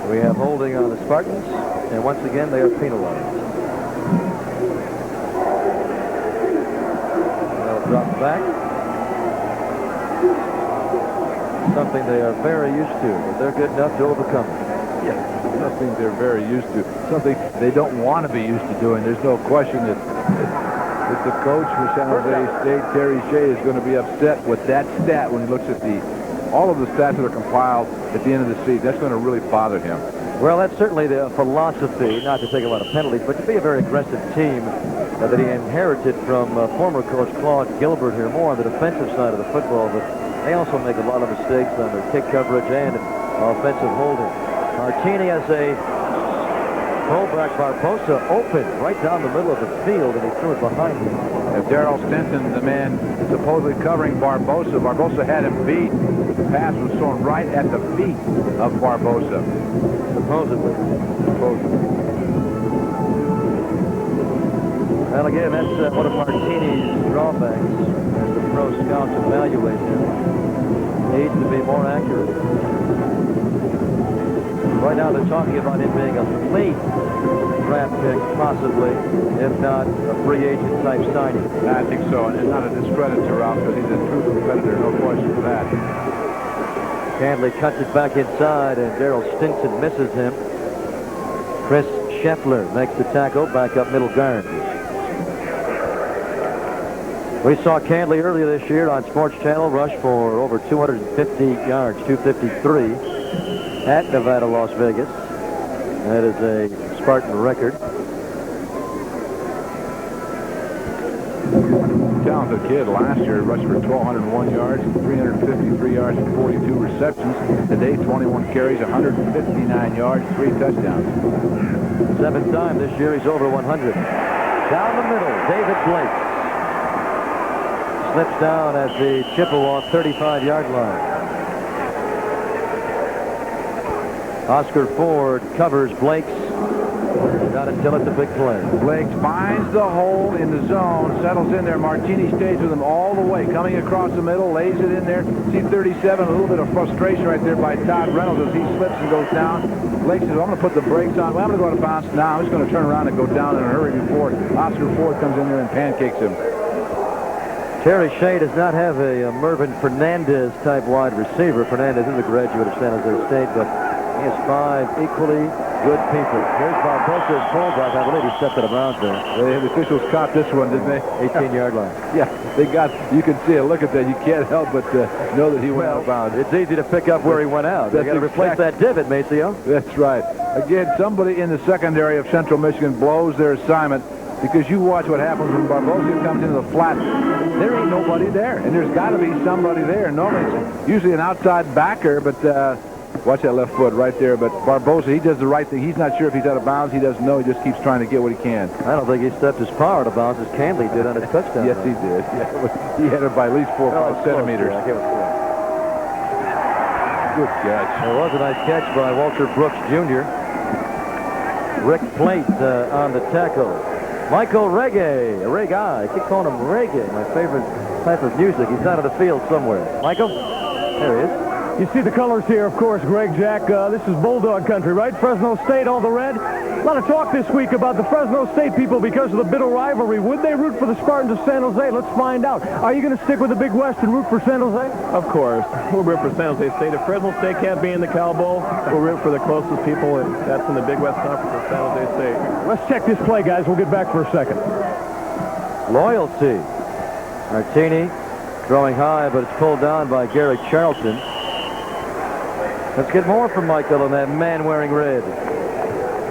We have holding on the Spartans, and once again they are penalized. They'll drop back. Something they are very used to, but they're good enough to overcome it. Yeah, something they're very used to. Something they don't want to be used to doing. There's no question that the coach for San Jose State, Terry Shea, is going to be upset with that stat when he looks at all of the stats that are compiled at the end of the season. That's going to really bother him. Well, that's certainly the philosophy, not to take a lot of penalties, but to be a very aggressive team that he inherited from former coach Claude Gilbert here, more on the defensive side of the football, but they also make a lot of mistakes on their kick coverage and offensive holding. Martini has a fullback Barbosa open right down the middle of the field, and he threw it behind him. If Darrell Stinson, the man supposedly covering Barbosa had him beat. The pass was thrown right at the feet of Barbosa. Supposedly. Well, again, that's one of Martini's drawbacks as the pro scouts evaluate him. Needs to be more accurate. Right now they're talking about him being a late draft pick, possibly, if not a free agent type signing. I think so, and it's not a discredit to Ralph because he's a true competitor, no question for that. Canley cuts it back inside, and Darrell Stinson misses him. Chris Scheffler makes the tackle, back up middle guard. We saw Canley earlier this year on Sports Channel rush for over 250 yards, 253, at Nevada, Las Vegas. That is a Spartan record. Talented kid. Last year rushed for 1,201 yards, 353 yards, and 42 receptions. Today, 21 carries, 159 yards, 3 touchdowns. 7th time this year he's over 100. Down the middle, David Blake slips down at the Chippewa 35-yard line. Oscar Ford covers Blake's. Not until it's a big play. Blake finds the hole in the zone, settles in there. Martini stays with him all the way, coming across the middle, lays it in there. See 37, a little bit of frustration right there by Todd Reynolds as he slips and goes down. Blake says, well, I'm going to put the brakes on. Well, I'm going to go out of bounds now. I'm just going to turn around and go down in a hurry before Oscar Ford comes in there and pancakes him. Terry Shea does not have a Mervyn Fernandez type wide receiver. Fernandez is a graduate of San Jose State, but he has 5 equally good people. Here's Barbosa's fullback. I believe he stepped out of bounds there. The officials caught this one, didn't they? 18-yard line. Yeah, they got, you can see it. Look at that. You can't help but know that he went out of bounds. It's easy to pick up where he went out. They got to replace that divot, Maceo. That's right. Again, somebody in the secondary of Central Michigan blows their assignment because you watch what happens when Barbosa comes into the flat. There ain't nobody there, and there's got to be somebody there. Normally, it's usually an outside backer, but watch that left foot right there. But Barbosa, he does the right thing. He's not sure if he's out of bounds. He doesn't know. He just keeps trying to get what he can. I don't think he stepped as far out of bounds as Canley did on his touchdown. Yes, he did. Yeah, he had it by at least 4 or 5 centimeters. Yeah, good catch. It was a nice catch by Walter Brooks Jr. Rick Plate on the tackle. Michael Reggae. I keep calling him Reggae, my favorite type of music. He's out of the field somewhere. Michael? There he is. You see the colors here, of course, Greg, Jack. This is Bulldog country, right? Fresno State, all the red. A lot of talk this week about the Fresno State people because of the bitter rivalry. Would they root for the Spartans of San Jose? Let's find out. Are you going to stick with the Big West and root for San Jose? Of course. We'll root for San Jose State. If Fresno State can't be in the Cal Bowl, we'll root for the closest people, and that's in the Big West Conference of San Jose State. Let's check this play, guys. We'll get back for a second. Loyalty. Martini Throwing high, but it's pulled down by Gary Charlton. Let's get more from Michael on that man wearing red.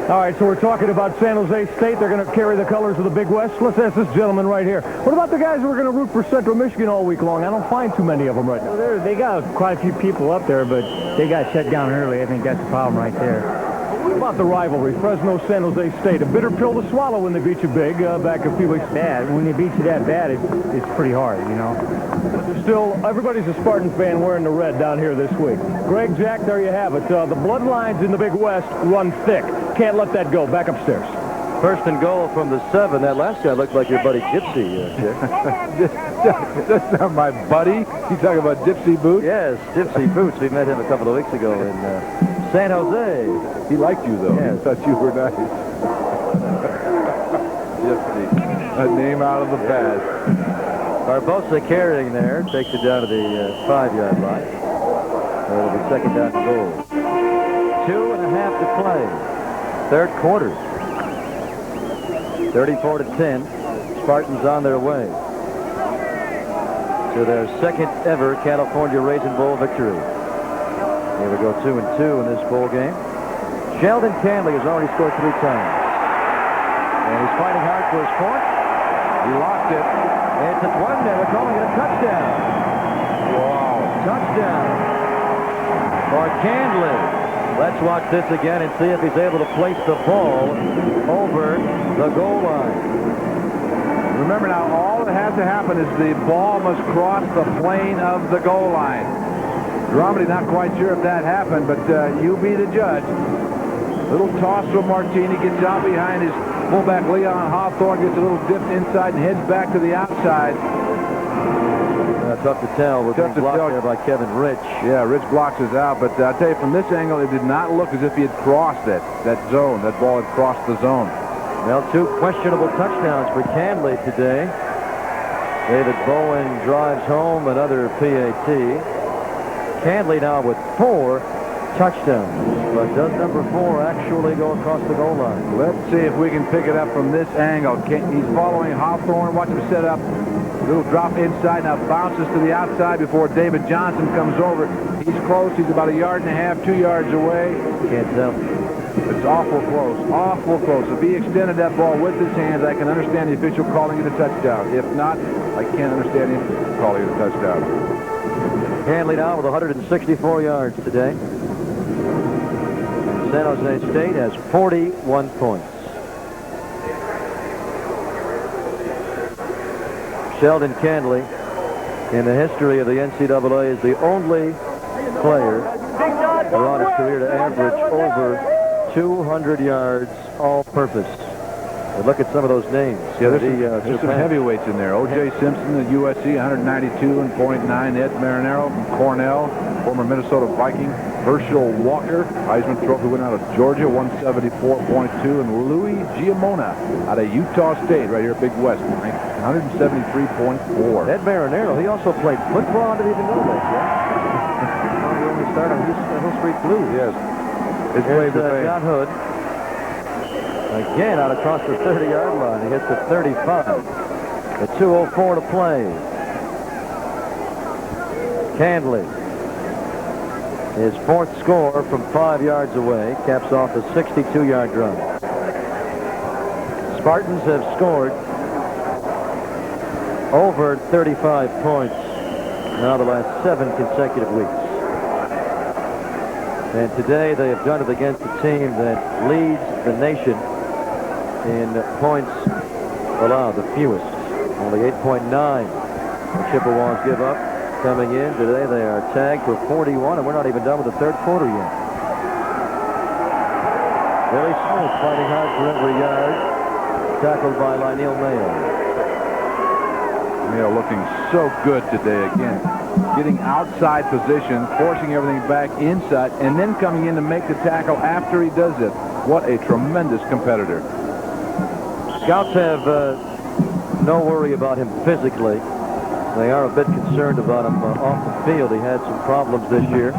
All right, so we're talking about San Jose State. They're going to carry the colors of the Big West. Let's ask this gentleman right here. What about the guys who are going to root for Central Michigan all week long? I don't find too many of them right now. Well, they got quite a few people up there, but they got shut down early. I think that's the problem right there. What about the rivalry, Fresno-San Jose State? A bitter pill to swallow when they beat you big back a few weeks ago. Bad. When they beat you that bad, it's pretty hard, you know. But there's still, everybody's a Spartans fan wearing the red down here this week. Greg, Jack, there you have it. The bloodlines in the Big West run thick. Can't let that go. Back upstairs. First and goal from the 7. That last guy looked like your buddy Gypsy, Jack. That's not my buddy. You talking about Gypsy Boots? Yes, Gypsy Boots. We met him a couple of weeks ago in San Jose. He liked you, though. Yes. He thought you were nice. Gypsy. A name out of the past. Barbosa carrying there. Takes it down to the 5-yard line. It'll be second down and goal. 2.5 to play. Third quarter. 34-10. Spartans on their way to their second ever California Raisin Bowl victory. Here we go 2-2 in this bowl game. Sheldon Canley has already scored 3 times. And he's fighting hard for his point. He locked it. And it's at 1 there. They're calling it a touchdown. Wow. Touchdown for Canley. Let's watch this again and see if he's able to place the ball over the goal line. Remember now, all that has to happen is the ball must cross the plane of the goal line. Dramedy not quite sure if that happened, but you be the judge. Little toss from Martini, gets out behind his fullback Leon Hawthorne, gets a little dip inside and heads back to the outside. Tough to tell. We're being blocked there by Kevin Rich. Yeah, Rich blocks us out, but I'll tell you, from this angle, it did not look as if he had crossed that zone. That ball had crossed the zone. Well, 2 questionable touchdowns for Canley today. David Bowen drives home another PAT. Canley now with 4 touchdowns. But does number 4 actually go across the goal line? Let's see if we can pick it up from this angle. He's following Hawthorne. Watch him set up. Little drop inside, now bounces to the outside before David Johnson comes over. He's close. He's about 1.5 yards, 2 yards away. Can't tell. It's awful close, awful close. If he extended that ball with his hands, I can understand the official calling it a touchdown. If not, I can't understand him calling it a touchdown. Canley now with 164 yards today. San Jose State has 41 points. Sheldon Canley, in the history of the NCAA, is the only player throughout his career to average over 200 yards all-purpose. Look at some of those names. Yeah, there's some heavyweights in there. O.J. Simpson at USC, 192.9. Ed Marinero from Cornell, former Minnesota Viking. Herschel Walker, Heisman Trophy winner out of Georgia, 174.2. And Louis Giamona out of Utah State, right here at Big West, 173.4. Ed Marinero, he also played football. I didn't even know that, yeah? He only started on Hill Street Blues. Yes. Here's John Hood. Again, out across the 30-yard line. He hits the 35. The 2:04 to play. Canley. His 4th score from 5 yards away. Caps off a 62-yard drive. Spartans have scored over 35 points now the last 7 consecutive weeks. And today they have done it against a team that leads the nation in points allowed, the fewest. Only 8.9 the Chippewas give up. Coming in today, they are tagged for 41, and we're not even done with the third quarter yet. Billy Smith fighting hard for every yard. Tackled by Lionel Mayo. Mayo looking so good today again. Getting outside position, forcing everything back inside, and then coming in to make the tackle after he does it. What a tremendous competitor. Scouts have no worry about him physically. They are a bit concerned about him off the field. He had some problems this year.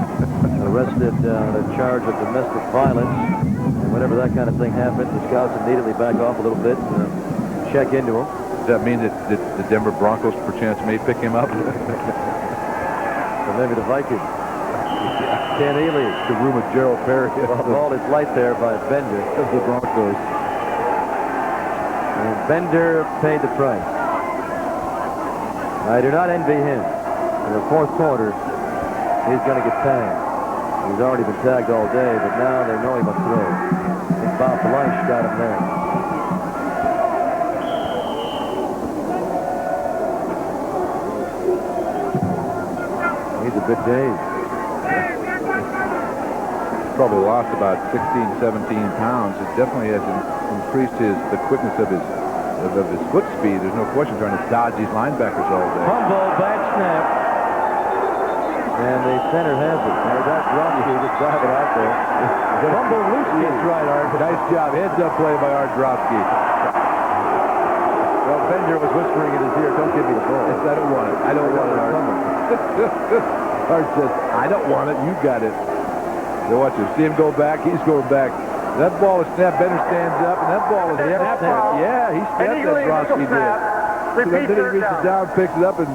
Arrested on a charge of domestic violence. And whenever that kind of thing happens, the scouts immediately back off a little bit and check into him. that mean that the Denver Broncos perchance may pick him up? Or maybe the Vikings. Canley. The room of Gerald Perry. The ball is light there by Bender of the Broncos. And Bender paid the price. I do not envy him. In the fourth quarter, he's going to get tagged. He's already been tagged all day, but now they know he must throw. And Bob Blanche got him there. He's a good day. Probably lost about 16, 17 pounds. It definitely has increased the quickness of his foot speed. There's no question trying to dodge these linebackers all day. Fumble, bad snap. And the center has it. Now that's Rocky just drive it out there. Fumble loose. That's right, Art. Nice job. Heads up play by Art Dropsky. Well, Bender was whispering in his ear, don't give me the ball. Yes, I don't want it. I don't want it, Art. Art says, I don't want it. You got it. So watch him. See him go back. He's going back. That ball is snapped. Bender stands up, and that ball is snapped. Yeah, he snapped that. Dropsky did. So then he reaches down, picks it up, and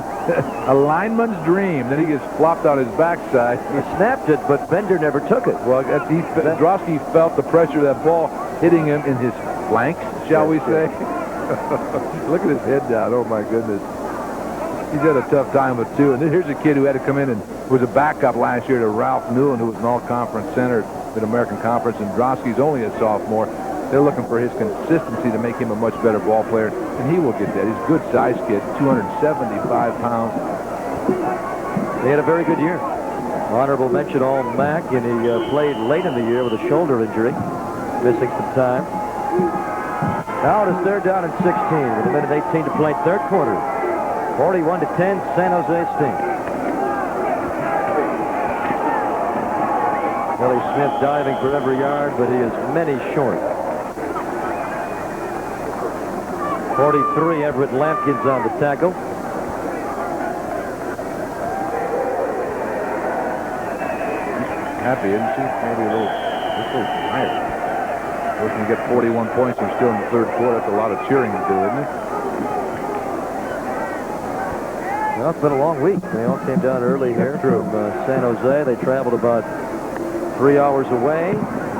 a lineman's dream. Then he gets flopped on his backside. He snapped it, but Bender never took it. Well, Dropsky felt the pressure of that ball hitting him in his flanks, shall we say. Look at his head down. Oh, my goodness. He's had a tough time with two. And then here's a kid who had to come in and was a backup last year to Ralph Newland, who was an all-conference center in the American Conference, and Dropsky's only a sophomore. They're looking for his consistency to make him a much better ball player, and he will get that. He's a good-sized kid, 275 pounds. They had a very good year. Honorable mention All-MAC, and he played late in the year with a shoulder injury, missing some time. Now it is third down and 16 with a minute 18 to play, third quarter. 41-10, San Jose State. Billy Smith diving for every yard, but he is many short. 43, Everett Lampkins on the tackle. Happy, isn't she? Maybe a little tired. Of course, when you get 41 points and still in the third quarter, that's a lot of cheering to do, isn't it? Well, it's been a long week. They all came down early here from San Jose. They traveled about 3 hours away.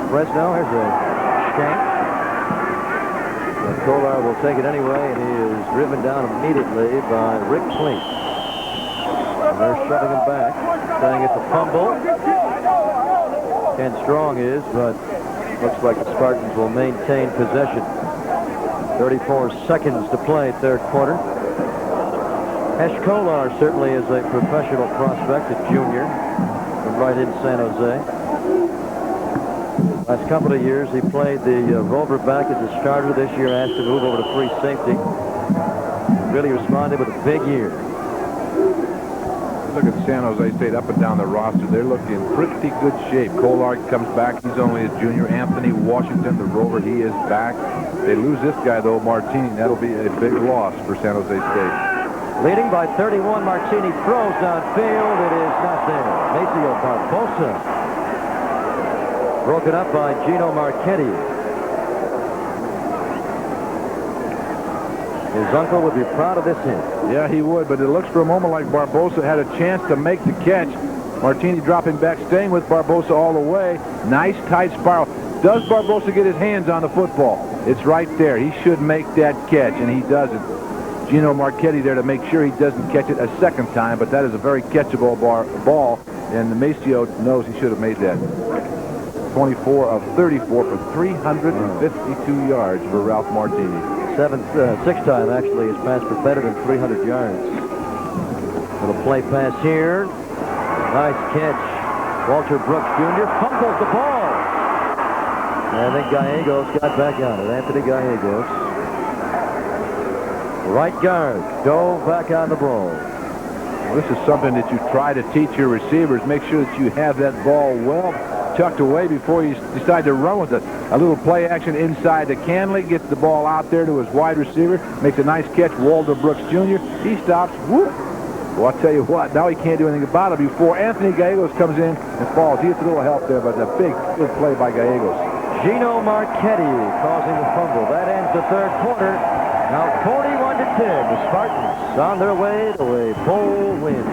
Fresno, here's a shank. Kolar will take it anyway, and he is driven down immediately by Rick Plink. And they're shoving him back, saying it's a fumble. Ken Strong is, but looks like the Spartans will maintain possession. 34 seconds to play, third quarter. Hesh Kolar certainly is a professional prospect, a junior from right in San Jose. Last couple of years, he played the rover back as a starter. This year, asked to move over to free safety. Really responded with a big year. Look at San Jose State up and down the roster. They're looking in pretty good shape. Kolar comes back. He's only a junior. Anthony Washington, the rover, he is back. They lose this guy, though, Martini. That'll be a big loss for San Jose State. Leading by 31, Martini throws downfield. It is not there. Maceo Barbosa. Broken up by Gino Marchetti. His uncle would be proud of this hit. Yeah, he would, but it looks for a moment like Barbosa had a chance to make the catch. Martini dropping back, staying with Barbosa all the way. Nice, tight spiral. Does Barbosa get his hands on the football? It's right there. He should make that catch, and he doesn't. Gino Marchetti there to make sure he doesn't catch it a second time, but that is a very catchable ball, and Maceo knows he should have made that. 24 of 34 for 352 yards for Ralph Martini. Sixth time, actually, his pass for better than 300 yards. Little play pass here. Nice catch. Walter Brooks Jr. fumbles the ball. And then Gallegos got back on it. Anthony Gallegos. Right guard dove back on the ball. Well, this is something that you try to teach your receivers. Make sure that you have that ball well tucked away before you decide to run with it. A little play action inside to Canley, gets the ball out there to his wide receiver, makes a nice catch, Walter Brooks Jr. He stops, whoop. Well, I'll tell you what, now he can't do anything about it before Anthony Gallegos comes in and falls. He gets a little help there, but a big, good play by Gallegos. Gino Marchetti causing the fumble. That ends the third quarter. Now 41-10, the Spartans on their way to a bowl win.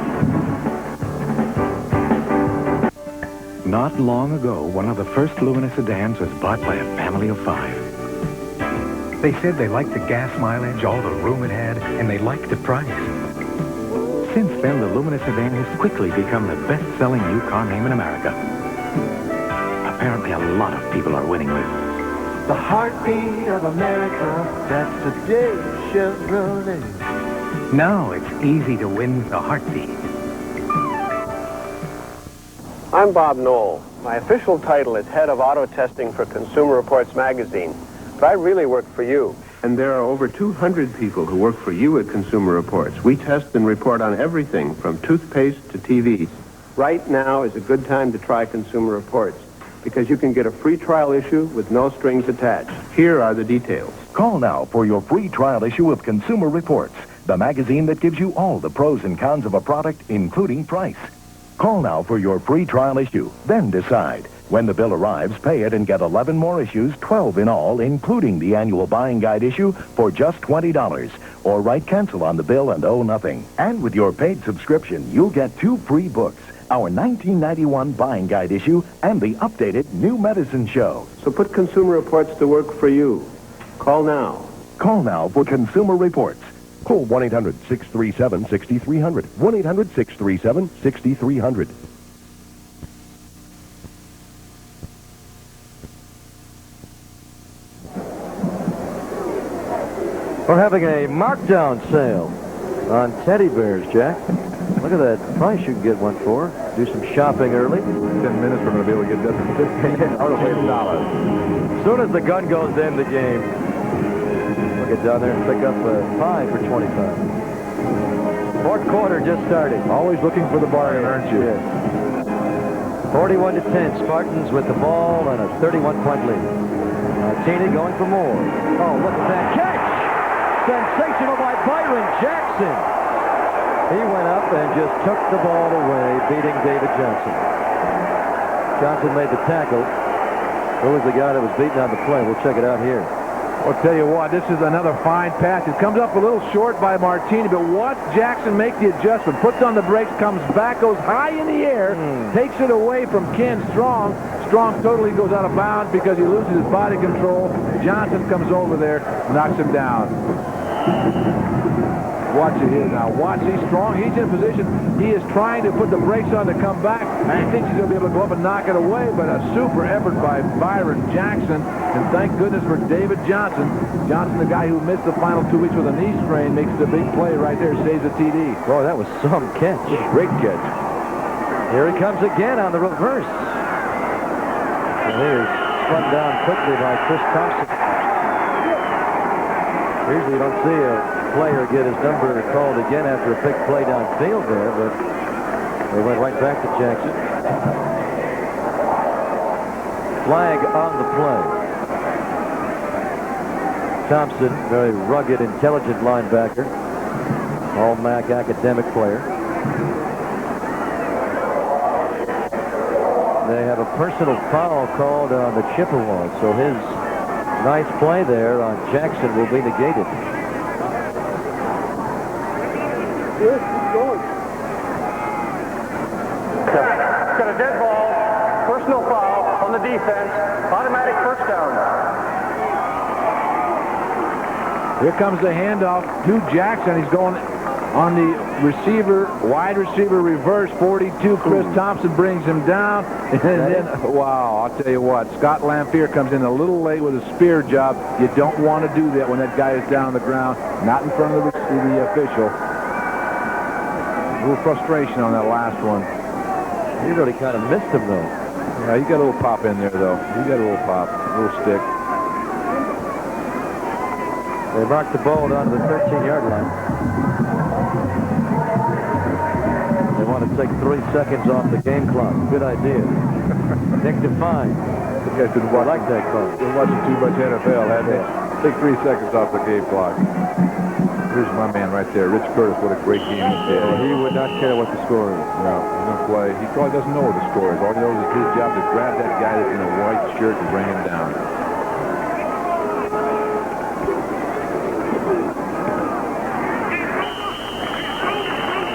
Not long ago, one of the first Lumina sedans was bought by a family of 5. They said they liked the gas mileage, all the room it had, and they liked the price. Since then, the Lumina sedan has quickly become the best-selling new car name in America. Apparently, a lot of people are winning with it. The heartbeat of America, that's today's Chevrolet. Now it's easy to win the heartbeat. I'm Bob Knoll. My official title is Head of Auto Testing for Consumer Reports magazine, but I really work for you. And there are over 200 people who work for you at Consumer Reports. We test and report on everything from toothpaste to TVs. Right now is a good time to try Consumer Reports because you can get a free trial issue with no strings attached. Here are the details. Call now for your free trial issue of Consumer Reports, the magazine that gives you all the pros and cons of a product, including price. Call now for your free trial issue, then decide. When the bill arrives, pay it and get 11 more issues, 12 in all, including the annual buying guide issue, for just $20. Or write cancel on the bill and owe nothing. And with your paid subscription, you'll get 2 free books, our 1991 buying guide issue and the updated New Medicine Show. So put Consumer Reports to work for you. Call now. Call now for Consumer Reports. Call 1-800-637-6300. 1-800-637-6300. We're having a markdown sale on teddy bears, Jack. Look at that price you can get one for. Do some shopping early. 10 minutes, we're going to be able to get this out of $8. As soon as the gun goes in the game, we'll get down there and pick up a pie for 25. Fourth quarter just started. Always looking for the bargain, aren't you? Yes. 41-10, Spartans with the ball and a 31-point lead. Martini going for more. Oh, look at that catch! Sensational by Byron Jackson. He went up and just took the ball away, beating David Johnson. Johnson made the tackle. Who was the guy that was beaten on the play? We'll check it out here. I'll tell you what, this is another fine pass. It comes up a little short by Martini, but watch Jackson make the adjustment. Puts on the brakes, comes back, goes high in the air, takes it away from Ken Strong. Strong totally goes out of bounds because he loses his body control. Johnson comes over there, knocks him down. Watch it here now. Watch, he's strong. He's in position. He is trying to put the brakes on to come back. He thinks he's going to be able to go up and knock it away, but a super effort by Byron Jackson. And thank goodness for David Johnson. Johnson, the guy who missed the final 2 weeks with a knee strain, makes the big play right there, saves the TD. Boy, that was some catch. Great catch. Here he comes again on the reverse. And here's spun down quickly by Chris Thompson. Usually you don't see a player get his number called again after a big play downfield there, but they went right back to Jackson. Flag on the play. Thompson, very rugged, intelligent linebacker. All-MAC academic player. They have a personal foul called on the Chippewas, so his nice play there on Jackson will be negated. Got a dead ball, personal foul on the defense, automatic first down. Here comes the handoff to Jackson. He's going on the receiver, wide receiver reverse, 42. Chris Thompson brings him down. And then, wow, I'll tell you what, Scott Lamphere comes in a little late with a spear job. You don't want to do that when that guy is down on the ground, not in front of the official. A little frustration on that last one. He really kind of missed him, though. Yeah, he got a little pop in there, though. He got a little pop, a little stick. They marked the ball down to the 13-yard line. They want to take 3 seconds off the game clock. Good idea. Nick Define. I like that call. Been watching too much NFL, hadn't they? Take 3 seconds off the game clock. Here's my man right there, Rich Curtis. What a great game he did. He would not care what the score is. No, he's going to play. He probably doesn't know what the score is. All he knows is his job to grab that guy that's in a white shirt and bring him down.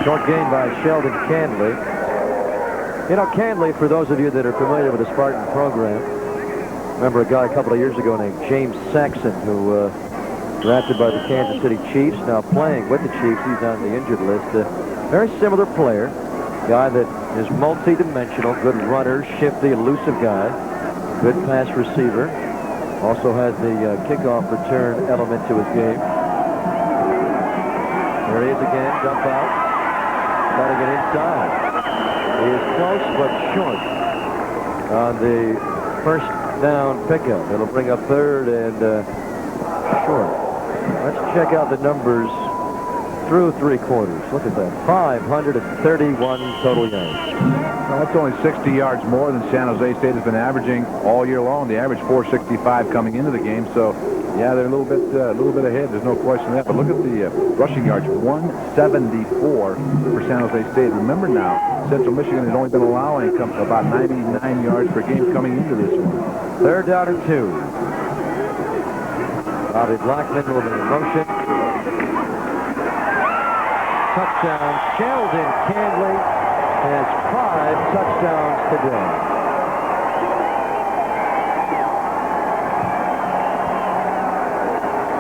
Short gain by Sheldon Canley. You know, Canley, for those of you that are familiar with the Spartan program, remember a guy a couple of years ago named James Saxon who drafted by the Kansas City Chiefs, now playing with the Chiefs. He's on the injured list. Very similar player. Guy that is multi-dimensional, good runner, shifty, elusive guy, good pass receiver. Also has the kickoff return element to his game. There he is again, dump out. Trying to get inside. He is close but short on the first down pickup. It'll bring up third and short. Let's check out the numbers through three quarters. Look at that. 531 total yards. Well, that's only 60 yards more than San Jose State has been averaging all year long. They averaged 465 coming into the game. So, yeah, they're a little bit ahead. There's no question of that. But look at the rushing yards, 174 for San Jose State. Remember now, Central Michigan has only been allowing about 99 yards per game coming into this one. Third down and 2. Bobby Blackman will be in motion. Touchdown. Sheldon Canley has 5 touchdowns today.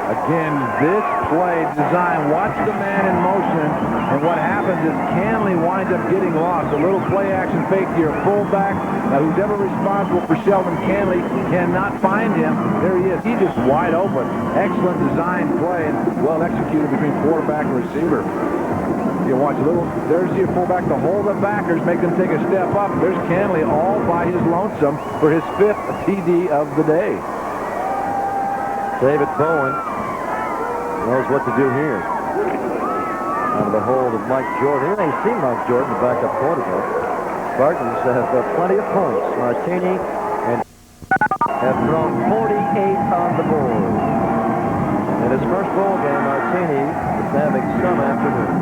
Again, this play design, watch the man in motion, and what happens is Canley winds up getting lost. A little play action fake to your fullback. Now, who's ever responsible for Sheldon Canley cannot find him. There he is. He's just wide open. Excellent design play and well executed between quarterback and receiver. You watch a little, there's your fullback to hold the backers, make them take a step up. There's Canley all by his lonesome for his 5th TD of the day. David Bowen knows what to do here. Out of the hold of Mike Jordan. Here they see Mike Jordan, the backup quarterback. Spartans have plenty of points. Martini and have thrown 48 on the board. In his first bowl game, Martini is having some afternoon.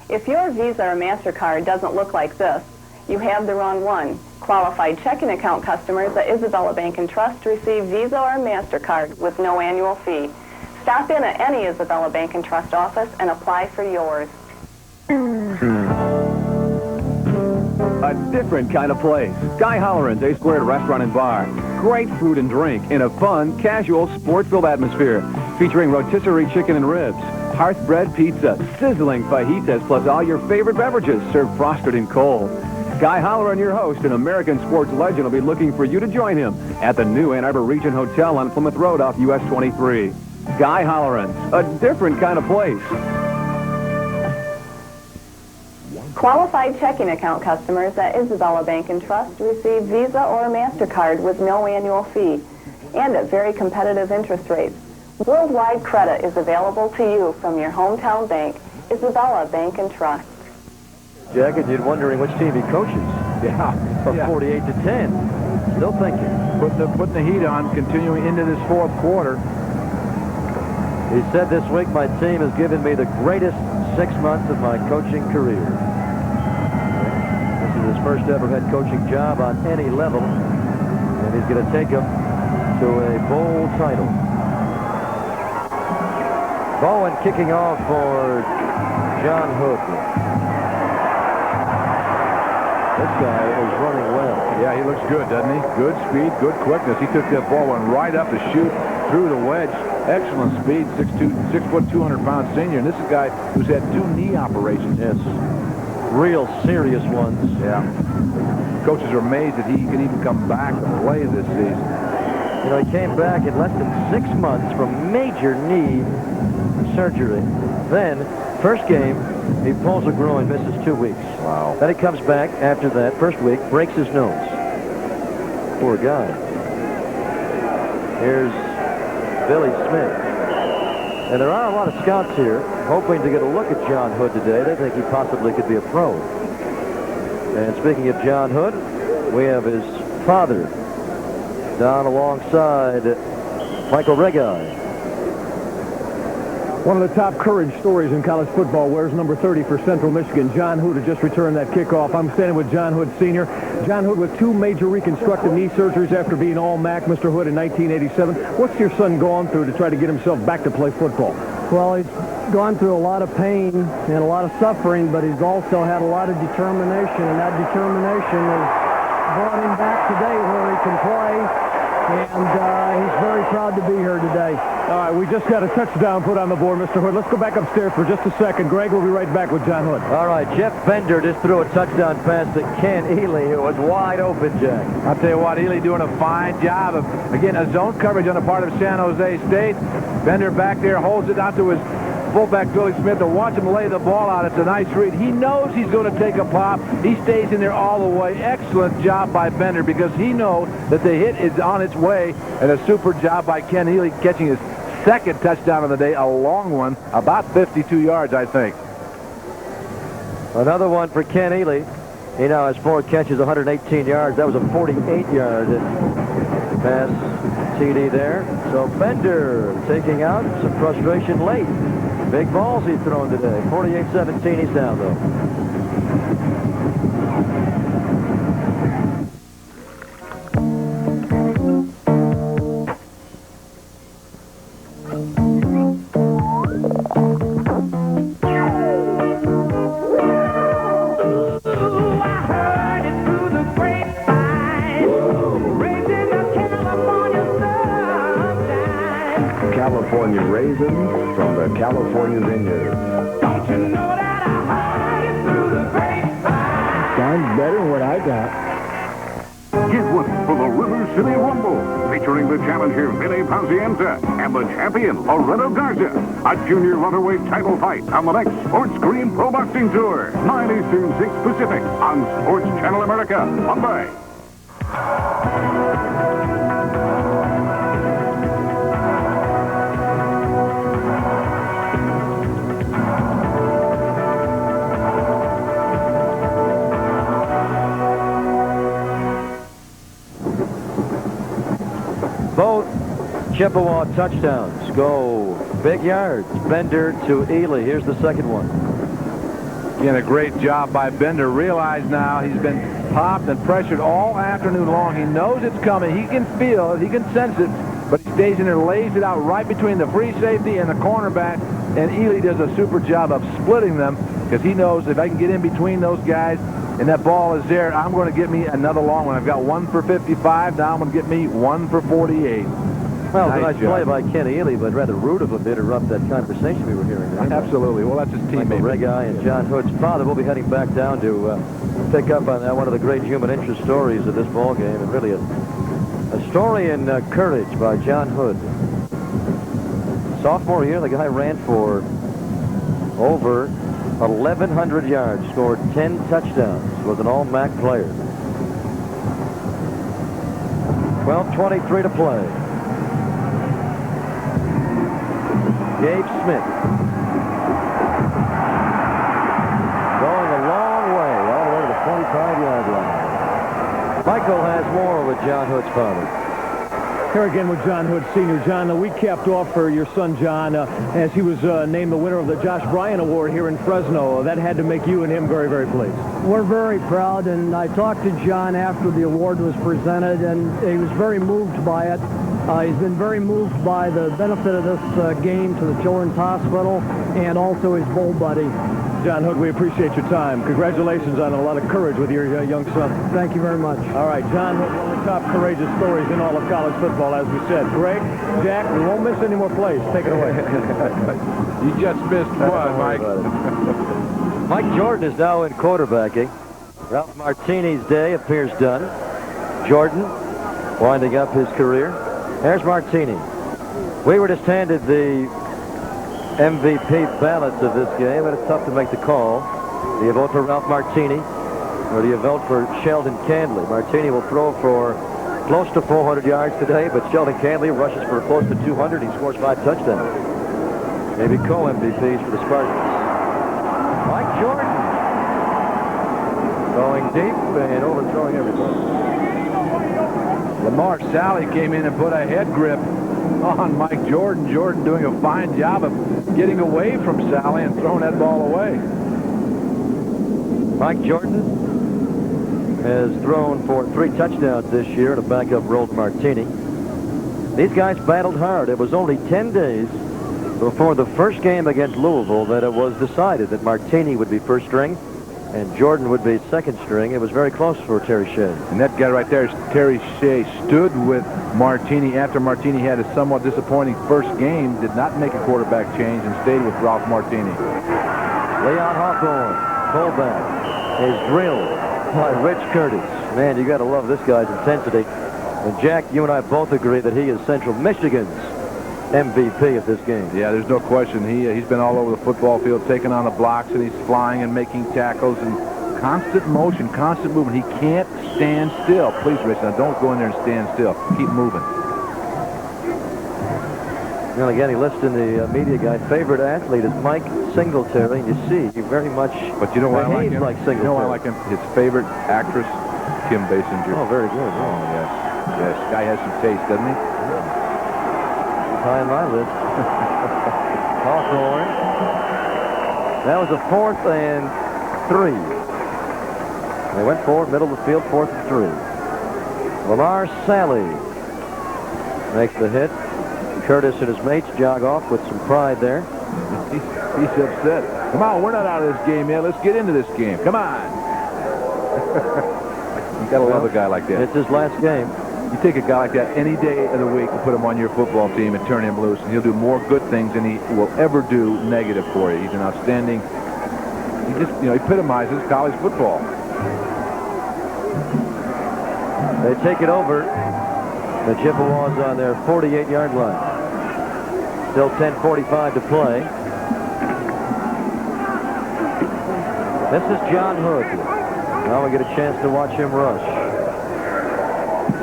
If your Visa or MasterCard doesn't look like this, you have the wrong one. Qualified checking account customers at Isabella Bank and Trust receive Visa or MasterCard with no annual fee. Stop in at any Isabella Bank and Trust office and apply for yours. A different kind of place. Guy Holleran's A Squared Restaurant and Bar. Great food and drink in a fun, casual, sport-filled atmosphere. Featuring rotisserie chicken and ribs, hearth-bread pizza, sizzling fajitas, plus all your favorite beverages served frosted and cold. Guy Holleran, your host, an American sports legend, will be looking for you to join him at the new Ann Arbor Region Hotel on Plymouth Road off US 23. Guy Holleran's, a different kind of place. Qualified checking account customers at Isabella Bank and Trust receive Visa or MasterCard with no annual fee and at very competitive interest rates. Worldwide credit is available to you from your hometown bank, Isabella Bank and Trust. Jack, and you're wondering which team he coaches. Yeah. From 48 to 10. Still thinking. Putting the heat on, continuing into this fourth quarter. He said this week, my team has given me the greatest 6 months of my coaching career. This is his first ever head coaching job on any level, and he's going to take him to a bowl title. Bowen kicking off for John Hood. This guy is running well. Yeah, he looks good, doesn't he? Good speed, good quickness. He took that ball and right up to shoot through the wedge. Excellent speed, 6'2", 200-pound senior. And this is a guy who's had 2 knee operations. Yes. Real serious ones. Yeah. Coaches are amazed that he can even come back and play this season. You know, he came back in less than 6 months from major knee surgery. Then, first game, he pulls a groin, misses 2 weeks. Wow. Then he comes back after that, first week, breaks his nose. Poor guy. Here's Billy Smith. And there are a lot of scouts here hoping to get a look at John Hood today. They think he possibly could be a pro. And speaking of John Hood, we have his father down alongside Michael Regai. One of the top courage stories in college football wears number 30 for Central Michigan. John Hood had just returned that kickoff. I'm standing with John Hood Sr. John Hood with 2 major reconstructive knee surgeries after being All-MAC, Mr. Hood, in 1987. What's your son gone through to try to get himself back to play football? Well, he's gone through a lot of pain and a lot of suffering, but he's also had a lot of determination, and that determination has brought him back today where he can play. And he's very proud to be here today. All right, we just got a touchdown put on the board, Mr. Hood. Let's go back upstairs for just a second. Greg, we'll be right back with John Hood. All right, Jeff Bender just threw a touchdown pass to Ken Ely, who was wide open, Jack. I'll tell you what, Ely doing a fine job of, again, a zone coverage on the part of San Jose State. Bender back there holds it out to his fullback Billy Smith to watch him lay the ball out. It's a nice read. He knows he's going to take a pop. He stays in there all the way. Excellent job by Bender because he knows that the hit is on its way. And a super job by Ken Ely catching his second touchdown of the day, a long one, about 52 yards, I think. Another one for Ken Ely. He now has 4 catches, 118 yards. That was a 48-yard pass TD there. So Bender taking out some frustration late. Big balls he's thrown today. 48-17, he's down, though. California raisins from the California vineyard. Don't you know that I heard it through the grapevine? Sounds better than what I got. Get one for the River City Rumble, featuring the challenger Vinny Pazienza and the champion Loretto Garza. A junior welterweight title fight on the next Sports Screen Pro Boxing Tour. 9 Eastern, 6 Pacific on Sports Channel America. Monday. Both Chippewa touchdowns go big yards. Bender to Ely. Here's the second one. Again, a great job by Bender. Realize now he's been popped and pressured all afternoon long. He knows it's coming. He can feel it. He can sense it. But he stays in there, lays it out right between the free safety and the cornerback. And Ely does a super job of splitting them because he knows if I can get in between those guys and that ball is there, I'm going to get me another long one. I've got 1 for 55. Now I'm going to get me 1 for 48. Well, nice play by Ken Ely, but rather rude of him to interrupt that conversation we were hearing. Right? Absolutely. Well, that's his teammate. Regai and John Hood's father will be heading back down to pick up on one of the great human interest stories of this ball game, and really a story in courage by John Hood. Sophomore year, the guy ran for over 1,100 yards, scored 10 touchdowns, was an All-MAC player. 12:23 to play. Gabe Smith going a long way, all the way to the 45-yard line. Michael has more with John Hood's father. Here again with John Hood Sr. John, the week capped off for your son, John, as he was named the winner of the Josh Bryan Award here in Fresno. That had to make you and him very, very pleased. We're very proud, and I talked to John after the award was presented, and he was very moved by it. He's been very moved by the benefit of this game to the Children's Hospital and also his bowl buddy. John Hood, we appreciate your time. Congratulations on a lot of courage with your young son. Thank you very much. All right, John Hood, one of the top courageous stories in all of college football, as we said. Greg, Jack, we won't miss any more plays. Take it away. You just missed one, Mike. Mike Jordan is now in quarterbacking. Ralph Martini's day appears done. Jordan winding up his career. There's Martini. We were just handed the MVP ballots of this game, but it's tough to make the call. Do you vote for Ralph Martini, or do you vote for Sheldon Canley? Martini will throw for close to 400 yards today, but Sheldon Canley rushes for close to 200. He scores 5 touchdowns. Maybe co-MVPs for the Spartans. Mike Jordan going deep and overthrowing everybody. Lamar Sally came in and put a head grip on Mike Jordan. Jordan doing a fine job of getting away from Sally and throwing that ball away. Mike Jordan has thrown for 3 touchdowns this year in a backup role to Martini. These guys battled hard. It was only 10 days before the first game against Louisville that it was decided that Martini would be first string and Jordan would be second string. It was very close for Terry Shea. And that guy right there, Terry Shea, stood with Martini after Martini had a somewhat disappointing first game, did not make a quarterback change, and stayed with Ralph Martini. Leon Hawthorne, fullback, is drilled by Rich Curtis. Man, you got to love this guy's intensity. And Jack, you and I both agree that he is Central Michigan's MVP of this game. Yeah, there's no question. He's been all over the football field, taking on the blocks, and he's flying and making tackles and constant motion, constant movement. He can't stand still. Please, Rich, now don't go in there and stand still. Keep moving. Well, again, he lists in the media guide, favorite athlete is Mike Singletary. And you see, he very much But you know why I like him? like Singletary. You know why I like him? His favorite actress, Kim Basinger. Oh, very good. Oh, yes. Yes, guy has some taste, doesn't he? High on my list. Hawthorne. That was a 4th and 3. They went forward, middle of the field, 4th and 3. Lamar Sally makes the hit. Curtis and his mates jog off with some pride there. He's upset. Come on, we're not out of this game yet. Let's get into this game. Come on. You gotta love a guy like that. It's his last game. You take a guy like that any day of the week and put him on your football team and turn him loose, and he'll do more good things than he will ever do negative for you. He's an outstanding. He just, epitomizes college football. They take it over. The Chippewas on their 48-yard line. Still 10:45 to play. This is John Hood. Now we get a chance to watch him rush.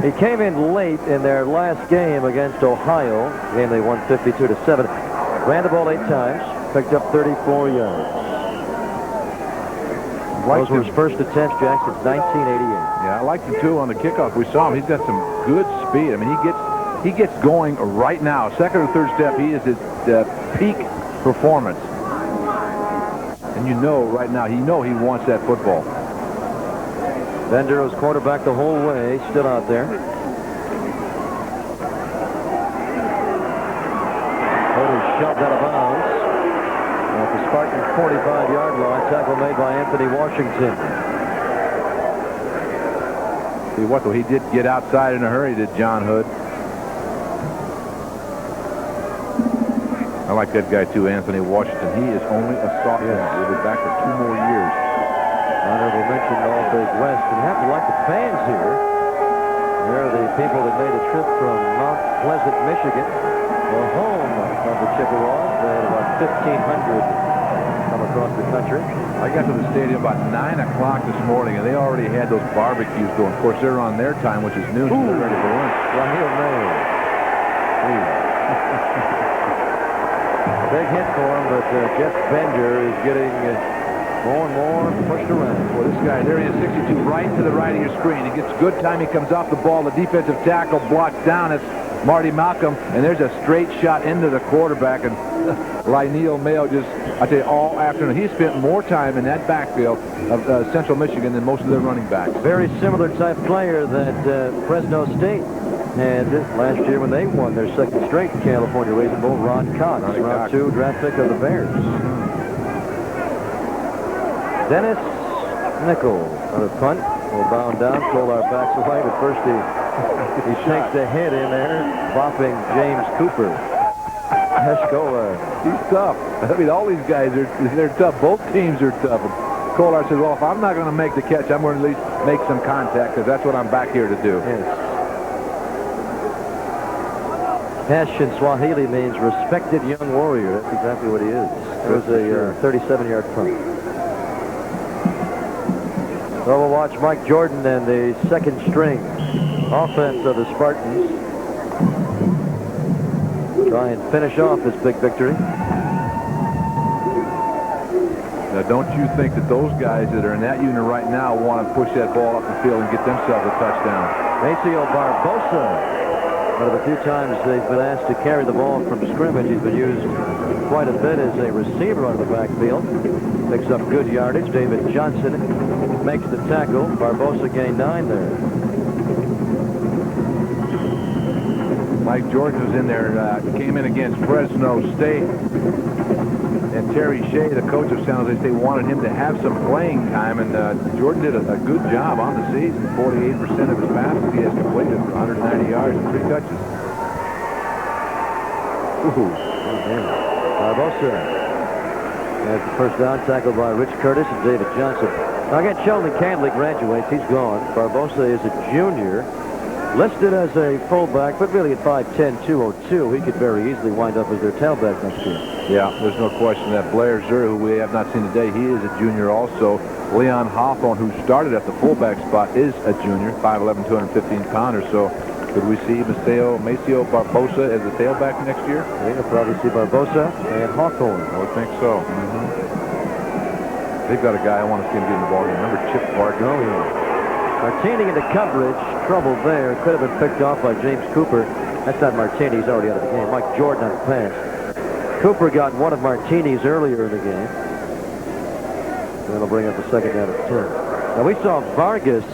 He came in late in their last game against Ohio. Game they won 52-7. Ran the ball 8 times. Picked up 34 yards. Those were his first attempts, Jack, since 1988. Yeah, I liked him too on the kickoff. We saw him. He's got some good speed. I mean, he gets going right now. Second or third step, he is at peak performance. And right now, he wants that football. Bender was quarterback the whole way, still out there. Cody shoved out of bounds at the Spartans' 45-yard line. Tackle made by Anthony Washington. See what, though? He did get outside in a hurry, did John Hood. I like that guy, too, Anthony Washington. He is only a sophomore. He'll be back for 2 more years. Honorable mention All Big West. And you have to like the fans here. They're the people that made the trip from Mount Pleasant, Michigan, the home of the Chippewas. They had about 1,500 come across the country. I got to the stadium about 9 o'clock this morning, and they already had those barbecues going. Of course, they're on their time, which is noon, so they're ready for lunch. Raheel May. Big hit for him, but Jeff Bender is getting more and more pushed around. Well, this guy, there he is, 62, right to the right of your screen. He gets good time. He comes off the ball. The defensive tackle blocks down. It's Marty Malcolm, and there's a straight shot into the quarterback. And Lionel Mayo just, I tell you, all afternoon, he spent more time in that backfield of Central Michigan than most of their running backs. Very similar type player that Fresno State had last year when they won their second straight California Raisin Bowl. Ron Cox, round 2 draft pick of the Bears. Dennis Nickel on a punt. Will bound down, pull our backs away, but first he takes a hit in there, bopping James Cooper. Escobar. He's tough. I mean, all these guys they're tough. Both teams are tough. And Kolar says, well, if I'm not going to make the catch, I'm going to at least make some contact because that's what I'm back here to do. Yes. Hesh in Swahili means respected young warrior. That's exactly what he is. It was a 37-yard punt. So we'll watch Mike Jordan and the second string offense of the Spartans try and finish off this big victory. Now, don't you think that those guys that are in that unit right now want to push that ball up the field and get themselves a touchdown? Maceo Barbosa But of the few times they've been asked to carry the ball from scrimmage, he's been used quite a bit as a receiver on the backfield. Picks up good yardage. David Johnson makes the tackle. Barbosa gained 9 there. Mike Jordan was in there, came in against Fresno State. And Terry Shea, the coach of San Jose State, wanted him to have some playing time. And Jordan did a good job on the season. 48% of his passes he has completed for 190 yards and 3 touches. Barbosa has the first down, tackled by Rich Curtis and David Johnson. Now again, Sheldon Canley graduates. He's gone. Barbosa is a junior, listed as a fullback, but really at 5'10", 202, he could very easily wind up as their tailback next year. Yeah, there's no question that Blair Zur, who we have not seen today, he is a junior also. Leon Hawthorne, who started at the fullback spot, is a junior, 5'11", 215-pounder. So could we see Maceo Barbosa as a tailback next year? I think we'll probably see Barbosa and Hawthorne. I would think so. They've got a guy I want to see him get in the ballgame. Remember Chip Parker? Oh, yeah. Martini into coverage. Trouble there. Could have been picked off by James Cooper. That's not Martini. He's already out of the game. Mike Jordan on the pass. Cooper got one of Martini's earlier in the game. That'll bring up the second down at 10. Now we saw Vargas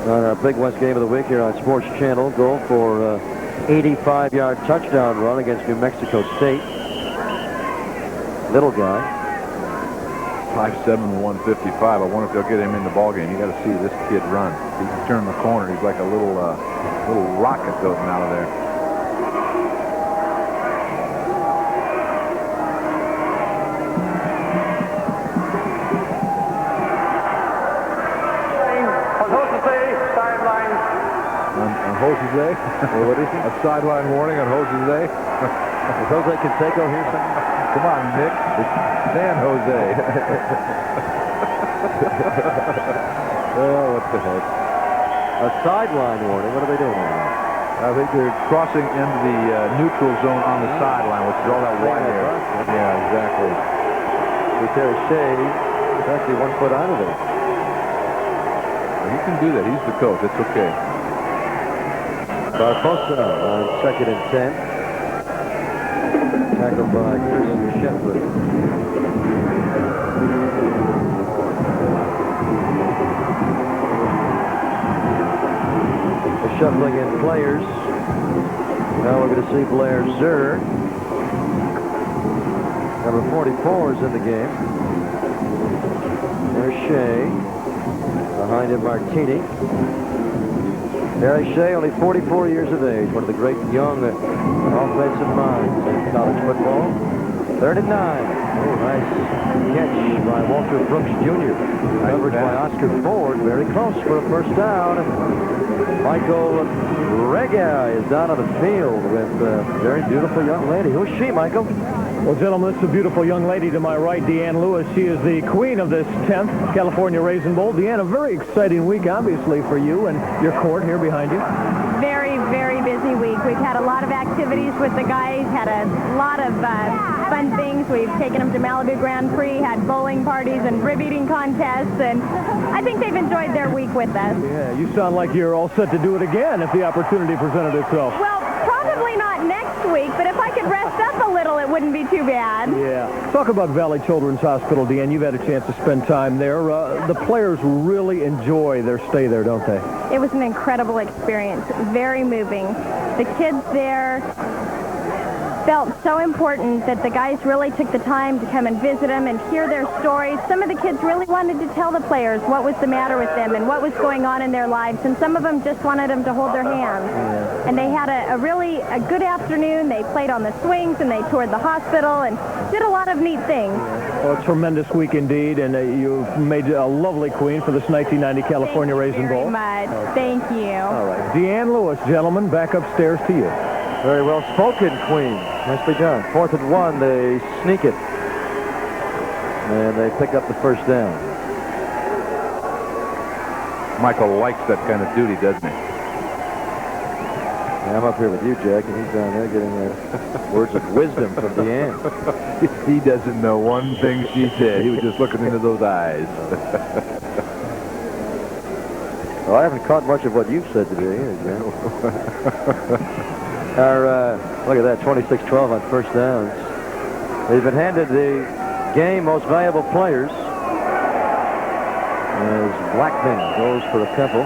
on our Big West Game of the Week here on Sports Channel go for 85-yard touchdown run against New Mexico State. Little guy. 5'7", 155. I wonder if they'll get him in the ballgame. You got to see this kid run. He can turn the corner. He's like a little rocket going out of there. On Jose? What is it? A sideline warning on Jose? Is Jose Canseco here something? Come on, Nick. It's San Jose. Oh, what the heck. A sideline warning. What are they doing here? I think they're crossing into the neutral zone on the sideline, which is all that white area. Yeah, exactly. Terry Shea is actually 1 foot out of it. He can do that. He's the coach. It's okay. Barbosa on 2nd and 10. Tackled by Chris Shepard. They're shuffling in players. Now we're going to see Blair Zur. Number 44 is in the game. There's Shea. Behind him, Martini. Terry Shea, only 44 years of age, one of the great young offensive minds in college football. 3rd and 9. Oh, nice catch by Walter Brooks Jr. Coverage by Oscar Ford. Very close for a first down. Michael Rega is down on the field with a very beautiful young lady. Who's she, Michael? Well, gentlemen, this is a beautiful young lady to my right, Deanne Lewis. She is the queen of this 10th California Raisin Bowl. Deanne, a very exciting week, obviously, for you and your court here behind you. Very, very busy week. We've had a lot of activities with the guys, had a lot of fun things. We've taken them to Malibu Grand Prix, had bowling parties and rib eating contests, and I think they've enjoyed their week with us. Yeah, you sound like you're all set to do it again if the opportunity presented itself. Well, probably not next week, but if I could rest up a little, it wouldn't be too bad. Yeah. Talk about Valley Children's Hospital, Deanne. You've had a chance to spend time there. The players really enjoy their stay there, don't they? It was an incredible experience. Very moving. The kids there felt so important that the guys really took the time to come and visit them and hear their stories. Some of the kids really wanted to tell the players what was the matter with them and what was going on in their lives, and some of them just wanted them to hold their hands. Yeah. And they had a really good afternoon. They played on the swings and they toured the hospital and did a lot of neat things. Well, a tremendous week indeed, and you've made a lovely queen for this 1990 California Raisin Bowl. Thank you very much. Thank you. All right. Deanne Lewis, gentlemen, back upstairs to you. Very well spoken, queen. Nicely done. 4th and 1, they sneak it. And they pick up the first down. Michael likes that kind of duty, doesn't he? Yeah, I'm up here with you, Jack, and he's down there getting words of wisdom from Deanne. He doesn't know one thing she said. He was just looking into those eyes. Well, I haven't caught much of what you've said today either, Jim. Look at that, 26-12 on first downs. They've been handed the game most valuable players as Blackman goes for a couple.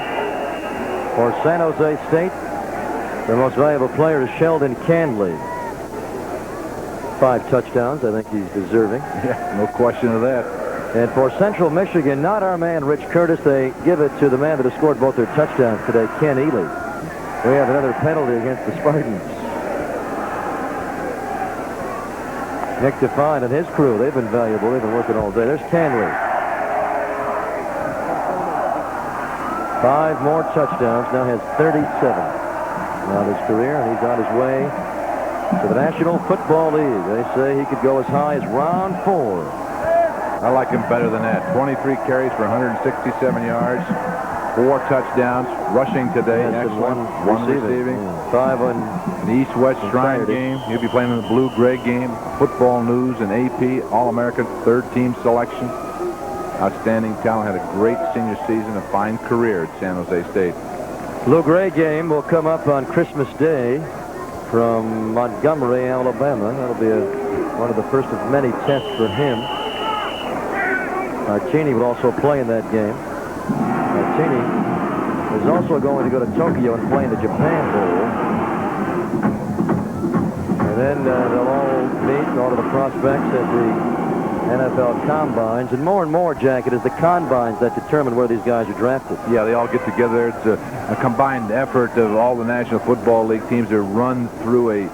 For San Jose State, their most valuable player is Sheldon Canley. 5 touchdowns. I think he's deserving. Yeah, no question of that. And for Central Michigan, not our man Rich Curtis. They give it to the man that has scored both their touchdowns today, Ken Ely. We have another penalty against the Spartans. Nick Define and his crew, they've been valuable. They've been working all day. There's Canley. 5 more touchdowns. Now has 37 now his career, and he's on his way to the National Football League. They say he could go as high as round 4. I like him better than that. 23 carries for 167 yards, 4 touchdowns, rushing today. Excellent. One receiving. 5 on the East-West Shrine game. He'll be playing in the Blue-Gray game. Football News and AP All-American third-team selection. Outstanding talent. Had a great senior season, a fine career at San Jose State. Blue-Gray game will come up on Christmas Day from Montgomery, Alabama. That'll be one of the first of many tests for him. Martini will also play in that game. Martini is also going to go to Tokyo and play in the Japan Bowl. And then they'll all meet, all of the prospects at the NFL Combines. And more, Jack, it is the Combines that determine where these guys are drafted. Yeah, they all get together. It's a combined effort of all the National Football League teams to run through a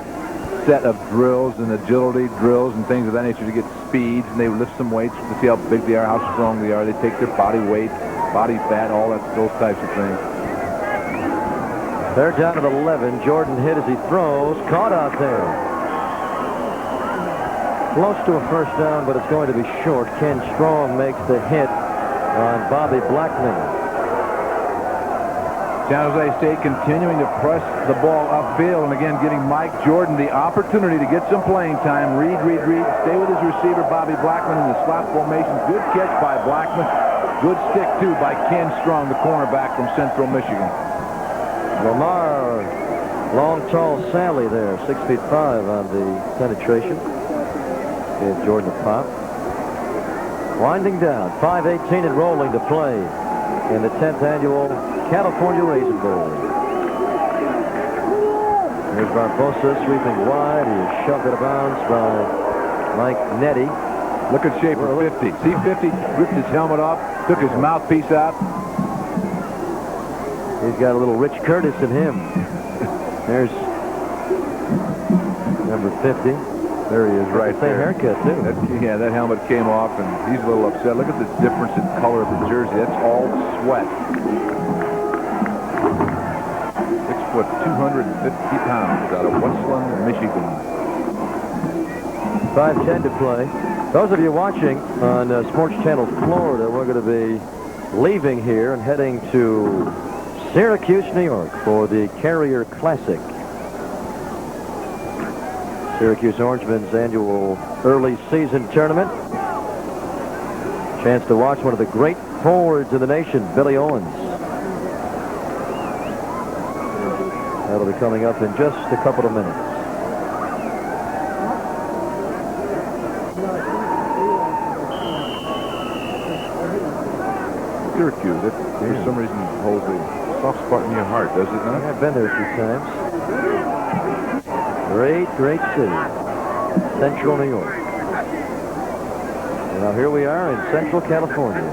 set of drills and agility drills and things of that nature to get speeds, and they lift some weights to see how big they are, how strong they are. They take their body weight, body fat, all that, those types of things. They're down at 11. Jordan hit as he throws. Caught out there. Close to a first down, but it's going to be short. Ken Strong makes the hit on Bobby Blackman. San Jose State continuing to press the ball upfield, and again giving Mike Jordan the opportunity to get some playing time. Reed, stay with his receiver, Bobby Blackman, in the slot formation. Good catch by Blackman. Good stick, too, by Ken Strong, the cornerback from Central Michigan. Lamar, long, tall Sally there, 6'5" on the penetration. Gave Jordan a pop. Winding down, 5:18 and rolling to play in the 10th annual California Raisin Bowl. There's Barbosa sweeping wide. He is shoved out of bounds by Mike Nettie. Look at Schaefer, 50. See 50 ripped his helmet off, took his mouthpiece out. He's got a little Rich Curtis in him. There's number 50. There he is right there. Same haircut, too. Yeah, that helmet came off, and he's a little upset. Look at the difference in color of the jersey. That's all sweat. 6 foot, 250 pounds out of Westland, Michigan. 5:10 to play. Those of you watching on Sports Channel Florida, we're going to be leaving here and heading to Syracuse, New York for the Carrier Classic. Syracuse Orangemen's annual early season tournament. Chance to watch one of the great forwards in the nation, Billy Owens. That'll be coming up in just a couple of minutes. Syracuse, that for some reason holds a soft spot in your heart, does it not? I've been there a few times. Great city. Central New York. And now here we are in Central California.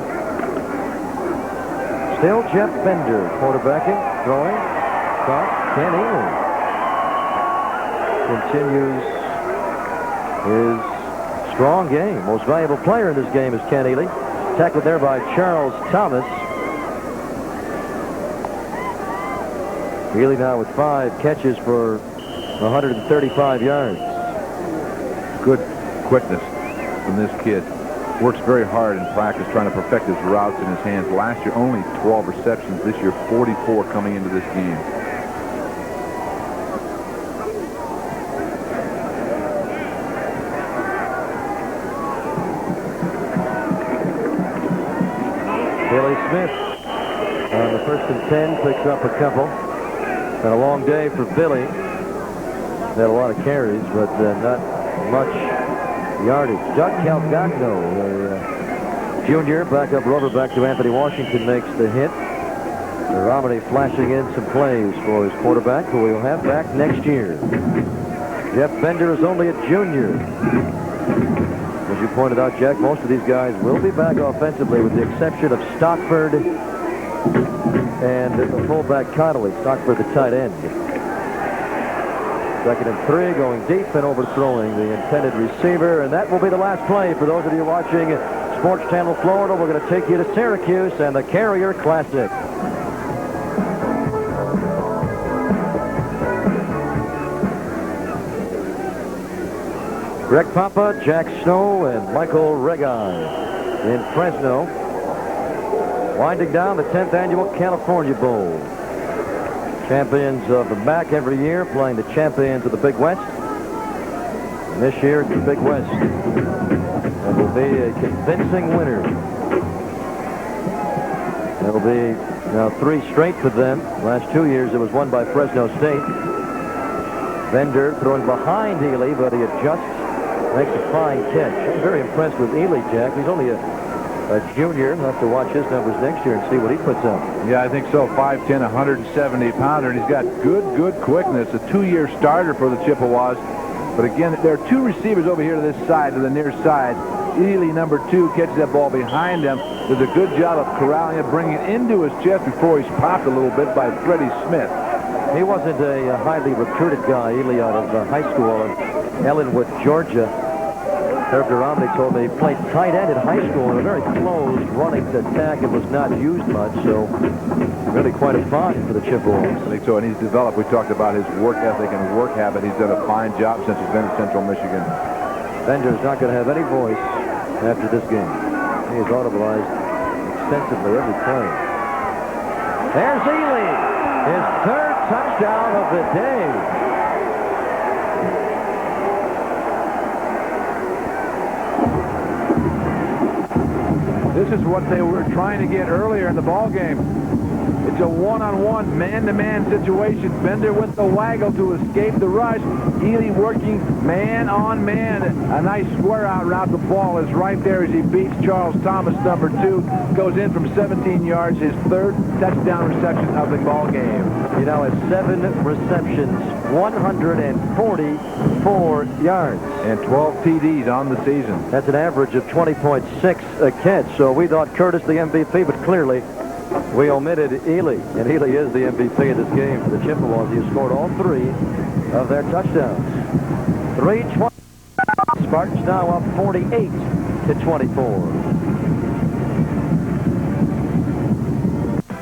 Still Jeff Bender quarterbacking, throwing. Caught. Ken Ely continues his strong game. Most valuable player in this game is Ken Ely. Tackled there by Charles Thomas. Ely now with 5 catches for 135 yards. Good quickness from this kid. Works very hard in practice trying to perfect his routes in his hands. Last year only 12 receptions. This year 44 coming into this game. Billy Smith on the the 1st and 10, picks up a couple. Been a long day for Billy. Had a lot of carries, but not much yardage. Doug Calgagno, a junior, backup roverback to Anthony Washington, makes the hit. Romney flashing in some plays for his quarterback, who we'll have back next year. Jeff Bender is only a junior. As you pointed out, Jack, most of these guys will be back offensively with the exception of Stockford and the fullback Canley. Stockford, the tight end. 2nd and 3, going deep and overthrowing the intended receiver. And that will be the last play for those of you watching Sports Channel Florida. We're going to take you to Syracuse and the Carrier Classic. Greg Papa, Jack Snow, and Michael Regan in Fresno. Winding down the 10th annual California Bowl. Champions of the MAC every year playing the champions of the Big West. And this year it's the Big West. That will be a convincing winner. That will be now 3 straight for them. Last 2 years it was won by Fresno State. Bender throwing behind Ely, but he adjusts. Makes a fine catch. I'm very impressed with Ely, Jack. He's only a junior. We'll have to watch his numbers next year and see what he puts up. Yeah, I think so. 5'10", 170-pounder, and he's got good quickness. A 2-year starter for the Chippewas. But again, there are 2 receivers over here to this side, to the near side. Ely, number 2, catches that ball behind him. Does a good job of corralling it, bringing it into his chest before he's popped a little bit by Freddie Smith. He wasn't a highly recruited guy, Ely, out of high school in Ellenwood, Georgia. Herb Romney told me he played tight end in high school in a very closed running attack and was not used much, so really quite a find for the Chippewas. I think so, and he's developed. We talked about his work ethic and work habit. He's done a fine job since he's been at Central Michigan. Bender's not going to have any voice after this game. He is audibleized extensively every play. There's Ely, his 3rd touchdown of the day. This is what they were trying to get earlier in the ball game. It's a one-on-one, man-to-man situation. Bender with the waggle to escape the rush. Ely working man-on-man. A nice square-out route. The ball is right there as he beats Charles Thomas, number 2. Goes in from 17 yards, his 3rd touchdown reception of the ball game. He now has 7 receptions, 144 yards. And 12 TDs on the season. That's an average of 20.6 a catch. So we thought Curtis the MVP, but clearly we omitted Ely. And Ely is the MVP of this game for the Chippewas. He has scored all 3 of their touchdowns. 3-20. Spartans now up 48-24.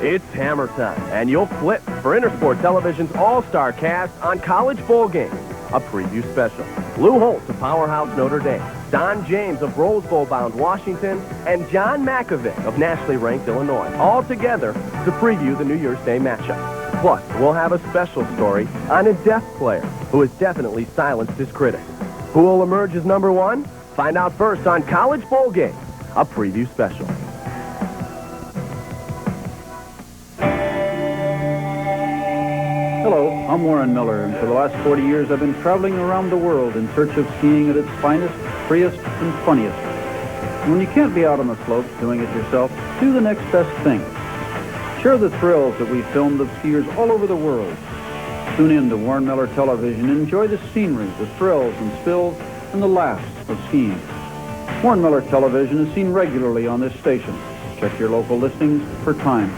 It's hammer time, and you'll flip for Intersport Television's All-Star Cast on College Bowl Game, a preview special. Lou Holtz of Powerhouse Notre Dame, Don James of Rose Bowl-bound Washington, and John Makovic of nationally ranked Illinois, all together to preview the New Year's Day matchup. Plus, we'll have a special story on a deaf player who has definitely silenced his critics. Who will emerge as number 1? Find out first on College Bowl Game, a preview special. Hello, I'm Warren Miller, and for the last 40 years I've been traveling around the world in search of skiing at its finest, freest, and funniest. And when you can't be out on the slopes doing it yourself, do the next best thing. Share the thrills that we filmed of skiers all over the world. Tune in to Warren Miller Television and enjoy the scenery, the thrills and spills, and the laughs of skiing. Warren Miller Television is seen regularly on this station. Check your local listings for times.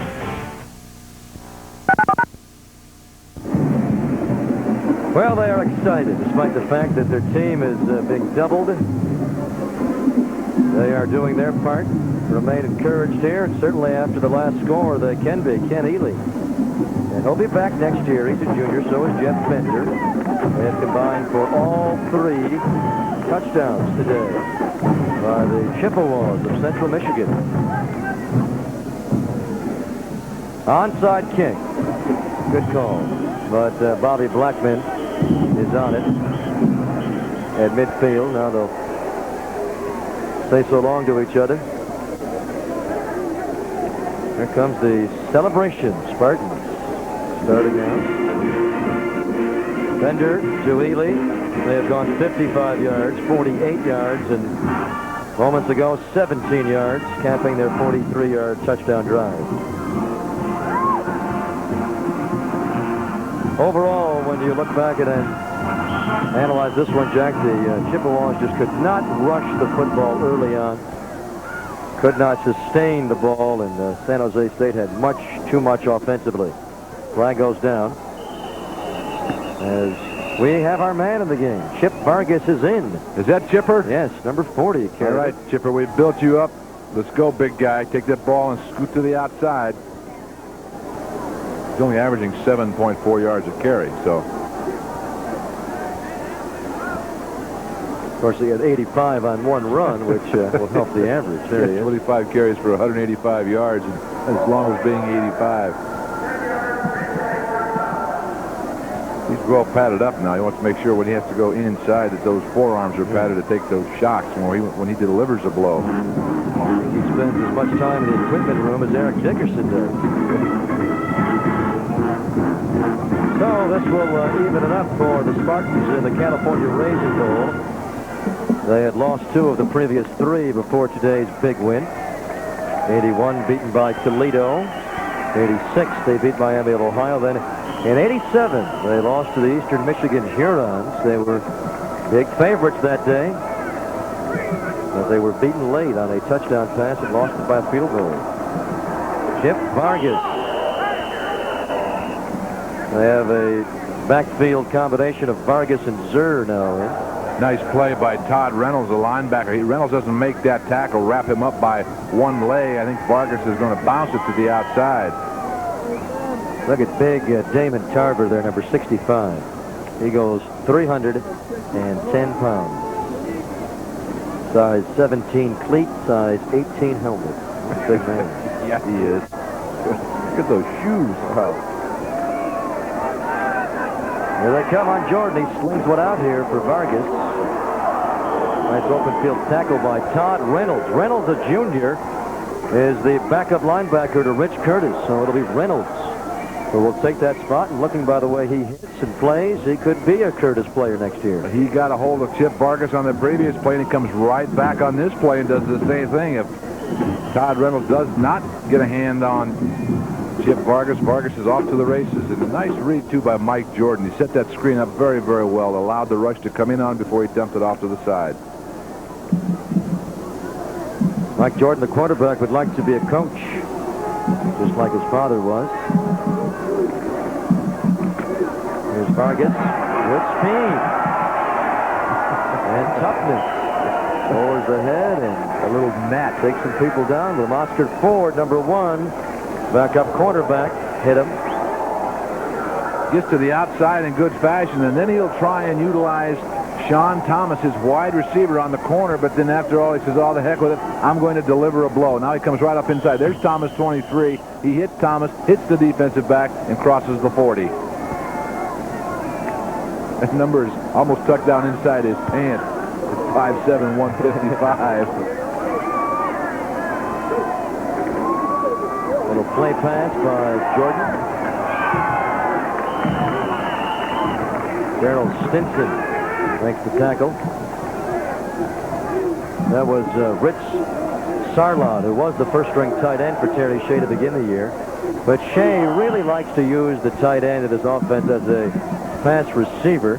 Well, they are excited, despite the fact that their team is being doubled. They are doing their part. Remain encouraged here, and certainly after the last score, they can be. Ken Ely. And he'll be back next year. He's a junior, so is Jeff Bender. They have combined for all 3 touchdowns today by the Chippewas of Central Michigan. Onside kick. Good call. But Bobby Blackman is on it at midfield. Now they'll say so long to each other. Here comes the celebration. Spartans starting out. Bender to Ely. They have gone 55 yards, 48 yards, and moments ago 17 yards, capping their 43-yard touchdown drive. Overall, when you look back at and analyze this one, Jack, the Chippewas just could not rush the football early on. Could not sustain the ball, and San Jose State had too much offensively. Flag goes down as we have our man in the game. Chip Vargas is in. Is that Chipper? Yes, number 40. All right, Chipper, we've built you up. Let's go, big guy. Take that ball and scoot to the outside. He's only averaging 7.4 yards a carry, so. Of course, he had 85 on one run, which will help the average. There he is. 25 carries for 185 yards, and as long as being 85. He's well padded up now. He wants to make sure when he has to go inside that those forearms are padded to take those shocks when he delivers a blow. He spends as much time in the equipment room as Eric Dickerson does. So this will even it up for the Spartans in the California Raisin Bowl. They had lost 2 of the previous 3 before today's big win. 81 beaten by Toledo. 86 they beat Miami of Ohio. Then in 87 they lost to the Eastern Michigan Hurons. They were big favorites that day, but they were beaten late on a touchdown pass and lost it by a field goal. Chip Vargas. They have a backfield combination of Vargas and Zur now in. Nice play by Todd Reynolds, the linebacker. Reynolds doesn't make that tackle, wrap him up by one leg. I think Vargas is going to bounce it to the outside. Look at big Damon Tarver there, number 65. He goes 310 pounds. Size 17 cleat, size 18 helmet. Big man. Yeah, he is. Look at those shoes. Wow. Here they come on Jordan. He slings one out here for Vargas. Nice open field tackle by Todd Reynolds. Reynolds, a junior, is the backup linebacker to Rich Curtis. So it'll be Reynolds who will take that spot. And looking by the way he hits and plays, he could be a Curtis player next year. He got a hold of Chip Vargas on the previous play, and he comes right back on this play and does the same thing. If Todd Reynolds does not get a hand on Chip Vargas, Vargas is off to the races. And a nice read, too, by Mike Jordan. He set that screen up very, very well, allowed the rush to come in on before he dumped it off to the side. Mike Jordan, the quarterback, would like to be a coach, just like his father was. Here's Vargas with speed and toughness. Lowers the head and a little mat. Takes some people down. But Oscar Ford, number 1, backup quarterback, hit him. Gets to the outside in good fashion, and then he'll try and utilize Sean Thomas, his wide receiver, on the corner, but then after all, he says, oh, the heck with it, I'm going to deliver a blow. Now he comes right up inside. There's Thomas, 23. He hits Thomas, hits the defensive back, and crosses the 40. That number is almost tucked down inside his pants. It's 5'7", 155. Little play pass by Jordan. Gerald Stinson makes the tackle. That was Rich Sarlot, who was the first-string tight end for Terry Shea to begin the year. But Shea really likes to use the tight end in his offense as a pass receiver,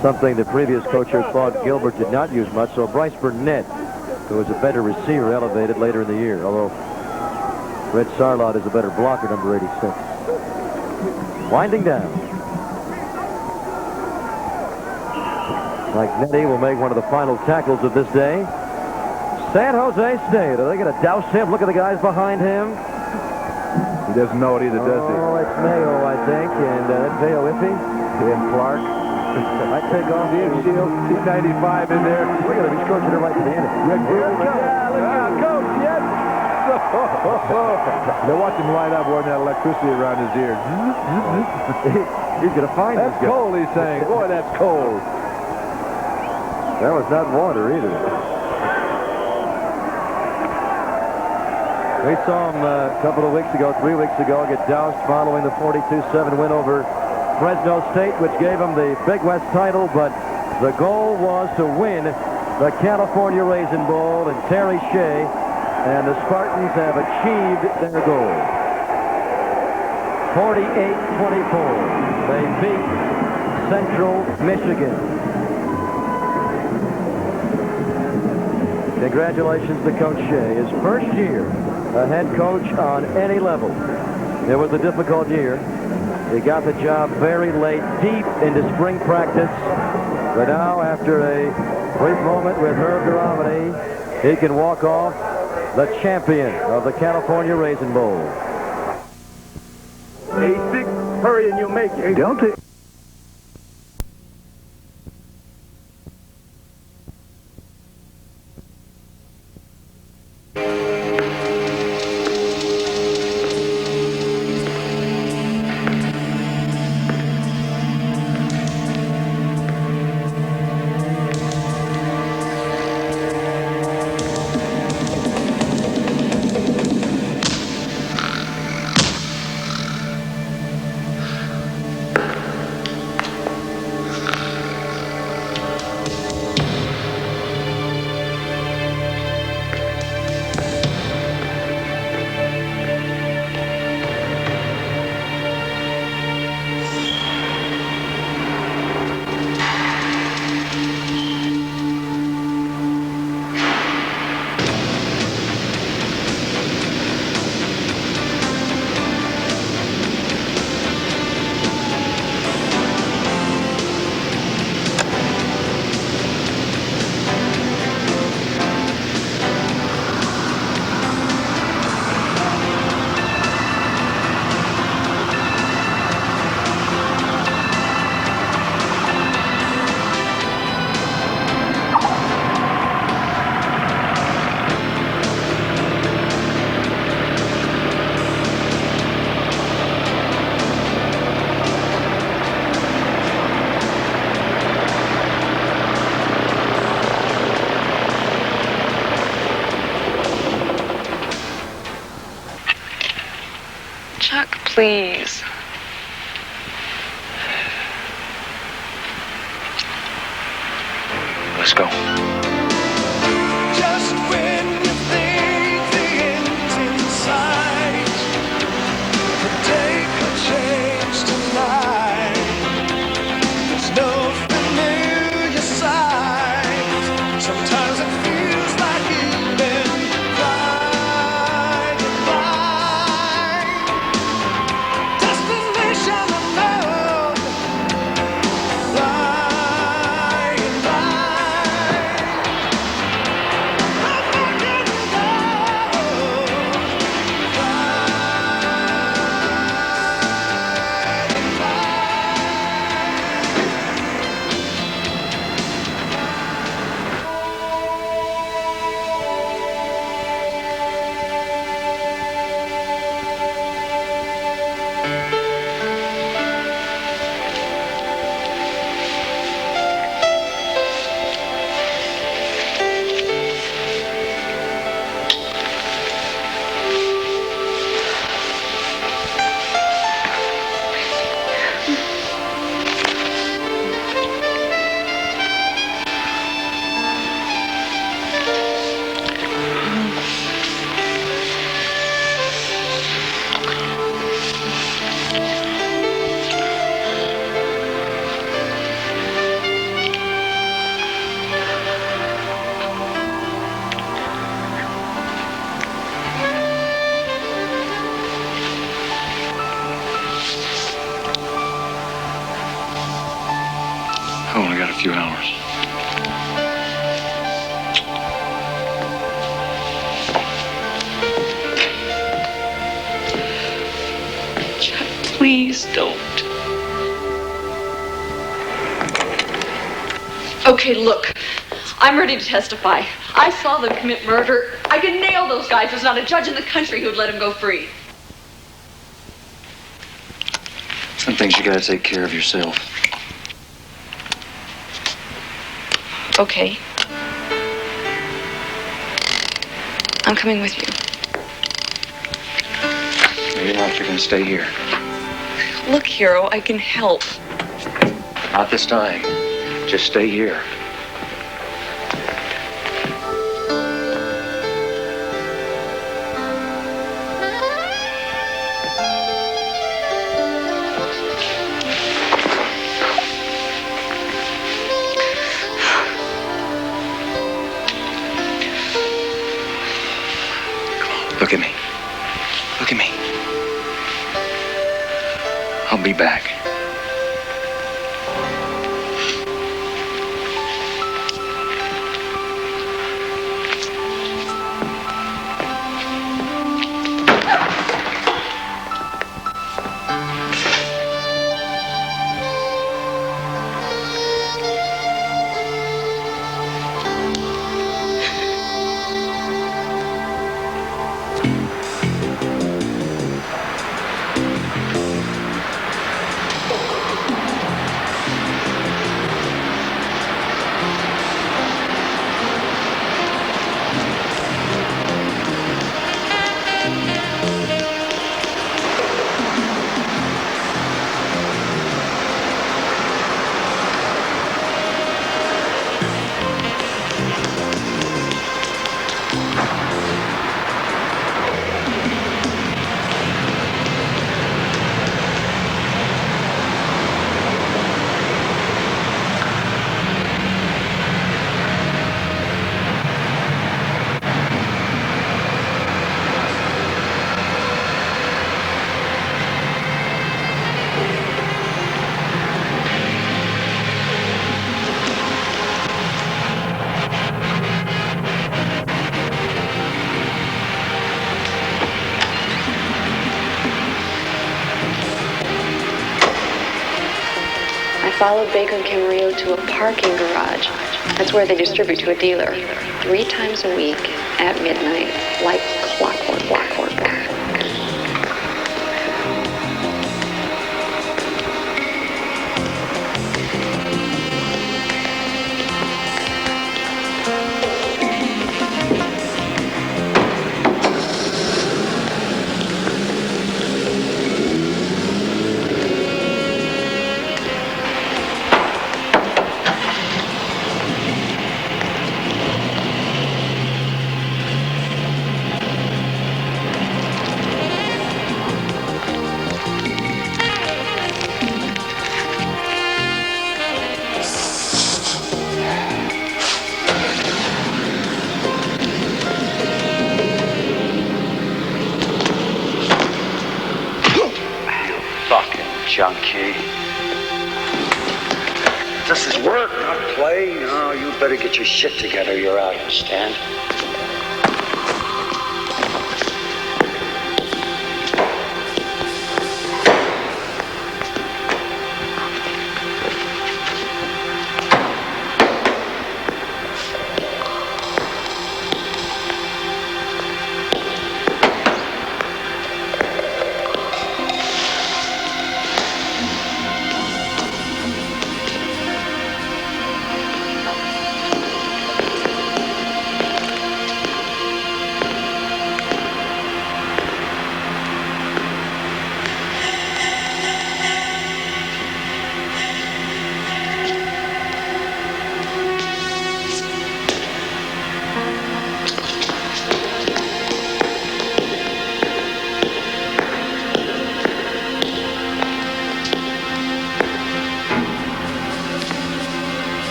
something the previous coach here, Claude Gilbert, did not use much. So Bryce Burnett, who was a better receiver, elevated later in the year, although Rich Sarlot is a better blocker, number 86. Winding down. Mike Nettie will make one of the final tackles of this day. San Jose State. Are they going to douse him? Look at the guys behind him. He doesn't know it either, does he? Oh, it's Mayo, I think, and that's Mayo Iffy and Clark. I take off the Shield, T95 in there. Look at him, he's coaching it right to the end. Rick Coach, yes! They'll watch him light up wearing that electricity around his ears. He's going to find That's cold, he's saying. Boy, that's cold. That was not water either. We saw him a couple of weeks ago, 3 weeks ago, get doused following the 42-7 win over Fresno State, which gave him the Big West title, but the goal was to win the California Raisin Bowl, and Terry Shea and the Spartans have achieved their goal. 48-24. They beat Central Michigan. Congratulations to Coach Shea. His first year a head coach on any level. It was a difficult year. He got the job very late, deep into spring practice. But now, after a brief moment with Herb Duramity, he can walk off the champion of the California Raisin Bowl. 8-6, hurry and you'll make it. Delta. Please. Let's go. Just when you think the end's in sight, the day could change tonight. There's no familiar sight. Sometimes it feels like you've been blinded by destination unknown. Flying blind. How far can you go? I only got a few hours. Chuck, please don't. Okay, look. I'm ready to testify. I saw them commit murder. I could nail those guys. There's not a judge in the country who'd let them go free. Some things you gotta take care of yourself. Okay. I'm coming with you. you like you're going to stay here? Look, Hero, I can help. Not this time. Just stay here. Look at me. Look at me. I'll be back. Followed Baker and Camarillo to a parking garage. That's where they distribute to a dealer 3 times a week at midnight, like clockwork. Junkie. This is work, not play. No, you better get your shit together. You're out, understand?